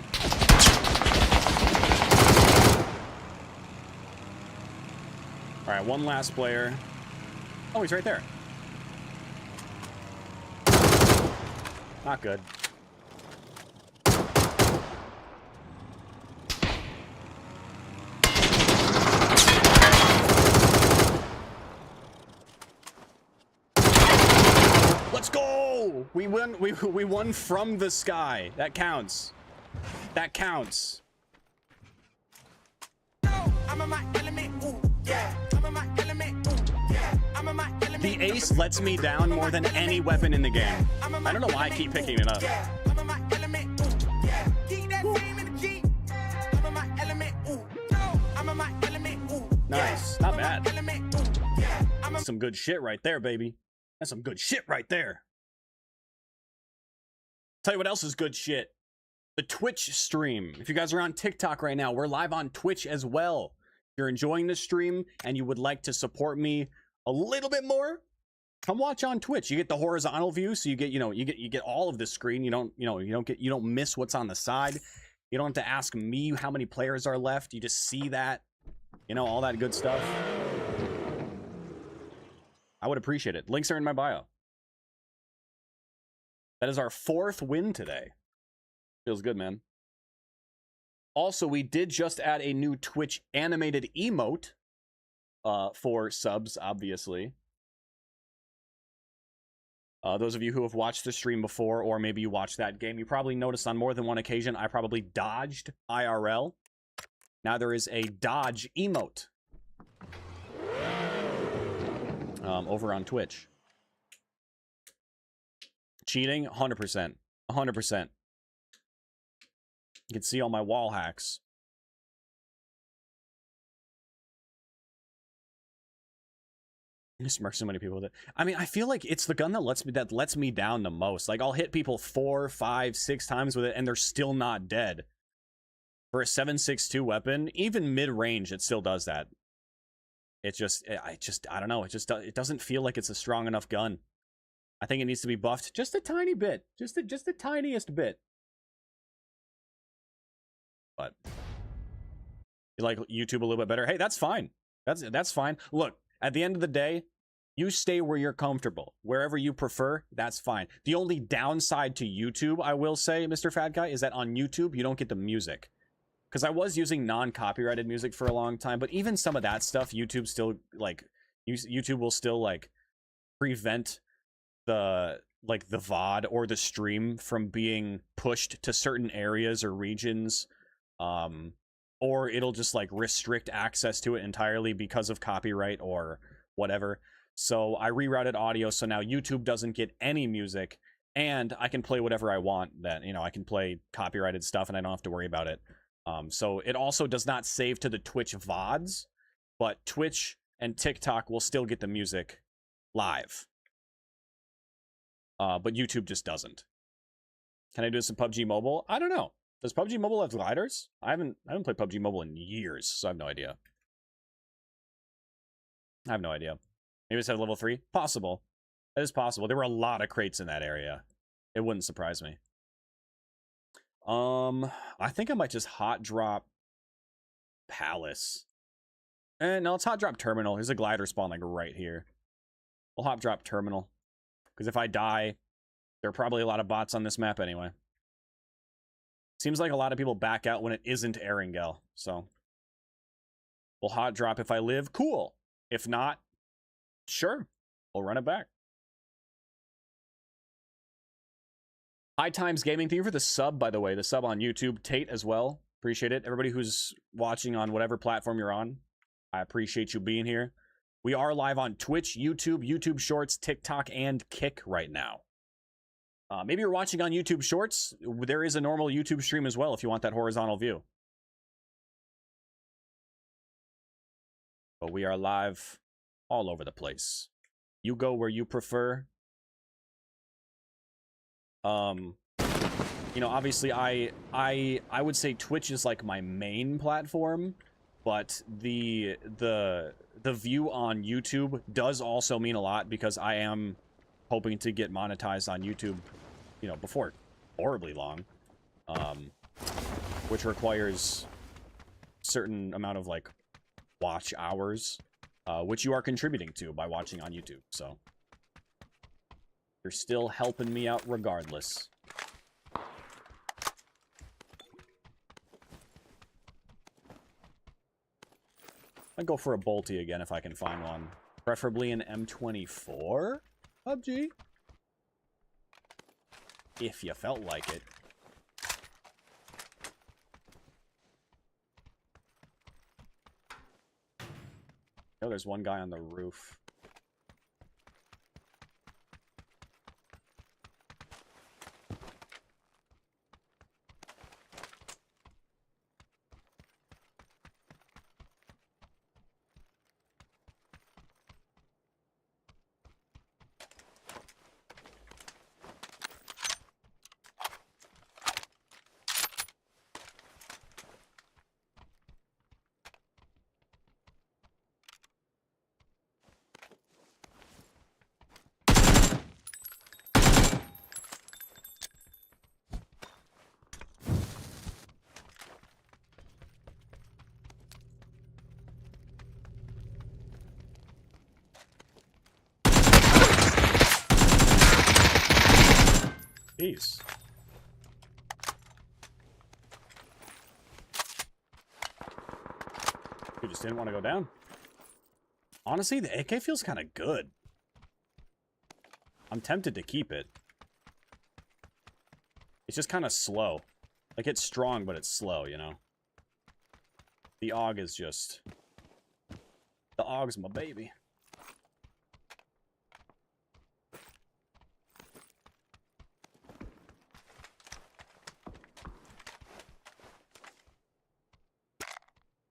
All right, one last player. Oh, he's right there. Not good. Let's go! We won. We won from the sky. That counts. That counts. I'm in my element, ooh, yeah. I'm in my element, ooh, yeah. I'm in my element. The ace lets me down more than any weapon in the game. I don't know why I keep picking it up. I'm in my element, ooh, yeah. Keep that same energy. I'm in my element, ooh, I'm in my element, ooh. Nice, not bad. That's some good shit right there, baby. That's some good shit right there. Tell you what else is good shit. The Twitch stream. If you guys are on TikTok right now, we're live on Twitch as well. If you're enjoying this stream and you would like to support me a little bit more, come watch on Twitch. You get the horizontal view, so you get, you get all of the screen. You don't miss what's on the side. You don't have to ask me how many players are left. You just see that, all that good stuff. I would appreciate it. Links are in my bio. That is our 4th win today. Feels good, man. Also, we did just add a new Twitch animated emote for subs, obviously. Those of you who have watched the stream before, or maybe you watched that game, you probably noticed on more than one occasion I probably dodged IRL. Now there is a dodge emote over on Twitch. Cheating? 100%. 100%. You can see all my wall hacks. I smirk so many people with it. I mean, I feel like it's the gun that lets me down the most. Like, I'll hit people 4, 5, 6 times with it, and they're still not dead. For a 7.62 weapon, even mid-range, it still does that. It's just, I don't know. It doesn't feel like it's a strong enough gun. I think it needs to be buffed just a tiny bit, just the tiniest bit. But you like YouTube a little bit better? Hey, that's fine. That's fine. Look, at the end of the day, You stay where you're comfortable. Wherever you prefer, that's fine. The only downside to YouTube, I will say, Mr. Fat Guy, is that on YouTube, you don't get the music. Because I was using non-copyrighted music for a long time, but even some of that stuff, YouTube still, like, YouTube will still, like, prevent the VOD or the stream from being pushed to certain areas or regions. Or it'll just, like, restrict access to it entirely because of copyright or whatever. So I rerouted audio, so now YouTube doesn't get any music, and I can play whatever I want. That, you know, I can play copyrighted stuff, and I don't have to worry about it. So it also does not save to the Twitch VODs, but Twitch and TikTok will still get the music live. But YouTube just doesn't. Can I do this in PUBG Mobile? I don't know. Does PUBG Mobile have gliders? I haven't played PUBG Mobile in years, so I have no idea. I have no idea. Maybe it's at level 3? Possible. That is possible. There were a lot of crates in that area. It wouldn't surprise me. I think I might just hot drop Palace. No, let's hot drop Terminal. There's a glider spawn like right here. We'll hot drop Terminal. Because if I die, there are probably a lot of bots on this map anyway. Seems like a lot of people back out when it isn't Erangel, so. We'll hot drop if I live. Cool. If not, sure. We'll run it back. High Times Gaming, thank you for the sub, by the way. The sub on YouTube. Tate as well. Appreciate it. Everybody who's watching on whatever platform you're on, I appreciate you being here. We are live on Twitch, YouTube, YouTube Shorts, TikTok, and Kick right now. Maybe you're watching on YouTube Shorts. There is a normal YouTube stream as well if you want that horizontal view. But we are live all over the place. You go where you prefer. You know, obviously I would say Twitch is like my main platform, but the view on YouTube does also mean a lot because I am hoping to get monetized on YouTube, you know, before horribly long, which requires certain amount of like watch hours, which you are contributing to by watching on YouTube. So you're still helping me out regardless. I'd go for a bolty again if I can find one. Preferably an M24 PUBG. If you felt like it. Oh, there's one guy on the roof. Jeez. You just didn't want to go down. Honestly, the AK feels kind of good. I'm tempted to keep it. It's just kind of slow. Like, it's strong, but it's slow, you know? The AUG is just... The AUG's my baby.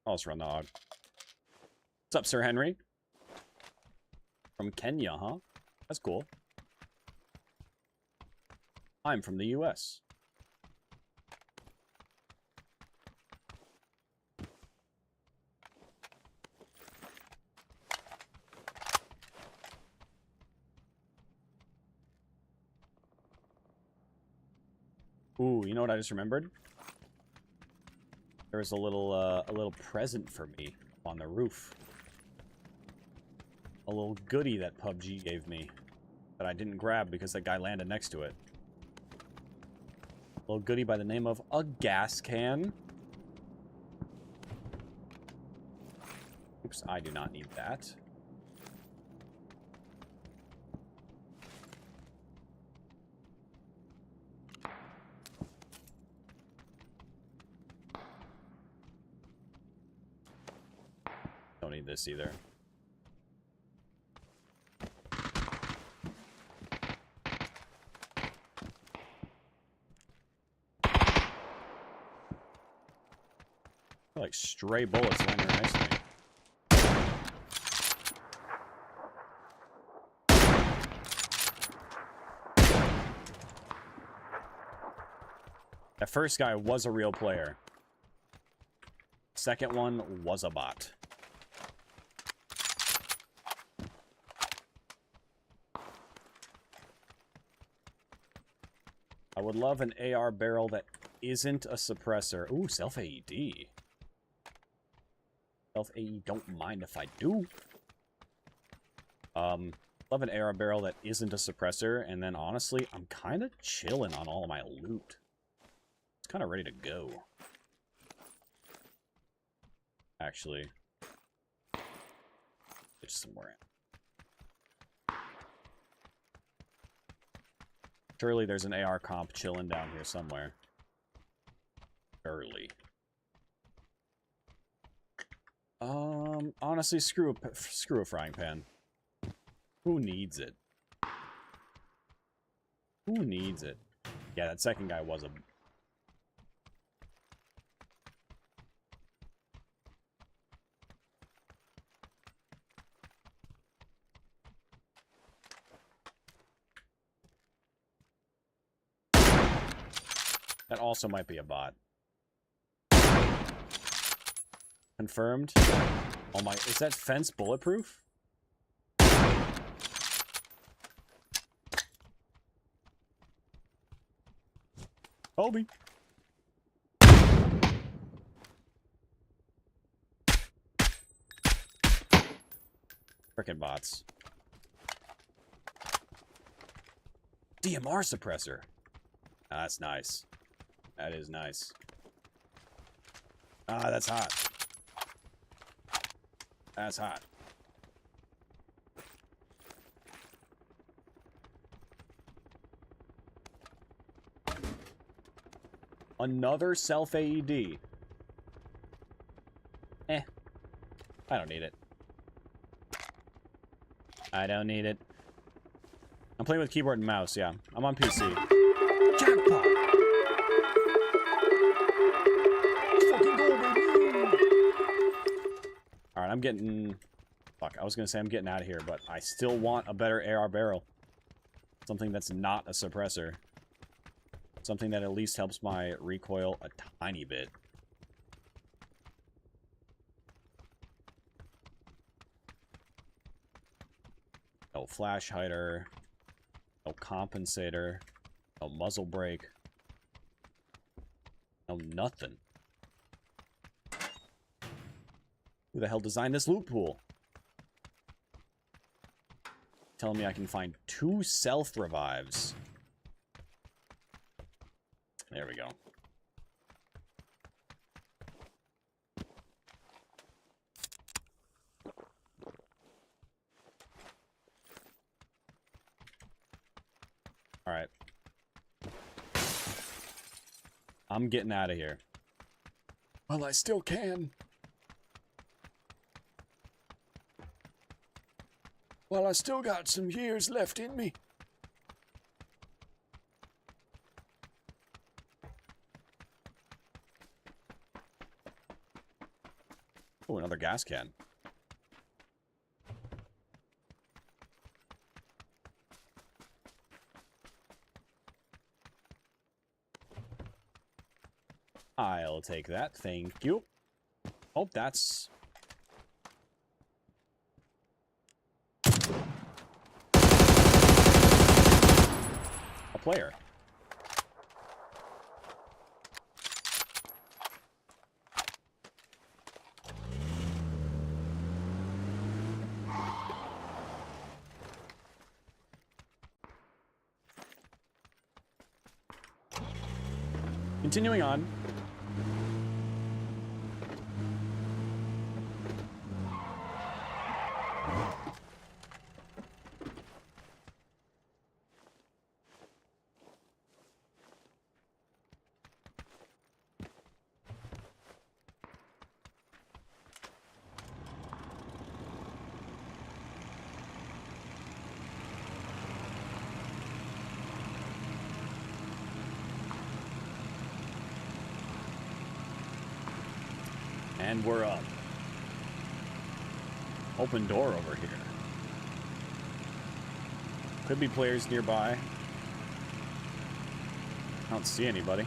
I'll just run the AUG. What's up, Sir Henry? From Kenya, huh? That's cool. I'm from the US. Ooh, you know what I just remembered? There was a little present for me on the roof. a little goodie that PUBG gave me that I didn't grab because that guy landed next to it. A little goodie by the name of a gas can. Oops, I do not need that. Don't need this either. Like stray bullets landing next to me. That first guy was a real player. Second one was a bot. I would love an AR barrel that isn't a suppressor. Ooh, self-AED. Self-AED, don't mind if I do. Love an AR barrel that isn't a suppressor, and then honestly, I'm kind of chilling on all of my loot. It's kind of ready to go. Actually. It's somewhere. Surely there's an AR comp chilling down here somewhere. Surely. Honestly, screw a frying pan. Who needs it? Who needs it? Yeah, that second guy was a... That also might be a bot. Confirmed. Oh my, is that fence bulletproof? Kobe. Frickin' bots. DMR suppressor. Ah, that's nice. That is nice. Ah, that's hot. That's hot. Another self-AED. I don't need it. I don't need it. I'm playing with keyboard and mouse, yeah. I'm on PC. Jackpot! Alright, I'm getting... Fuck, I was gonna say I'm getting out of here, but I still want a better AR barrel. Something that's not a suppressor. Something that at least helps my recoil a tiny bit. No flash hider. No compensator. No muzzle brake. No nothing. Who the hell designed this loot pool? Telling me I can find 2 self-revives. There we go. Alright. I'm getting out of here. Well, I still can. Well, I still got some years left in me. Oh, another gas can. I'll take that, thank you. Oh, that's... a player. Continuing on. And we're up. Open door over here. Could be players nearby. I don't see anybody.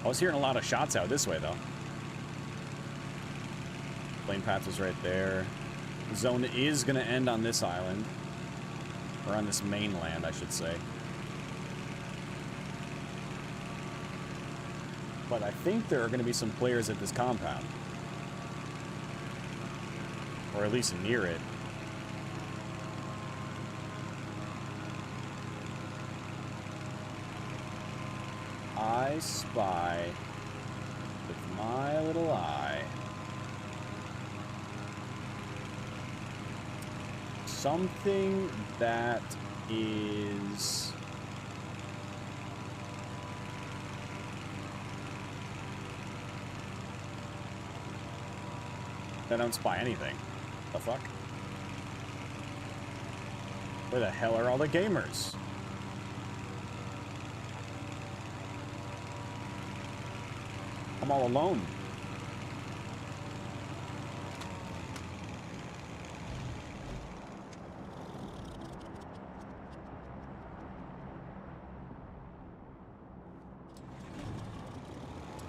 I was hearing a lot of shots out this way, though. Plane path was right there. The zone is going to end on this island. Or on this mainland, I should say. But I think there are going to be some players at this compound. Or at least near it. I spy with my little eye something that is I don't spy anything. The fuck? Where the hell are all the gamers? I'm all alone.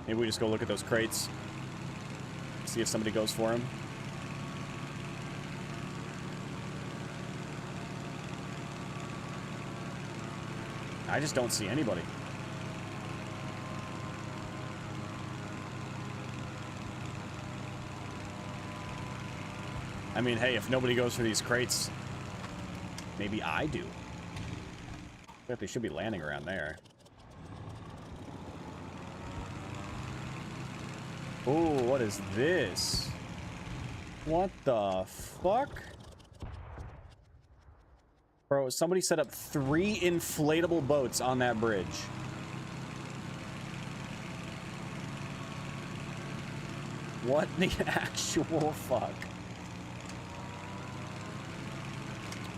Maybe we just go look at those crates. See if somebody goes for him. I just don't see anybody. I mean, hey, if nobody goes for these crates, maybe I do. I feel like they should be landing around there. Ooh, what is this? What the fuck? Bro, somebody set up 3 inflatable boats on that bridge. What the actual fuck?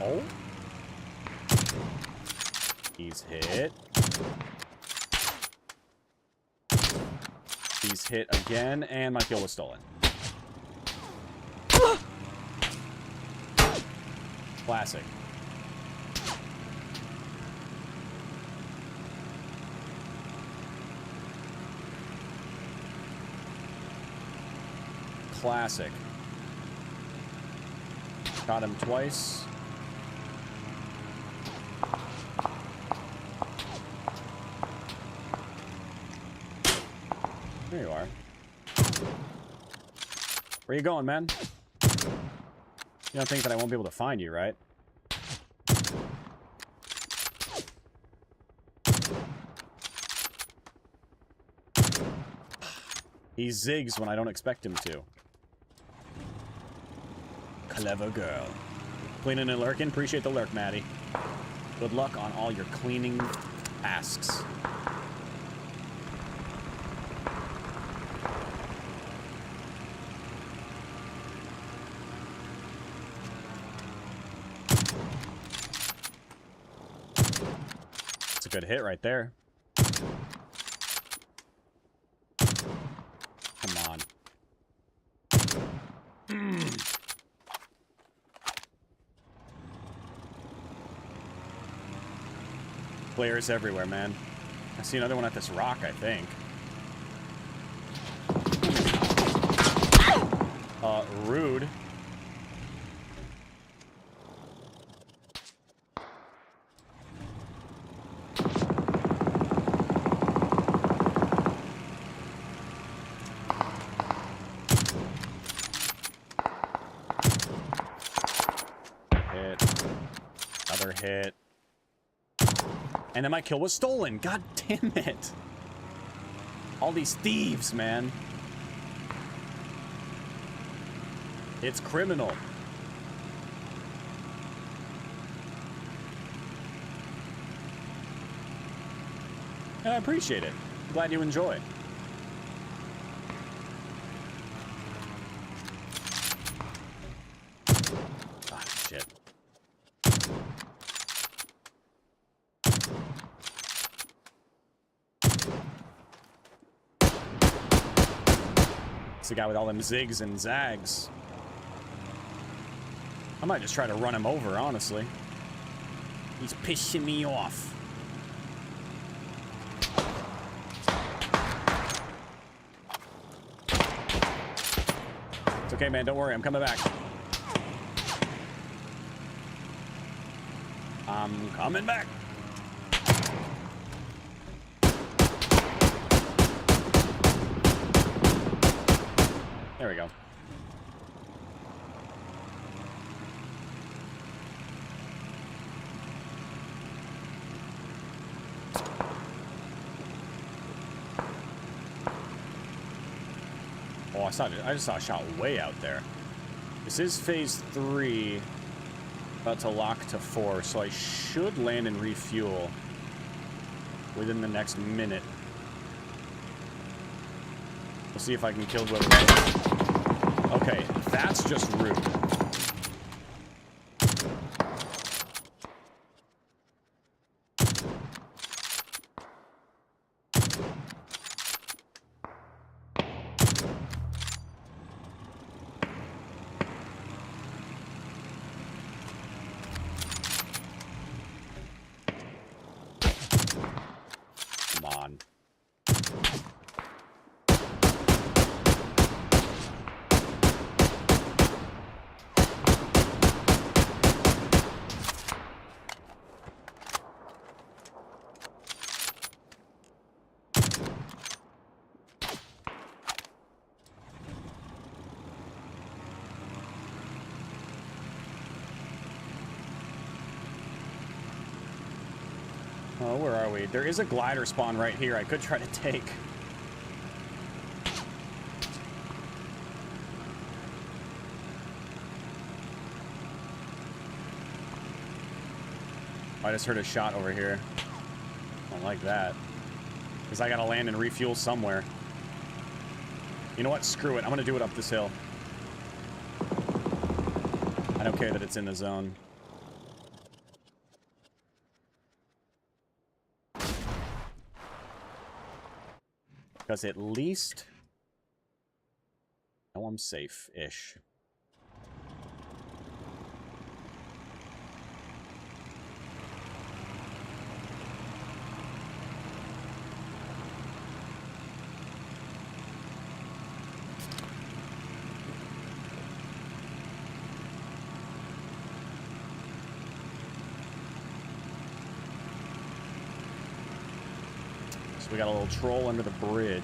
Oh? He's hit. He's hit again, and my kill was stolen. Classic. Classic. Got him twice. There you are. Where you going, man? You don't think that I won't be able to find you, right? He zigs when I don't expect him to. Clever girl. Cleaning and lurking? Appreciate the lurk, Maddie. Good luck on all your cleaning tasks. It's a good hit right there. Come on. Players everywhere, man. I see another one at this rock, I think. Rude. Hit. Another hit. And then my kill was stolen. God damn it. All these thieves, man. It's criminal. And I appreciate it. I'm glad you enjoy. Ah, shit. It's the guy with all them zigs and zags. I might just try to run him over, honestly. He's pissing me off. It's okay, man. Don't worry. I'm coming back. I'm coming back. There we go. Oh, I just saw a shot way out there. This is phase 3. About to lock to 4, so I should land and refuel within the next minute. We'll see if I can kill whoever. Okay, that's just rude. Come on. Oh, where are we? There is a glider spawn right here I could try to take. I just heard a shot over here. Don't like that. Because I gotta land and refuel somewhere. You know what? Screw it. I'm gonna do it up this hill. I don't care that it's in the zone. Because at least... I know I'm safe-ish. We got a little troll under the bridge.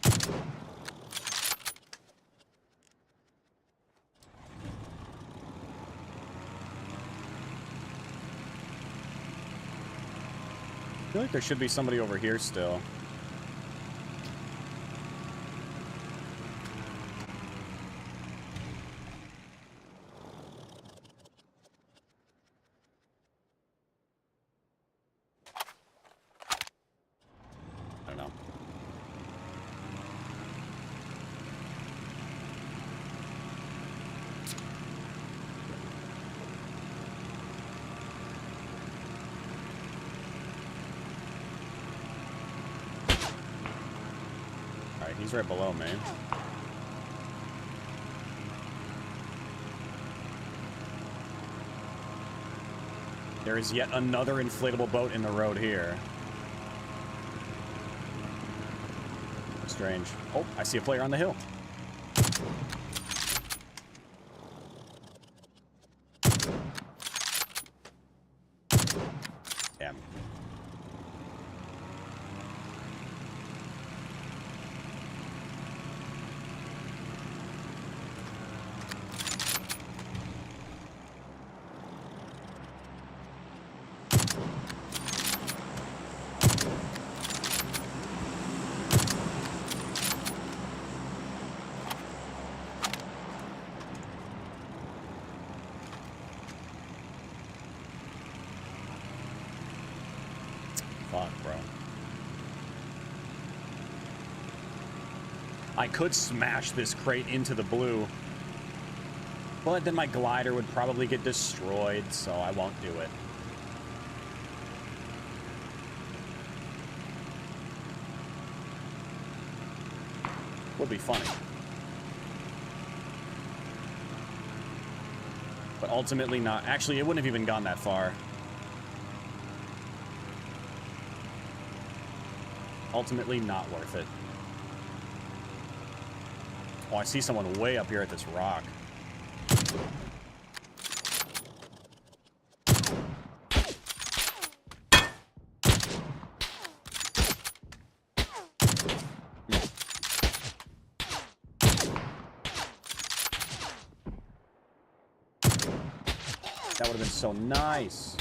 I feel like there should be somebody over here still. He's right below me. There is yet another inflatable boat in the road here. Strange. Oh, I see a player on the hill. Damn. I could smash this crate into the blue, but then my glider would probably get destroyed, so I won't do it. Would be funny. But ultimately not. Actually, it wouldn't have even gone that far. Ultimately not worth it. Oh, I see someone way up here at this rock. That would have been so nice.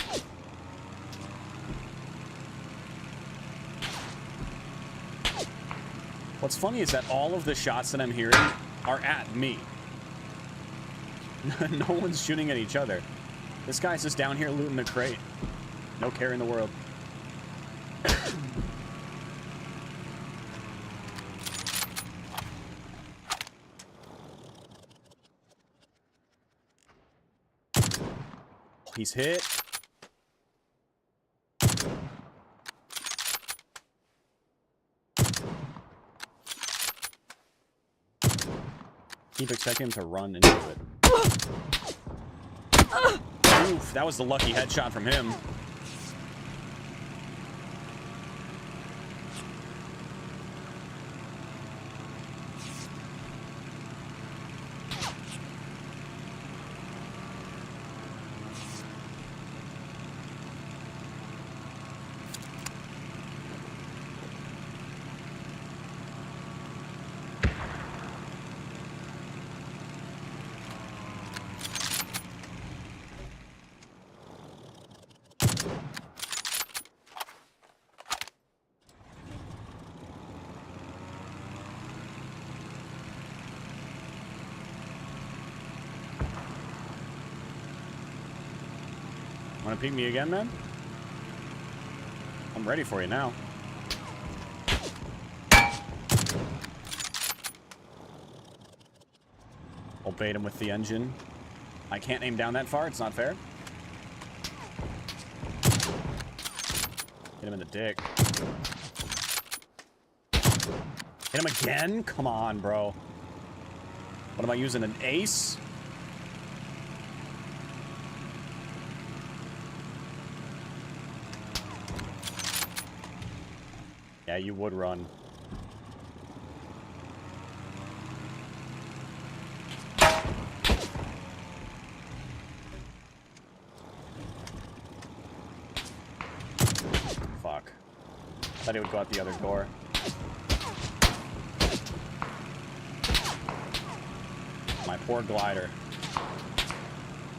What's funny is that all of the shots that I'm hearing are at me. No one's shooting at each other. This guy's just down here looting the crate. No care in the world. He's hit. Keep expecting him to run into it. Oof, that was the lucky headshot from him. Want to peek me again, man? I'm ready for you now. I'll bait him with the engine. I can't aim down that far. It's not fair. Hit him in the dick. Hit him again? Come on, bro. What am I using? An ace? Yeah, you would run. Fuck. Thought he would go out the other door. My poor glider.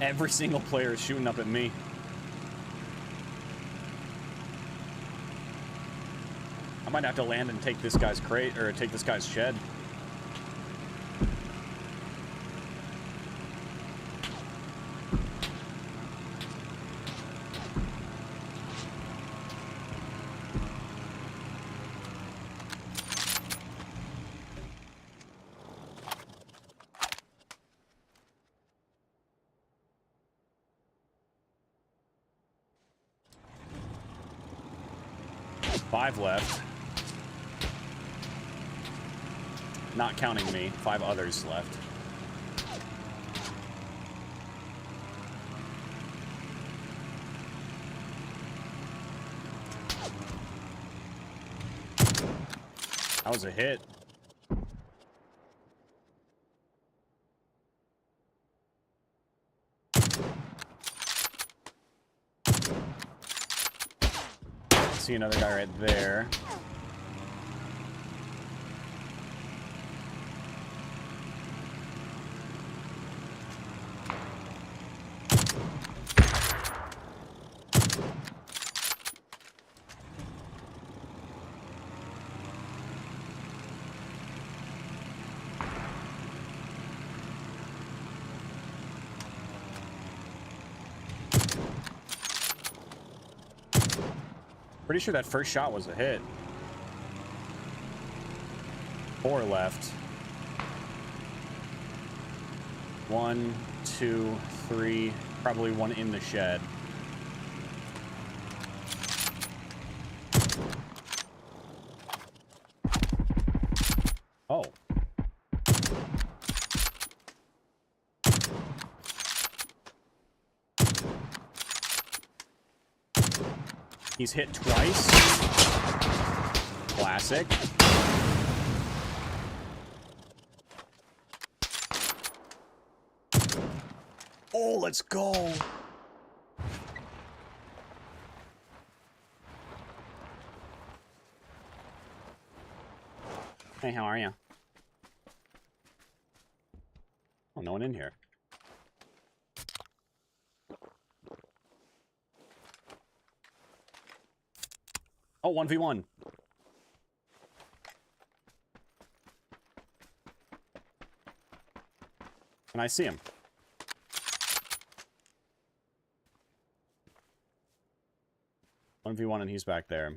Every single player is shooting up at me. I might have to land and take this guy's crate, or take this guy's shed. Five left. Not counting me. 5 others left. That was a hit. See another guy right there. Pretty sure that first shot was a hit. 4 left. 1, 2, 3. Probably one in the shed. Oh. He's hit twice. Classic. Oh, let's go. Hey, how are you? Oh, no one in here. Oh, 1v1. And I see him. 1v1 and he's back there.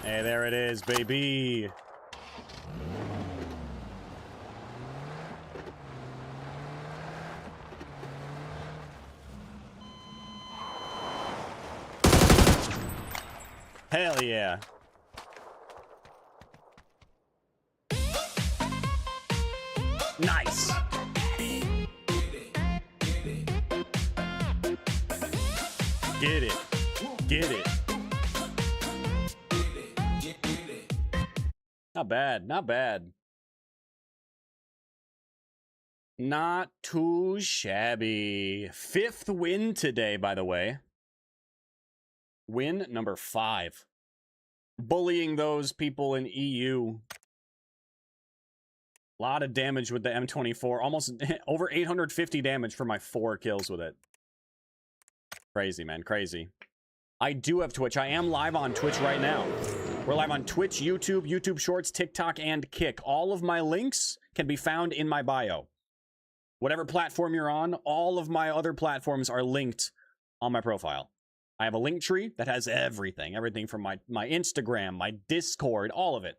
Hey, there it is, baby. Hell yeah. Nice. Get it. Get it. Not bad. Not bad. Not too shabby. 5th win today, by the way. Win number 5. Bullying those people in EU. A lot of damage with the M24. Almost over 850 damage for my 4 kills with it. Crazy, man. Crazy. I do have Twitch. I am live on Twitch right now. We're live on Twitch, YouTube, YouTube Shorts, TikTok, and Kick. All of my links can be found in my bio. Whatever platform you're on, all of my other platforms are linked on my profile. I have a link tree that has everything. Everything from my Instagram, my Discord, all of it.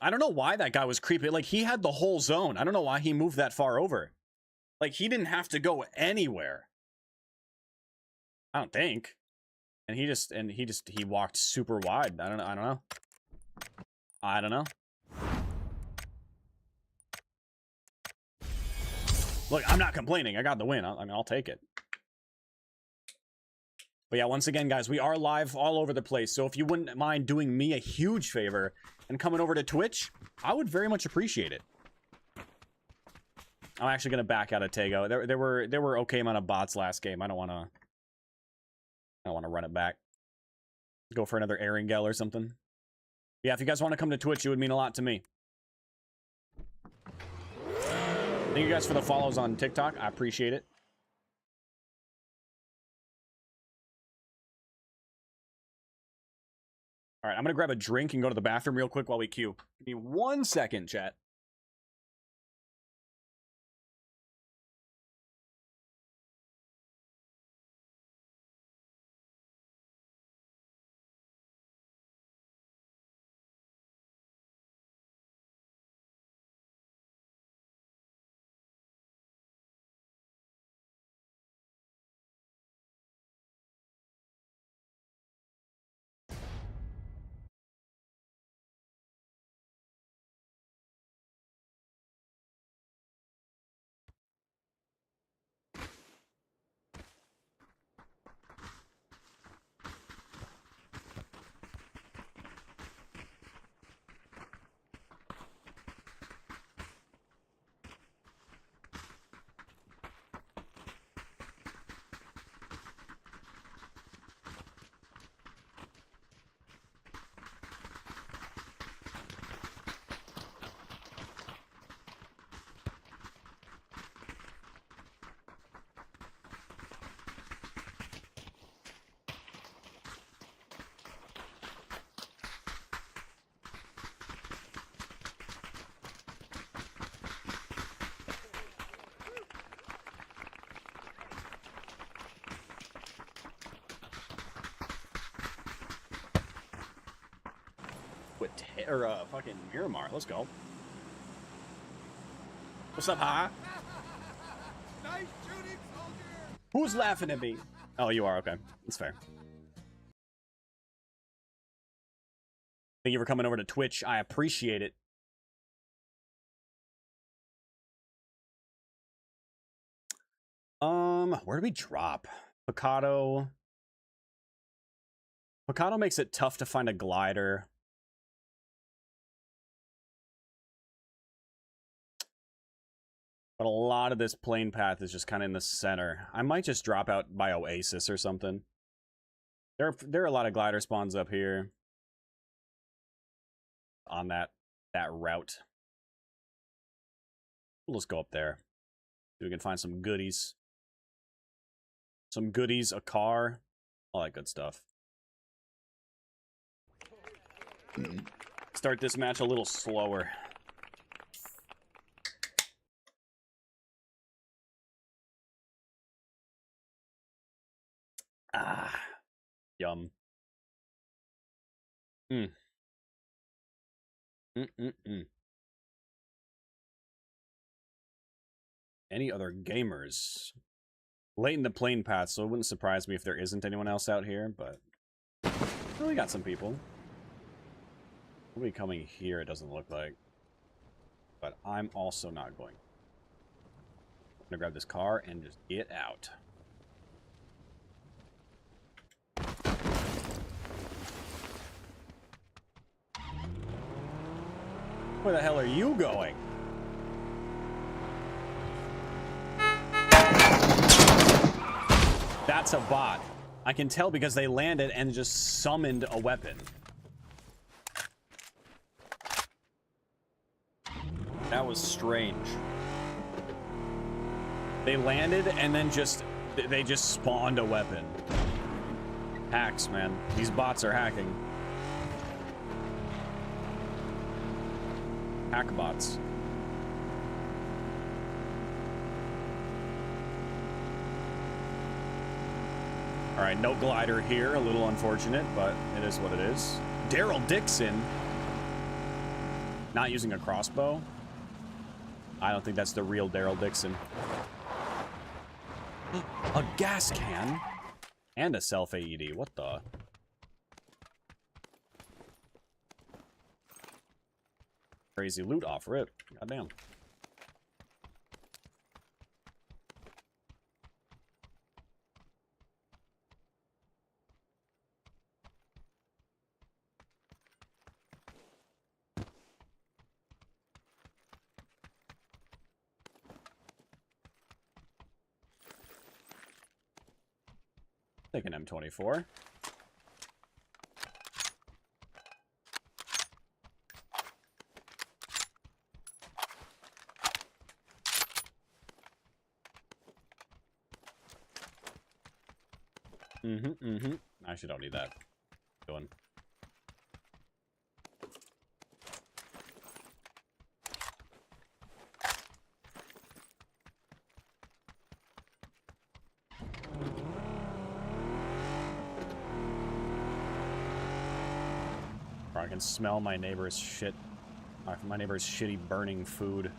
I don't know why that guy was creepy. Like, he had the whole zone. I don't know why he moved that far over. Like, he didn't have to go anywhere. I don't think. And he walked super wide. I don't know. I don't know. Look, I'm not complaining. I got the win. I mean, I'll take it. But yeah, once again, guys, we are live all over the place. So if you wouldn't mind doing me a huge favor and coming over to Twitch, I would very much appreciate it. I'm actually gonna back out of Tego. There were okay amount of bots last game. I don't wanna run it back. Go for another Erangel or something. Yeah, if you guys want to come to Twitch, it would mean a lot to me. Thank you guys for the follows on TikTok. I appreciate it. All right, I'm gonna grab a drink and go to the bathroom real quick while we queue. Give me 1 second, chat. With fucking Miramar. Let's go. What's up, huh? Nice shooting, soldier! Who's laughing at me? Oh, you are. Okay. That's fair. Thank you for coming over to Twitch. I appreciate it. Where do we drop? Picado. Picado makes it tough to find a glider. But a lot of this plane path is just kind of in the center. I might just drop out by Oasis or something. There are a lot of glider spawns up here. On that route. We'll just go up there. See if we can find some goodies. Some goodies, a car, all that good stuff. Start this match a little slower. Ah, yum. Any other gamers? Late in the plane path, so it wouldn't surprise me if there isn't anyone else out here, but we got some people. Nobody coming here, it doesn't look like. But I'm also not going. I'm gonna grab this car and just get out. Where the hell are you going? That's a bot. I can tell because they landed and just summoned a weapon. That was strange. They landed and then they just spawned a weapon. Hacks, man. These bots are hacking. Hack bots. Alright, no glider here. A little unfortunate, but it is what it is. Daryl Dixon. Not using a crossbow. I don't think that's the real Daryl Dixon. A gas can? And a self-AED. What the? Crazy loot off rip. Goddamn. Take an M24. I actually don't need that. Going. I can smell my neighbor's shit. My neighbor's shitty burning food.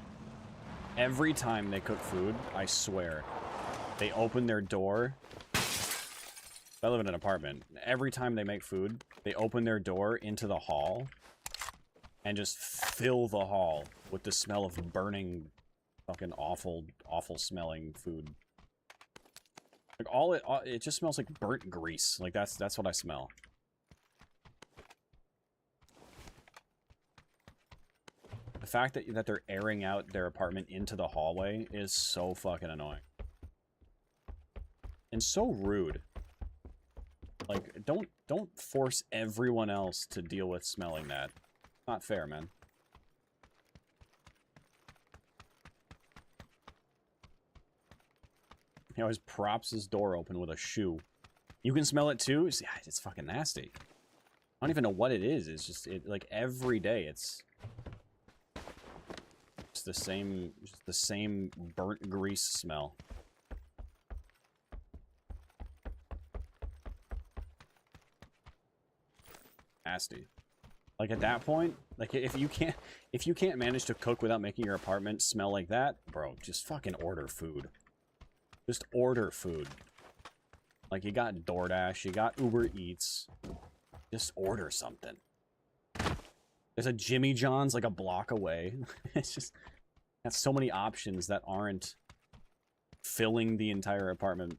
Every time they cook food, I swear, they open their door. I live in an apartment. Every time they make food, they open their door into the hall and just fill the hall with the smell of burning, fucking awful smelling food. Like it just smells like burnt grease. Like that's what I smell. The fact that they're airing out their apartment into the hallway is so fucking annoying. And so rude. Like, don't force everyone else to deal with smelling that. Not fair, man. He always props his door open with a shoe. You can smell it too? See, it's fucking nasty. I don't even know what it is. It's just, like, every day it's the same burnt grease smell. Nasty. Like, at that point, like, if you can't manage to cook without making your apartment smell like that, bro, just fucking order food. Just order food. Like, you got DoorDash, you got Uber Eats. Just order something. There's a Jimmy John's, like, a block away. It's just... That's so many options that aren't filling the entire apartment,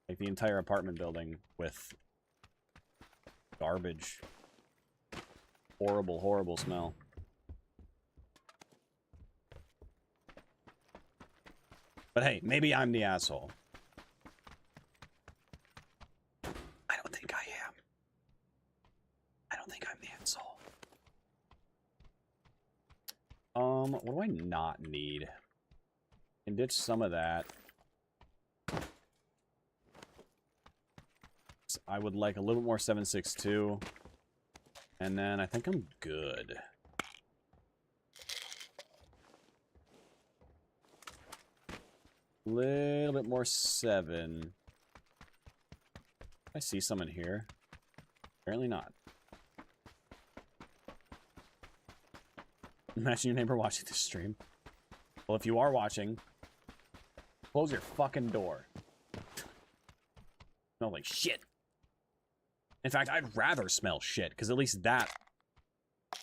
like the entire apartment building with garbage. Horrible, horrible smell. But hey, maybe I'm the asshole. I don't think I am. I don't think I'm the asshole. What do I not need? Can ditch some of that. I would like a little bit more 7.62. And then I think I'm good. Little bit more 7. I see some in here. Apparently not. Imagine your neighbor watching this stream. Well, if you are watching, close your fucking door. Smell like shit. In fact, I'd rather smell shit, because at least that,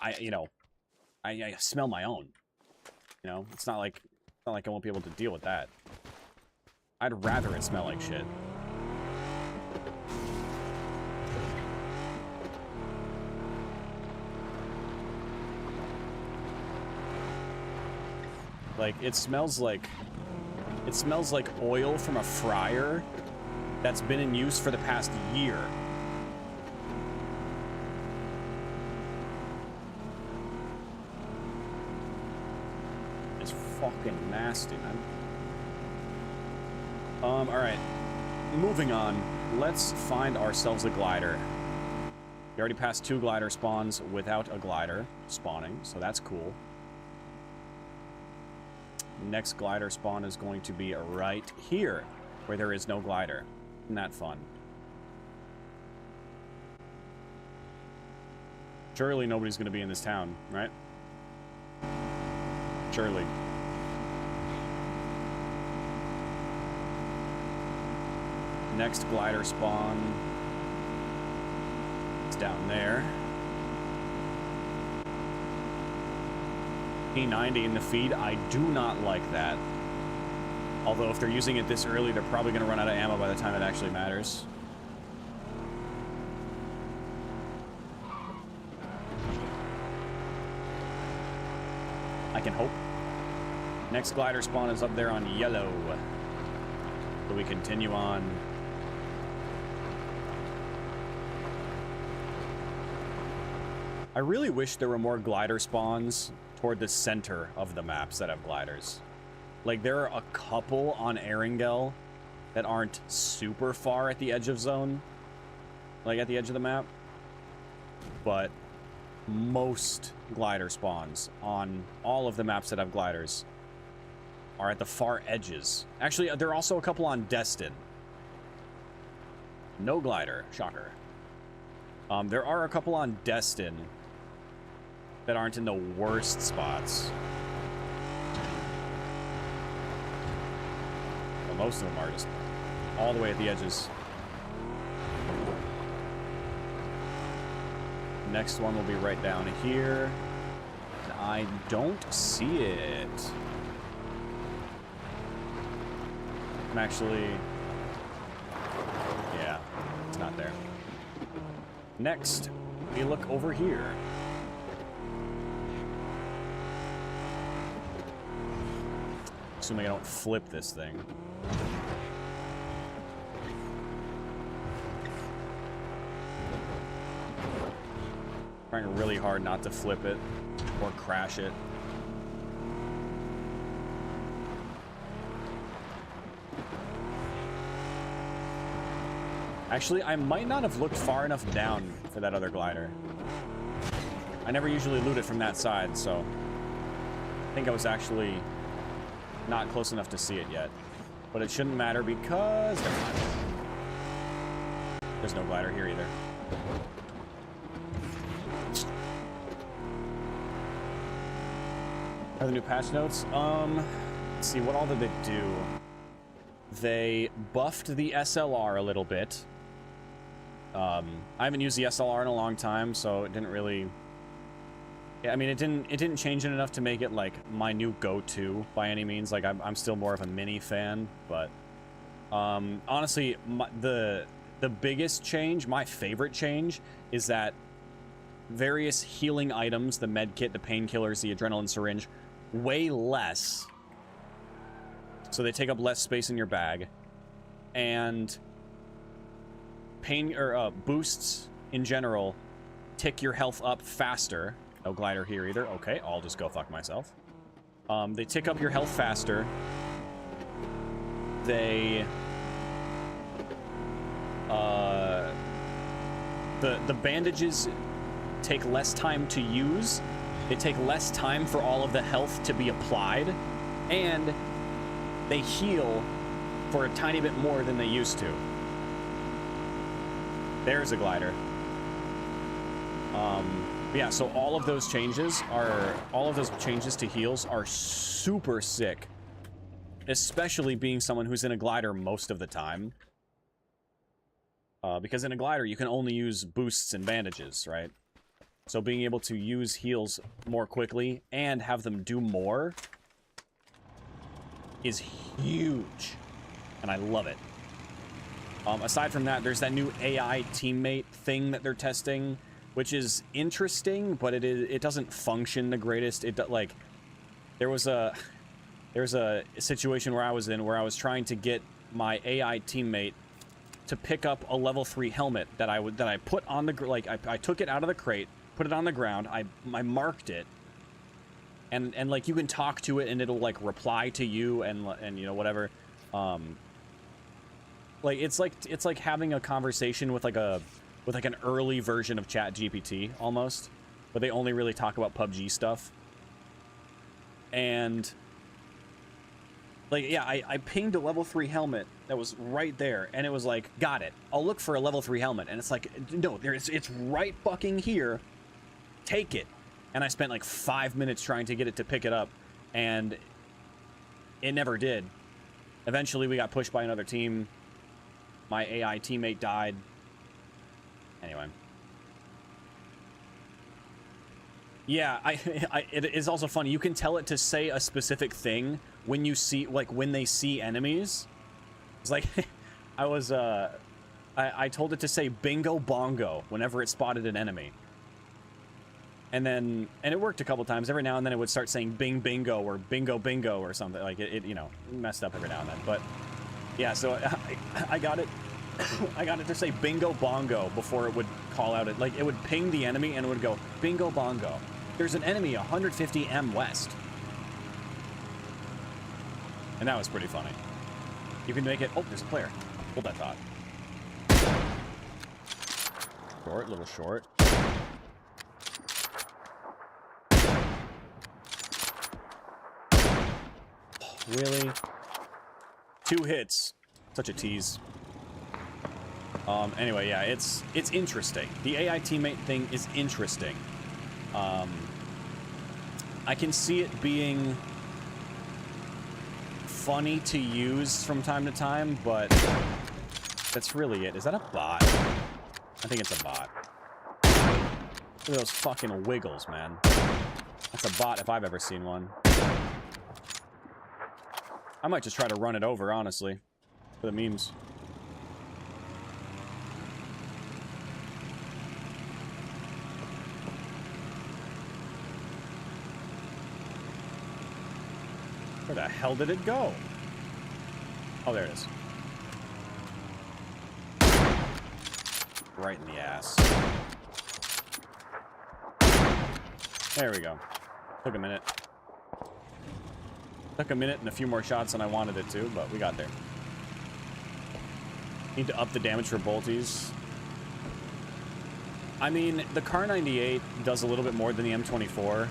I smell my own. You know, it's not like I won't be able to deal with that. I'd rather it smell like shit. Like, it smells like oil from a fryer that's been in use for the past year. It's fucking nasty, man. Alright. Moving on. Let's find ourselves a glider. We already passed 2 glider spawns without a glider spawning, so that's cool. Next glider spawn is going to be right here, where there is no glider. Isn't that fun? Surely nobody's going to be in this town, right? Surely. Next glider spawn is down there. P90 in the feed, I do not like that. Although if they're using it this early, they're probably going to run out of ammo by the time it actually matters. I can hope. Next glider spawn is up there on yellow. So we continue on. I really wish there were more glider spawns toward the center of the maps that have gliders. Like, there are a couple on Erangel that aren't super far at the edge of zone. Like, at the edge of the map. But most glider spawns on all of the maps that have gliders are at the far edges. Actually, there are also a couple on Destin. No glider. Shocker. There are a couple on Destin that aren't in the worst spots. Well, most of them are just all the way at the edges. Next one will be right down here. I don't see it. I'm actually... Yeah, it's not there. Next, we look over here. Assuming I don't flip this thing. Trying really hard not to flip it or crash it. Actually, I might not have looked far enough down for that other glider. I never usually loot it from that side, so I think I was actually not close enough to see it yet. But it shouldn't matter because there's no glider here either. Are the new patch notes? Let's see, what all did they do? They buffed the SLR a little bit. I haven't used the SLR in a long time, so it didn't really... Yeah, I mean, it didn't change it enough to make it, like, my new go-to by any means. Like, I'm still more of a Mini fan, but... honestly, the biggest change, my favorite change, is that various healing items, the med kit, the painkillers, the adrenaline syringe, way less. So they take up less space in your bag. And boosts in general tick your health up faster. No glider here either. Okay, I'll just go fuck myself. They tick up your health faster. They... The bandages take less time to use. They take less time for all of the health to be applied. And they heal for a tiny bit more than they used to. There's a glider. Yeah, so all of those changes to heals are super sick. Especially being someone who's in a glider most of the time. Because in a glider, you can only use boosts and bandages, right? So being able to use heals more quickly and have them do more is huge. And I love it. Aside from that, there's that new AI teammate thing that they're testing, which is interesting, but it doesn't function the greatest. There was a situation where I was in where I was trying to get my AI teammate to pick up a level 3 helmet that I put on the I took it out of the crate, put it on the ground, I marked it, and like you can talk to it and it'll like reply to you and you know whatever. Like it's like having a conversation with like an early version of ChatGPT almost, but they only really talk about PUBG stuff. And like, yeah, I pinged a level 3 helmet that was right there, and it was like, got it. I'll look for a level 3 helmet, and it's like, no, it's right fucking here. Take it. And I spent like 5 minutes trying to get it to pick it up, and it never did. Eventually, we got pushed by another team. My AI teammate died. Anyway. Yeah, it is also funny. You can tell it to say a specific thing when you see, like, when they see enemies. It's like, I told it to say bingo bongo whenever it spotted an enemy. And it worked a couple times. Every now and then it would start saying bing bingo or bingo bingo or something. Like, it you know, messed up every now and then. But, yeah, so I got it. I got it to say bingo bongo before it would call out it. Like, it would ping the enemy and it would go, bingo bongo. There's an enemy 150 M west. And that was pretty funny. You can make it... Oh, there's a player. Hold that thought. Short, little short. Really? 2 hits. Such a tease. Anyway, yeah, it's interesting. The AI teammate thing is interesting. I can see it being funny to use from time to time, but that's really it. Is that a bot? I think it's a bot. Look at those fucking wiggles, man. That's a bot if I've ever seen one. I might just try to run it over, honestly, for the memes. Where the hell did it go? Oh, there it is. Right in the ass. There we go. Took a minute. Took a minute and a few more shots than I wanted it to, but we got there. Need to up the damage for bolties. I mean, the Kar 98 does a little bit more than the M24.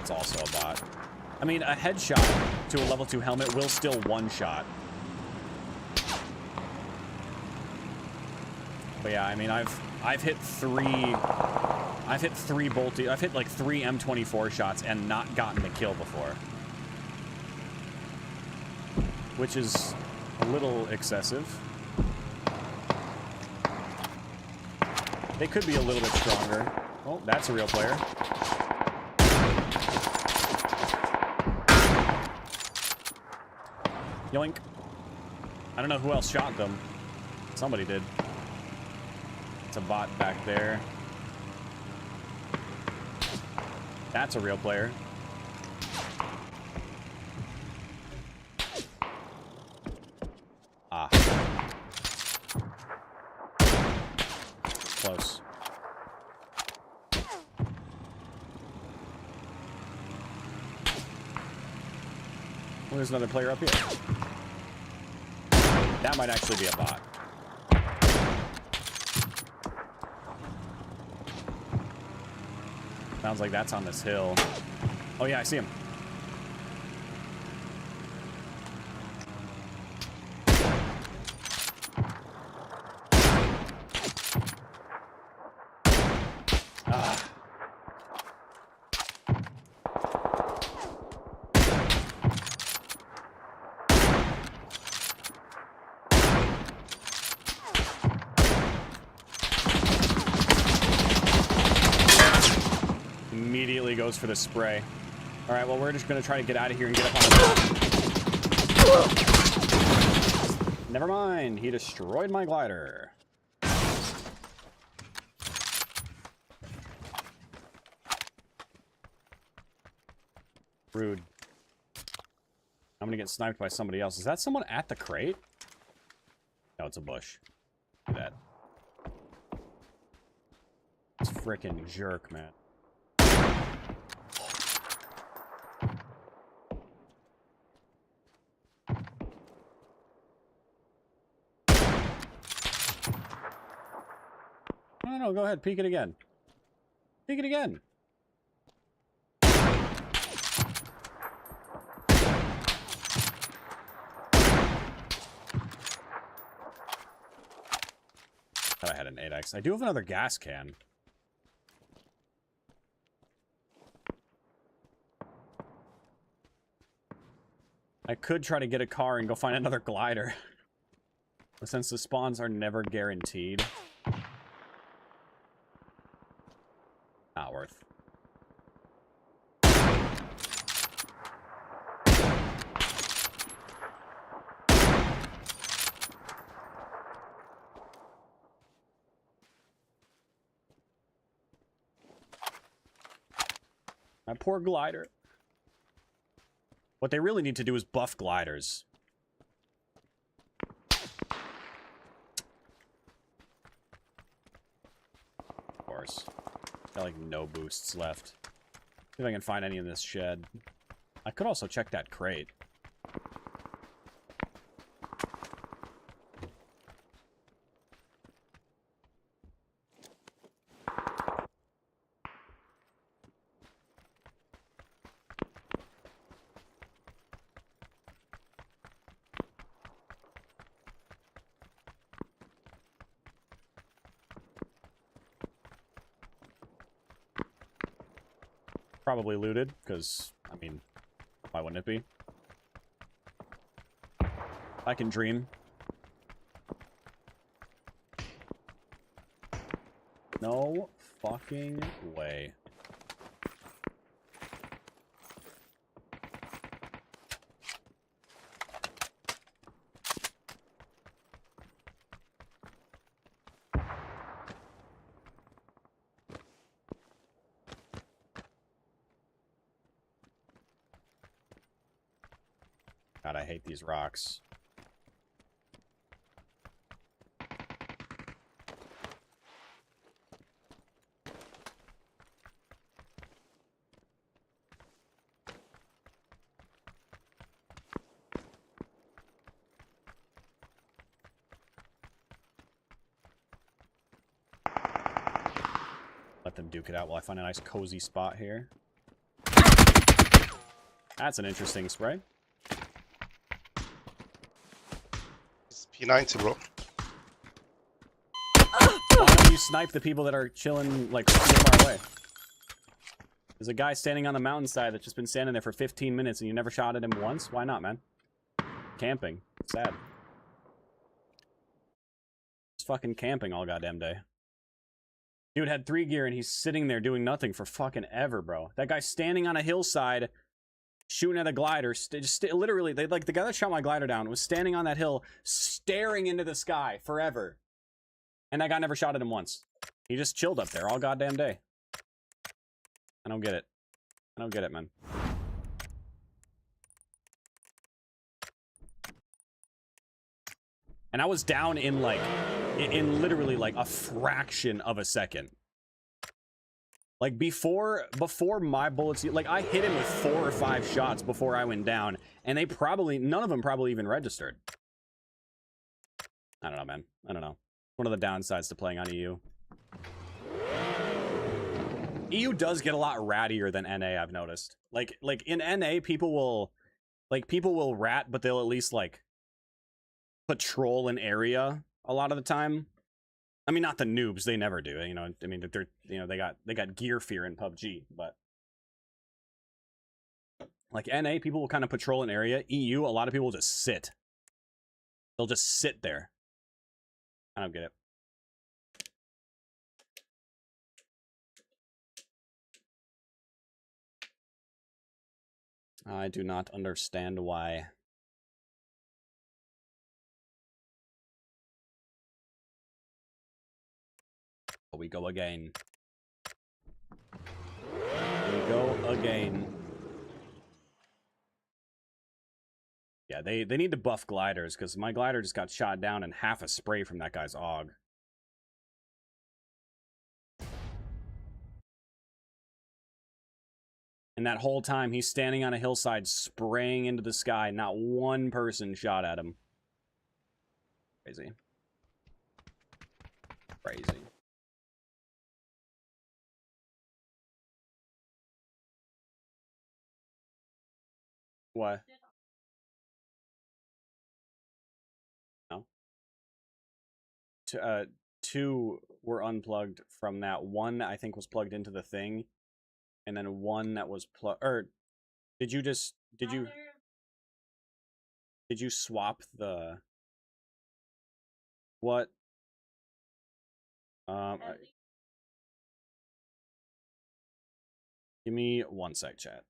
It's also a bot. I mean, a headshot to a level 2 helmet will still one-shot. But yeah, I mean, I've hit 3 I've hit 3 bolty. I've hit like 3 M24 shots and not gotten the kill before. Which is a little excessive. They could be a little bit stronger. Oh, that's a real player. Yoink. I don't know who else shot them. Somebody did. It's a bot back there. That's a real player. Ah. Close. Well, there's another player up here. That might actually be a bot. Sounds like that's on this hill. Oh yeah, I see him. Ah. Immediately goes for the spray. All right, well, we're just gonna try to get out of here and get up on the... Never mind, he destroyed my glider. Rude. I'm gonna get sniped by somebody else. Is that someone at the crate? No, it's a bush. Look at that. This frickin' jerk, man. No, go ahead. Peek it again. Peek it again. Thought I had an 8x. I do have another gas can. I could try to get a car and go find another glider. But since the spawns are never guaranteed... Not worth. My poor glider. What they really need to do is buff gliders. Of course. Got like no boosts left. See if I can find any in this shed. I could also check that crate. Probably looted, because, I mean, why wouldn't it be? I can dream. No fucking way. God, I hate these rocks. Let them duke it out while I find a nice cozy spot here. That's an interesting spray. P90, bro. Why don't you snipe the people that are chilling, like, real far away. There's a guy standing on the mountainside that's just been standing there for 15 minutes and you never shot at him once? Why not, man? Camping. Sad. Just fucking camping all goddamn day. Dude had 3 gear and he's sitting there doing nothing for fucking ever, bro. That guy's standing on a hillside, shooting at a glider. Literally, the guy that shot my glider down was standing on that hill, staring into the sky forever. And that guy never shot at him once. He just chilled up there all goddamn day. I don't get it. I don't get it, man. And I was down in, like, in literally, like, a fraction of a second. Like, before my bullets, like, I hit him with 4 or 5 shots before I went down, and they probably, none of them probably even registered. I don't know, man. I don't know. One of the downsides to playing on EU. EU does get a lot rattier than NA, I've noticed. Like in NA, people will rat, but they'll at least, like, patrol an area a lot of the time. I mean, not the noobs, they never do, you know. I mean, they're, you know, they got gear fear in PUBG, but like NA, people will kind of patrol an area. EU, a lot of people will just sit. They'll just sit there. I don't get it. I do not understand why. Here we go again. Here we go again. Yeah, they need to buff gliders, because my glider just got shot down and half a spray from that guy's AUG. And that whole time, he's standing on a hillside, spraying into the sky. Not one person shot at him. Crazy. Crazy. What? No. 2 were unplugged from that. 1, I think, was plugged into the thing. And then 1 that was plugged, or did you swap the, what? Give me 1 sec, chat.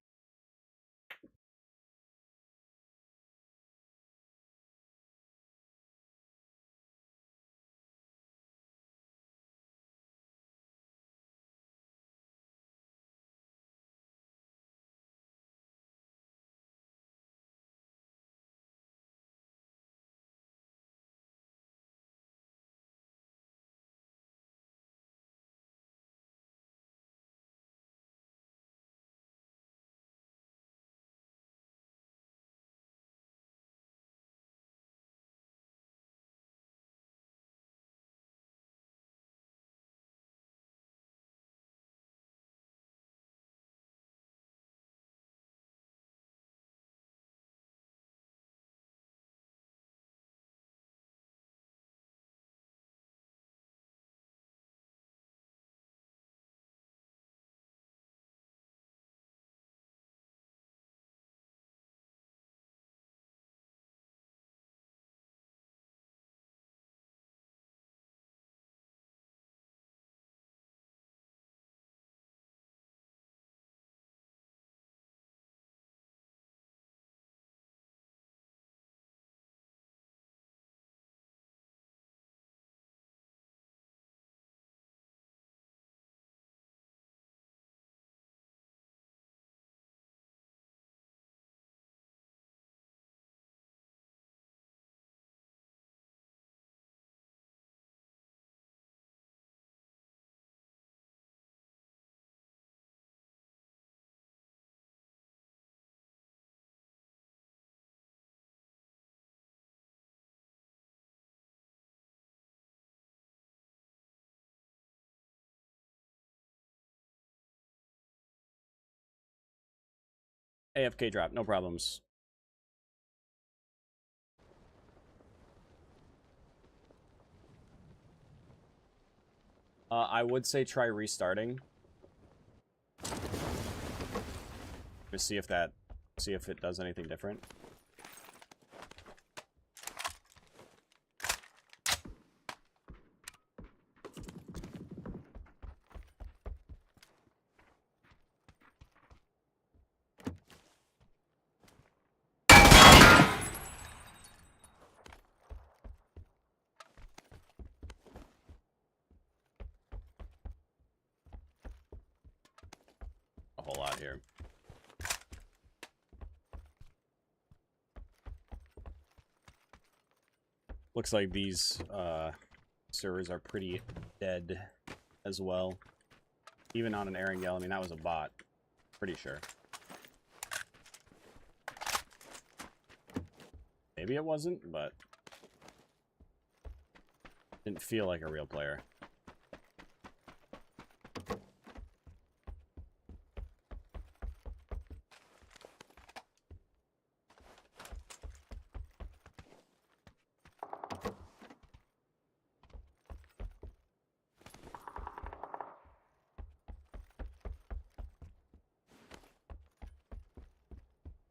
AFK drop, no problems. I would say try restarting. To see if it does anything different. A whole lot here. Looks like these servers are pretty dead as well. Even on an airing yell, I mean that was a bot. Pretty sure. Maybe it wasn't, but didn't feel like a real player.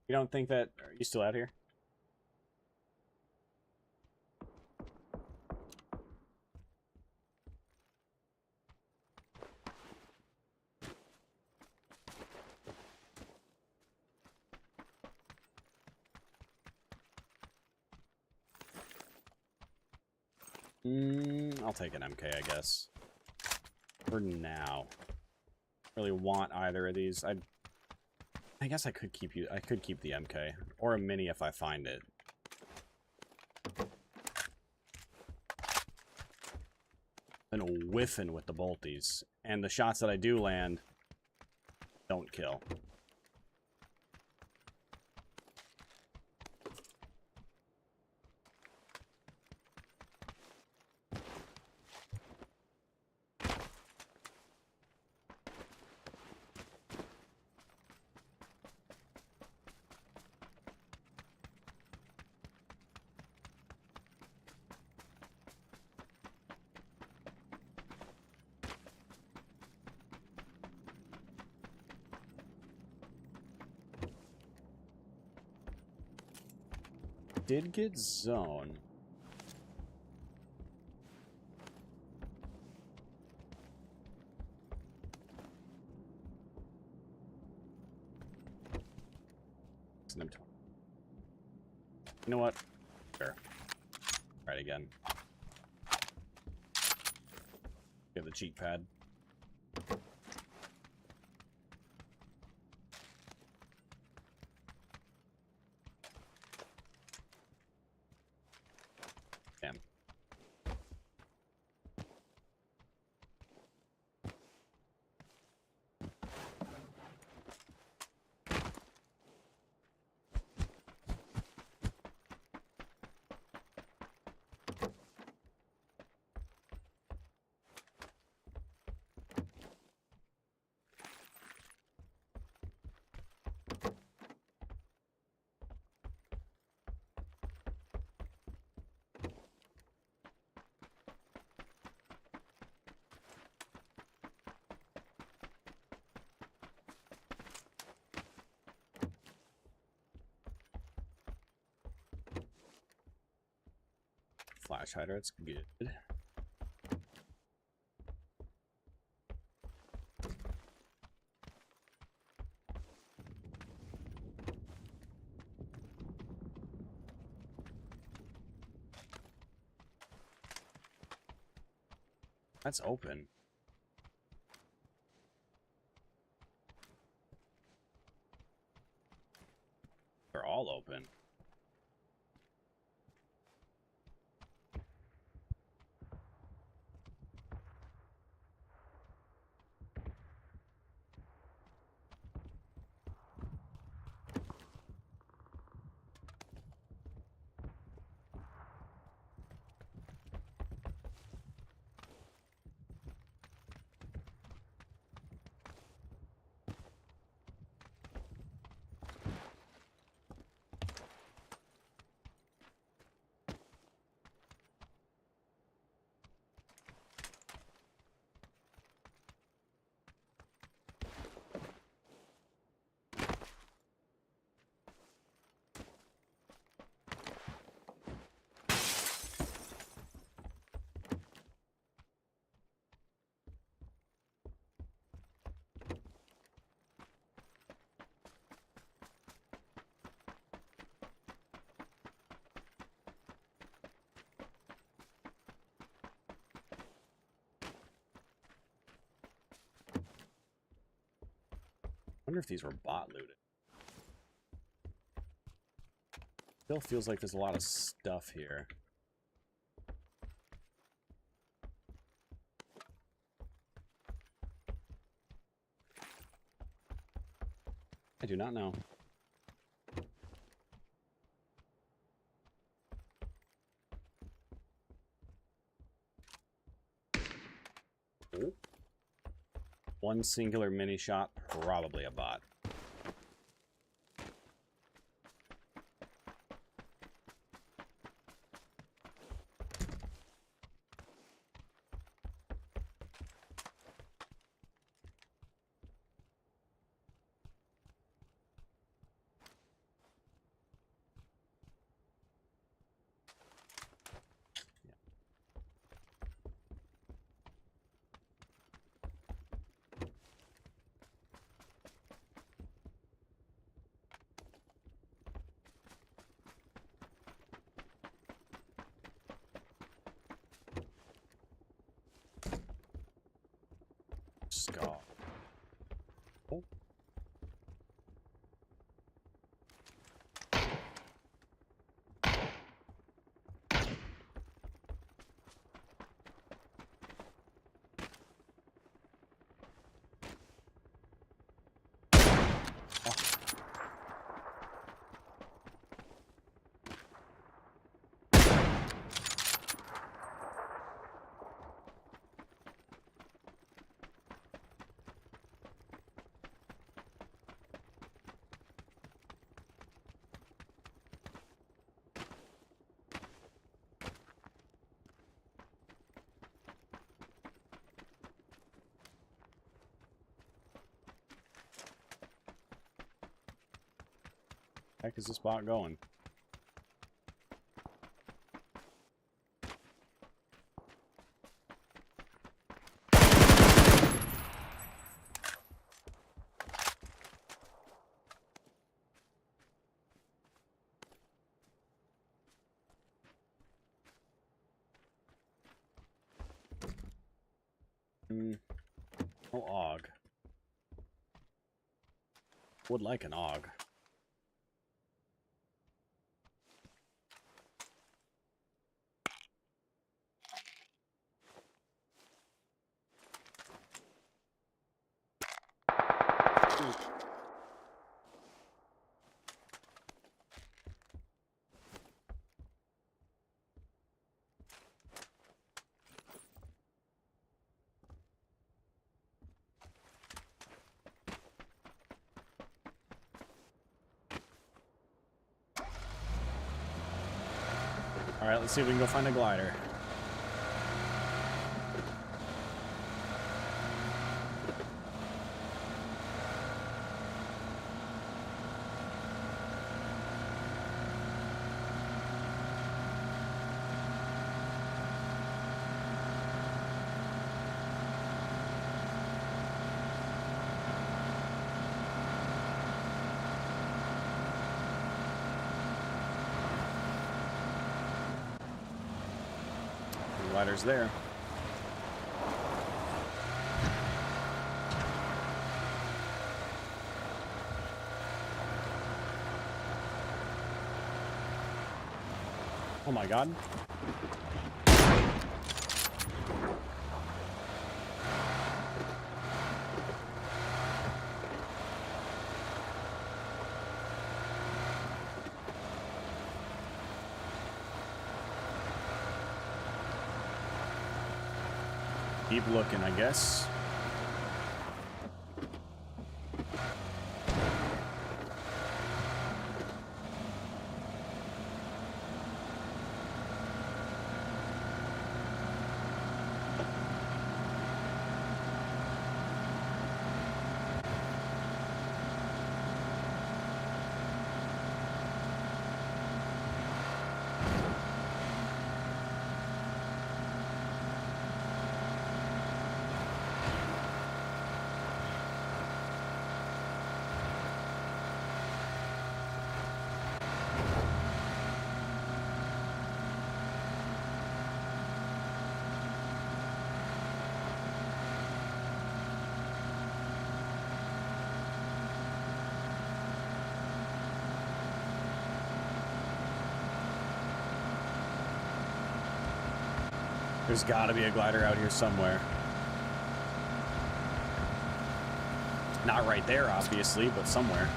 You don't think that... Are you still out here? I'll take an MK, I guess. For now. Really want either of these. I guess I could keep the MK. Or a mini if I find it. Been whiffing with the bolties. And the shots that I do land don't kill. Did get zone. You know what? Sure. Try it again. Get the cheat pad. Damn. Flash hider, that's good. That's open. They're all open. wonder if these were bot looted. Still feels like there's a lot of stuff here. I do not know. Ooh. One singular mini shot, probably a bot. Skull. Oh. Heck is this bot going? Oh, AUG. Would like an AUG. Alright, let's see if we can go find a glider. Glider's there. Oh my god. Keep looking, I guess. There's gotta be a glider out here somewhere. Not right there, obviously, but somewhere.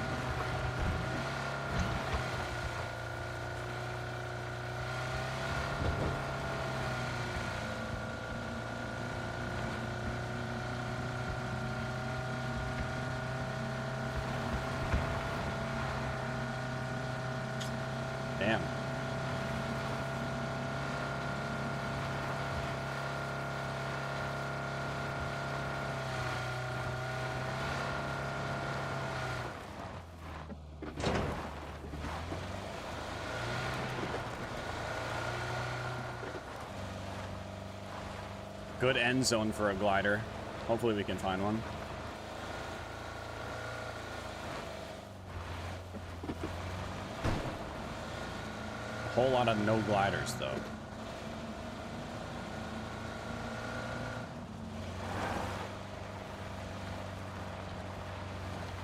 Damn. Good end zone for a glider. Hopefully we can find one. A whole lot of no gliders, though.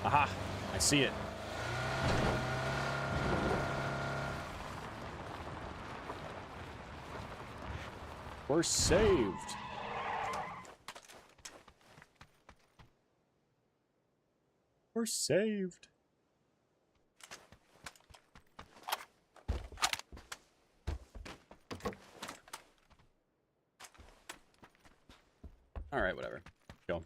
Aha! I see it. We're saved. We're saved. All right, whatever. Go.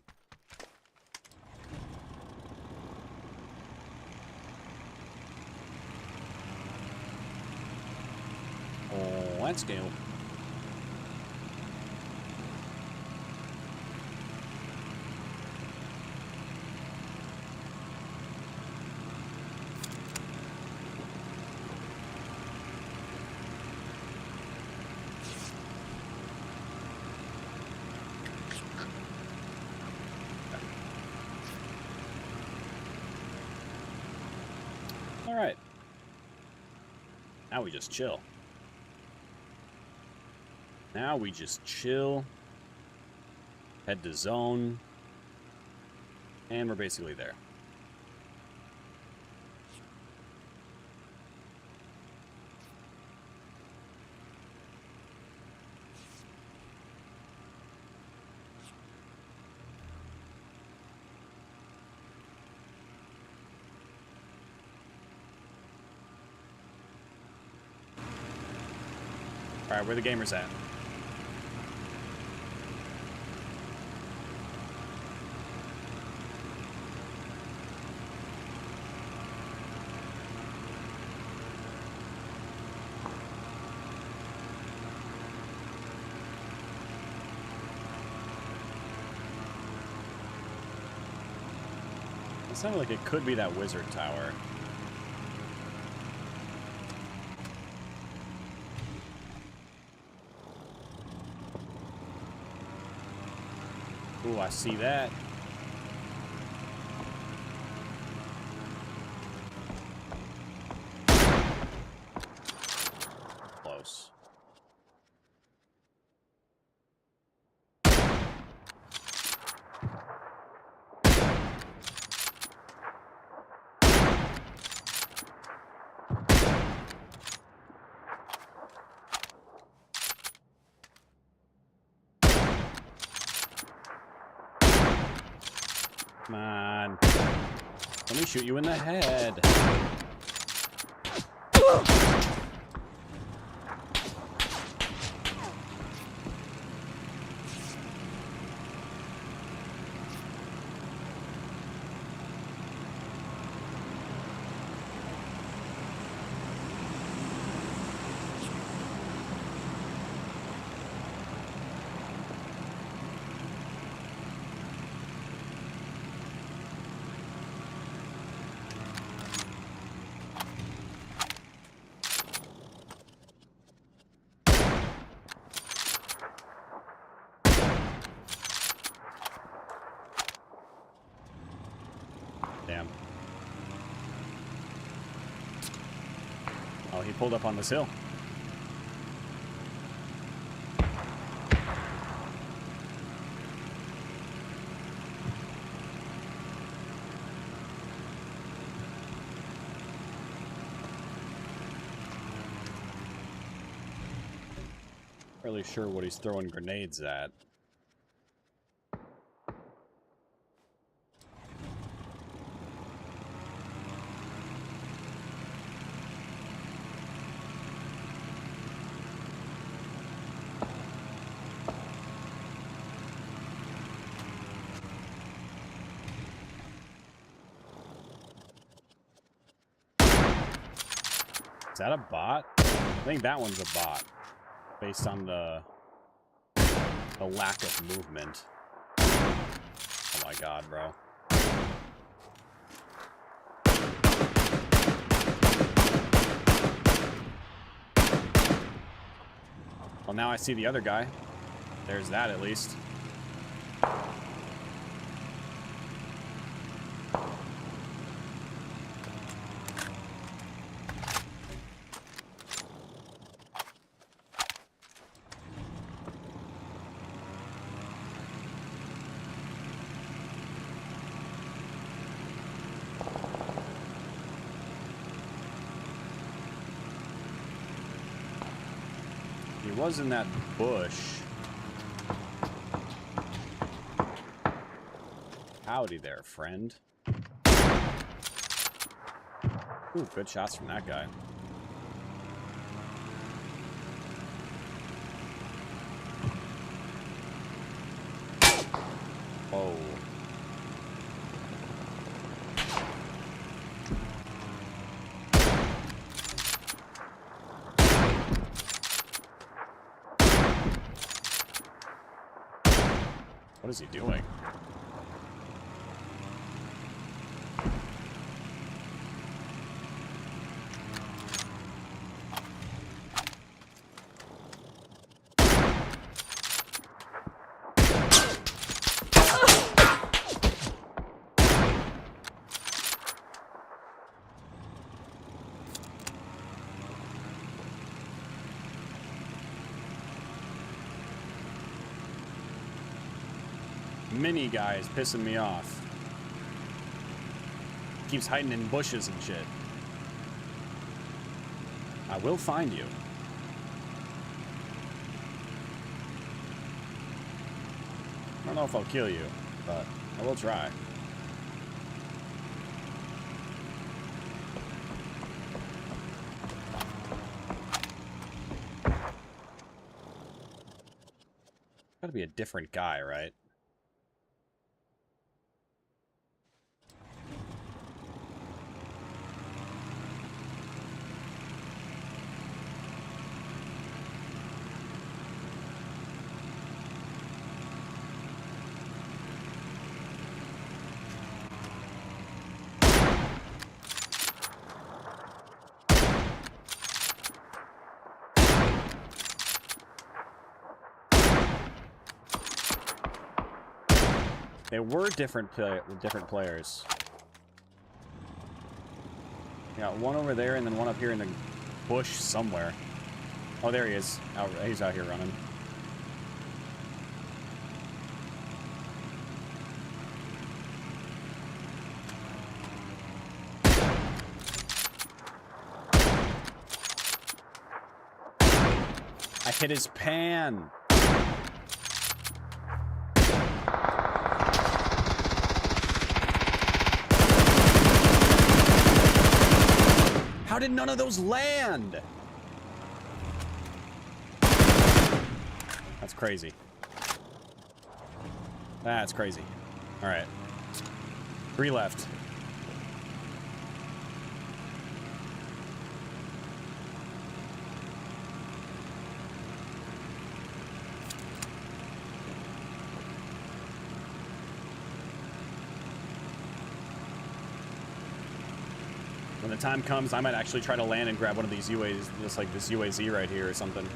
Oh, let's go. All right. Now we just chill. Now we just chill. Head to zone. And we're basically there. All right, where the gamers at? It sounded like it could be that wizard tower. Ooh, I see that. Close. Come on. Let me shoot you in the head. Damn. Oh, he pulled up on this hill. Really sure what he's throwing grenades at. Is that a bot? I think that one's a bot. Based on the lack of movement. Oh my god, bro. Well, now I see the other guy. There's that at least. He was in that bush. Howdy there, friend. Ooh, good shots from that guy. Whoa. What is he doing? Mini guy is pissing me off. Keeps hiding in bushes and shit. I will find you. I don't know if I'll kill you, but I will try. Gotta be a different guy, right? They were different players. We got one over there and then one up here in the bush somewhere. Oh, there he is. He's out here running. I hit his pan. How did none of those land? That's crazy. That's crazy. All right. 3 left. When the time comes, I might actually try to land and grab one of these UAs, just like this UAZ right here or something.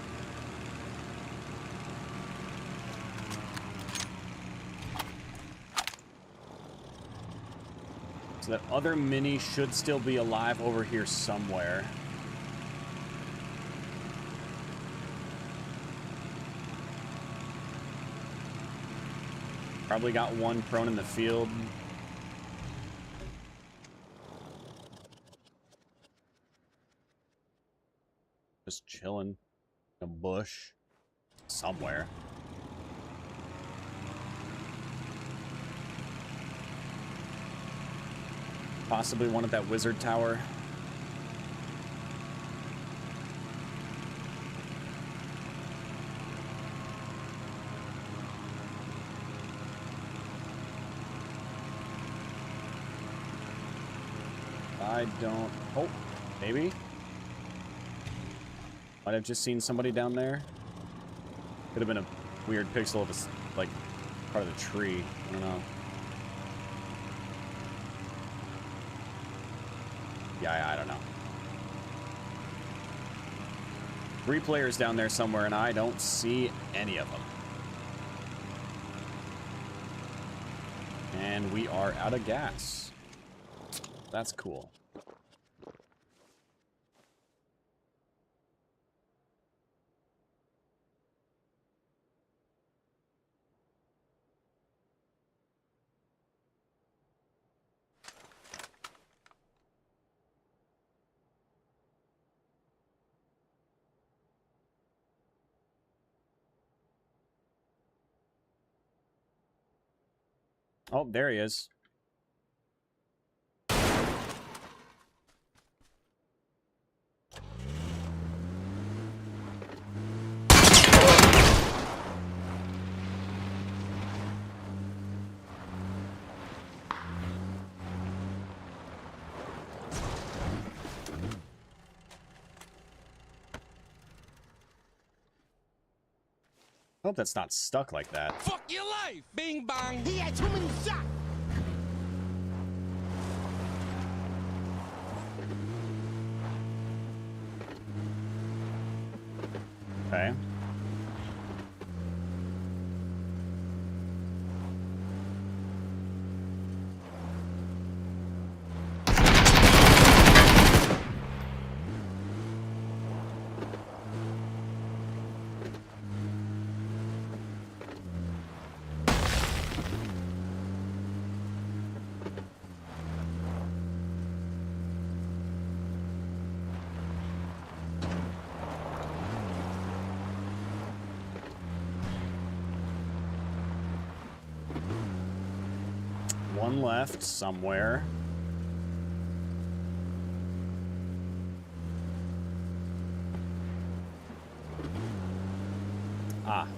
So that other mini should still be alive over here somewhere. Probably got one prone in the field. Just chilling in a bush. somewhere. Possibly one at that wizard tower. I don't... Oh, maybe? Might have just seen somebody down there. Could have been a weird pixel of a, like, part of the tree. I don't know. Yeah, I don't know. 3 players down there somewhere, and I don't see any of them. And we are out of gas. That's cool. Oh, there he is. I hope that's not stuck like that. Fuck your life! Bing bong! He had too many shots! Okay. One left somewhere. Ah.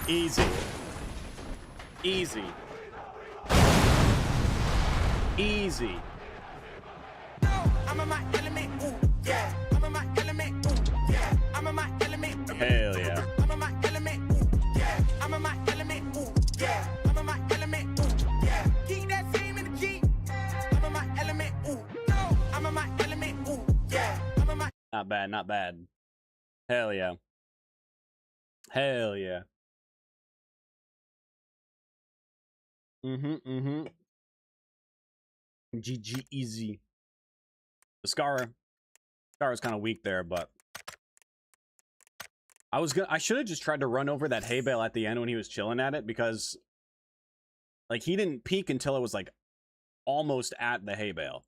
Easy. Easy. Easy. I'm in my element, ooh, yeah. I'm in my element, ooh, yeah. I'm in my element. Hell yeah. I'm in my element, ooh, yeah. I'm in my element, ooh, yeah. I'm in my element, ooh, yeah. Keep that same energy. I'm in my element, ooh, no. I'm in my element, ooh, yeah. I'm in my. Not bad, not bad. Hell yeah. Hell yeah. GG easy. The Scar was kind of weak there, but I should have just tried to run over that hay bale at the end when he was chilling at it, because like he didn't peek until it was like almost at the hay bale.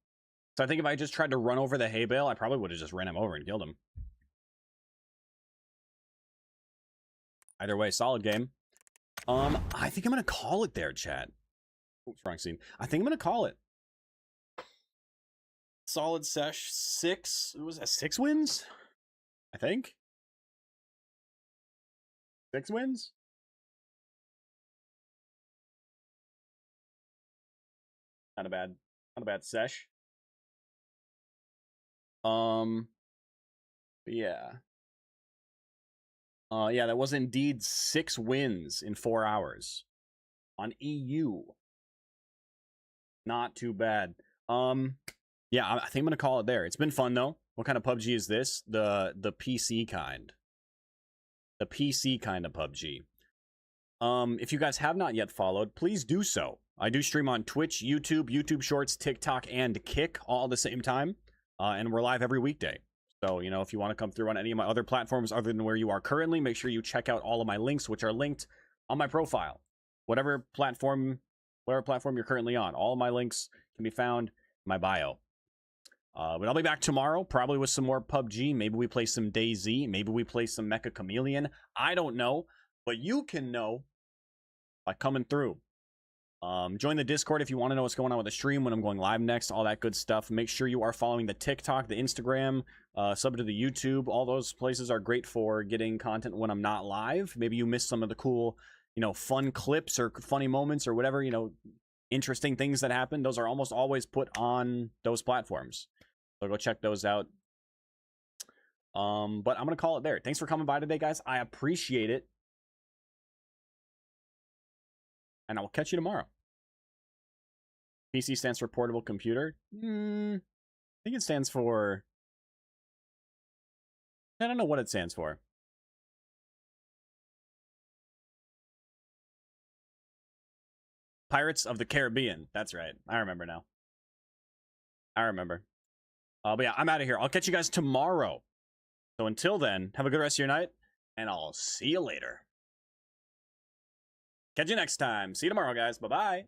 So I think if I just tried to run over the hay bale, I probably would have just ran him over and killed him. Either way, solid game. I think I'm gonna call it there, chat. Oops, wrong scene. I think I'm gonna call it. Solid sesh. 6. It was 6 wins? I think. 6 wins? Not a bad sesh. Yeah. Yeah, that was indeed 6 wins in 4 hours on EU. Not too bad. Yeah, I think I'm gonna call it there. It's been fun though. What kind of PUBG is this? The PC kind. The PC kind of PUBG. If you guys have not yet followed, please do so. I do stream on Twitch, YouTube Shorts, TikTok, and Kick all at the same time. And we're live every weekday. So, you know, if you want to come through on any of my other platforms other than where you are currently, make sure you check out all of my links, which are linked on my profile. Whatever platform you're currently on, all of my links can be found in my bio. But I'll be back tomorrow, probably with some more PUBG. Maybe we play some DayZ. Maybe we play some Mecha Chameleon. I don't know, but you can know by coming through. Join the Discord if you want to know what's going on with the stream, when I'm going live next, all that good stuff. Make sure you are following the TikTok, the Instagram, sub to the YouTube. All those places are great for getting content when I'm not live. Maybe you missed some of the cool, you know, fun clips or funny moments or whatever, you know, interesting things that happen. Those are almost always put on those platforms. So go check those out. But I'm going to call it there. Thanks for coming by today, guys. I appreciate it. And I will catch you tomorrow. PC stands for portable computer. I think it stands for... I don't know what it stands for. Pirates of the Caribbean. That's right. I remember now. I remember. But yeah, I'm out of here. I'll catch you guys tomorrow. So until then, have a good rest of your night, and I'll see you later. Catch you next time. See you tomorrow, guys. Bye-bye.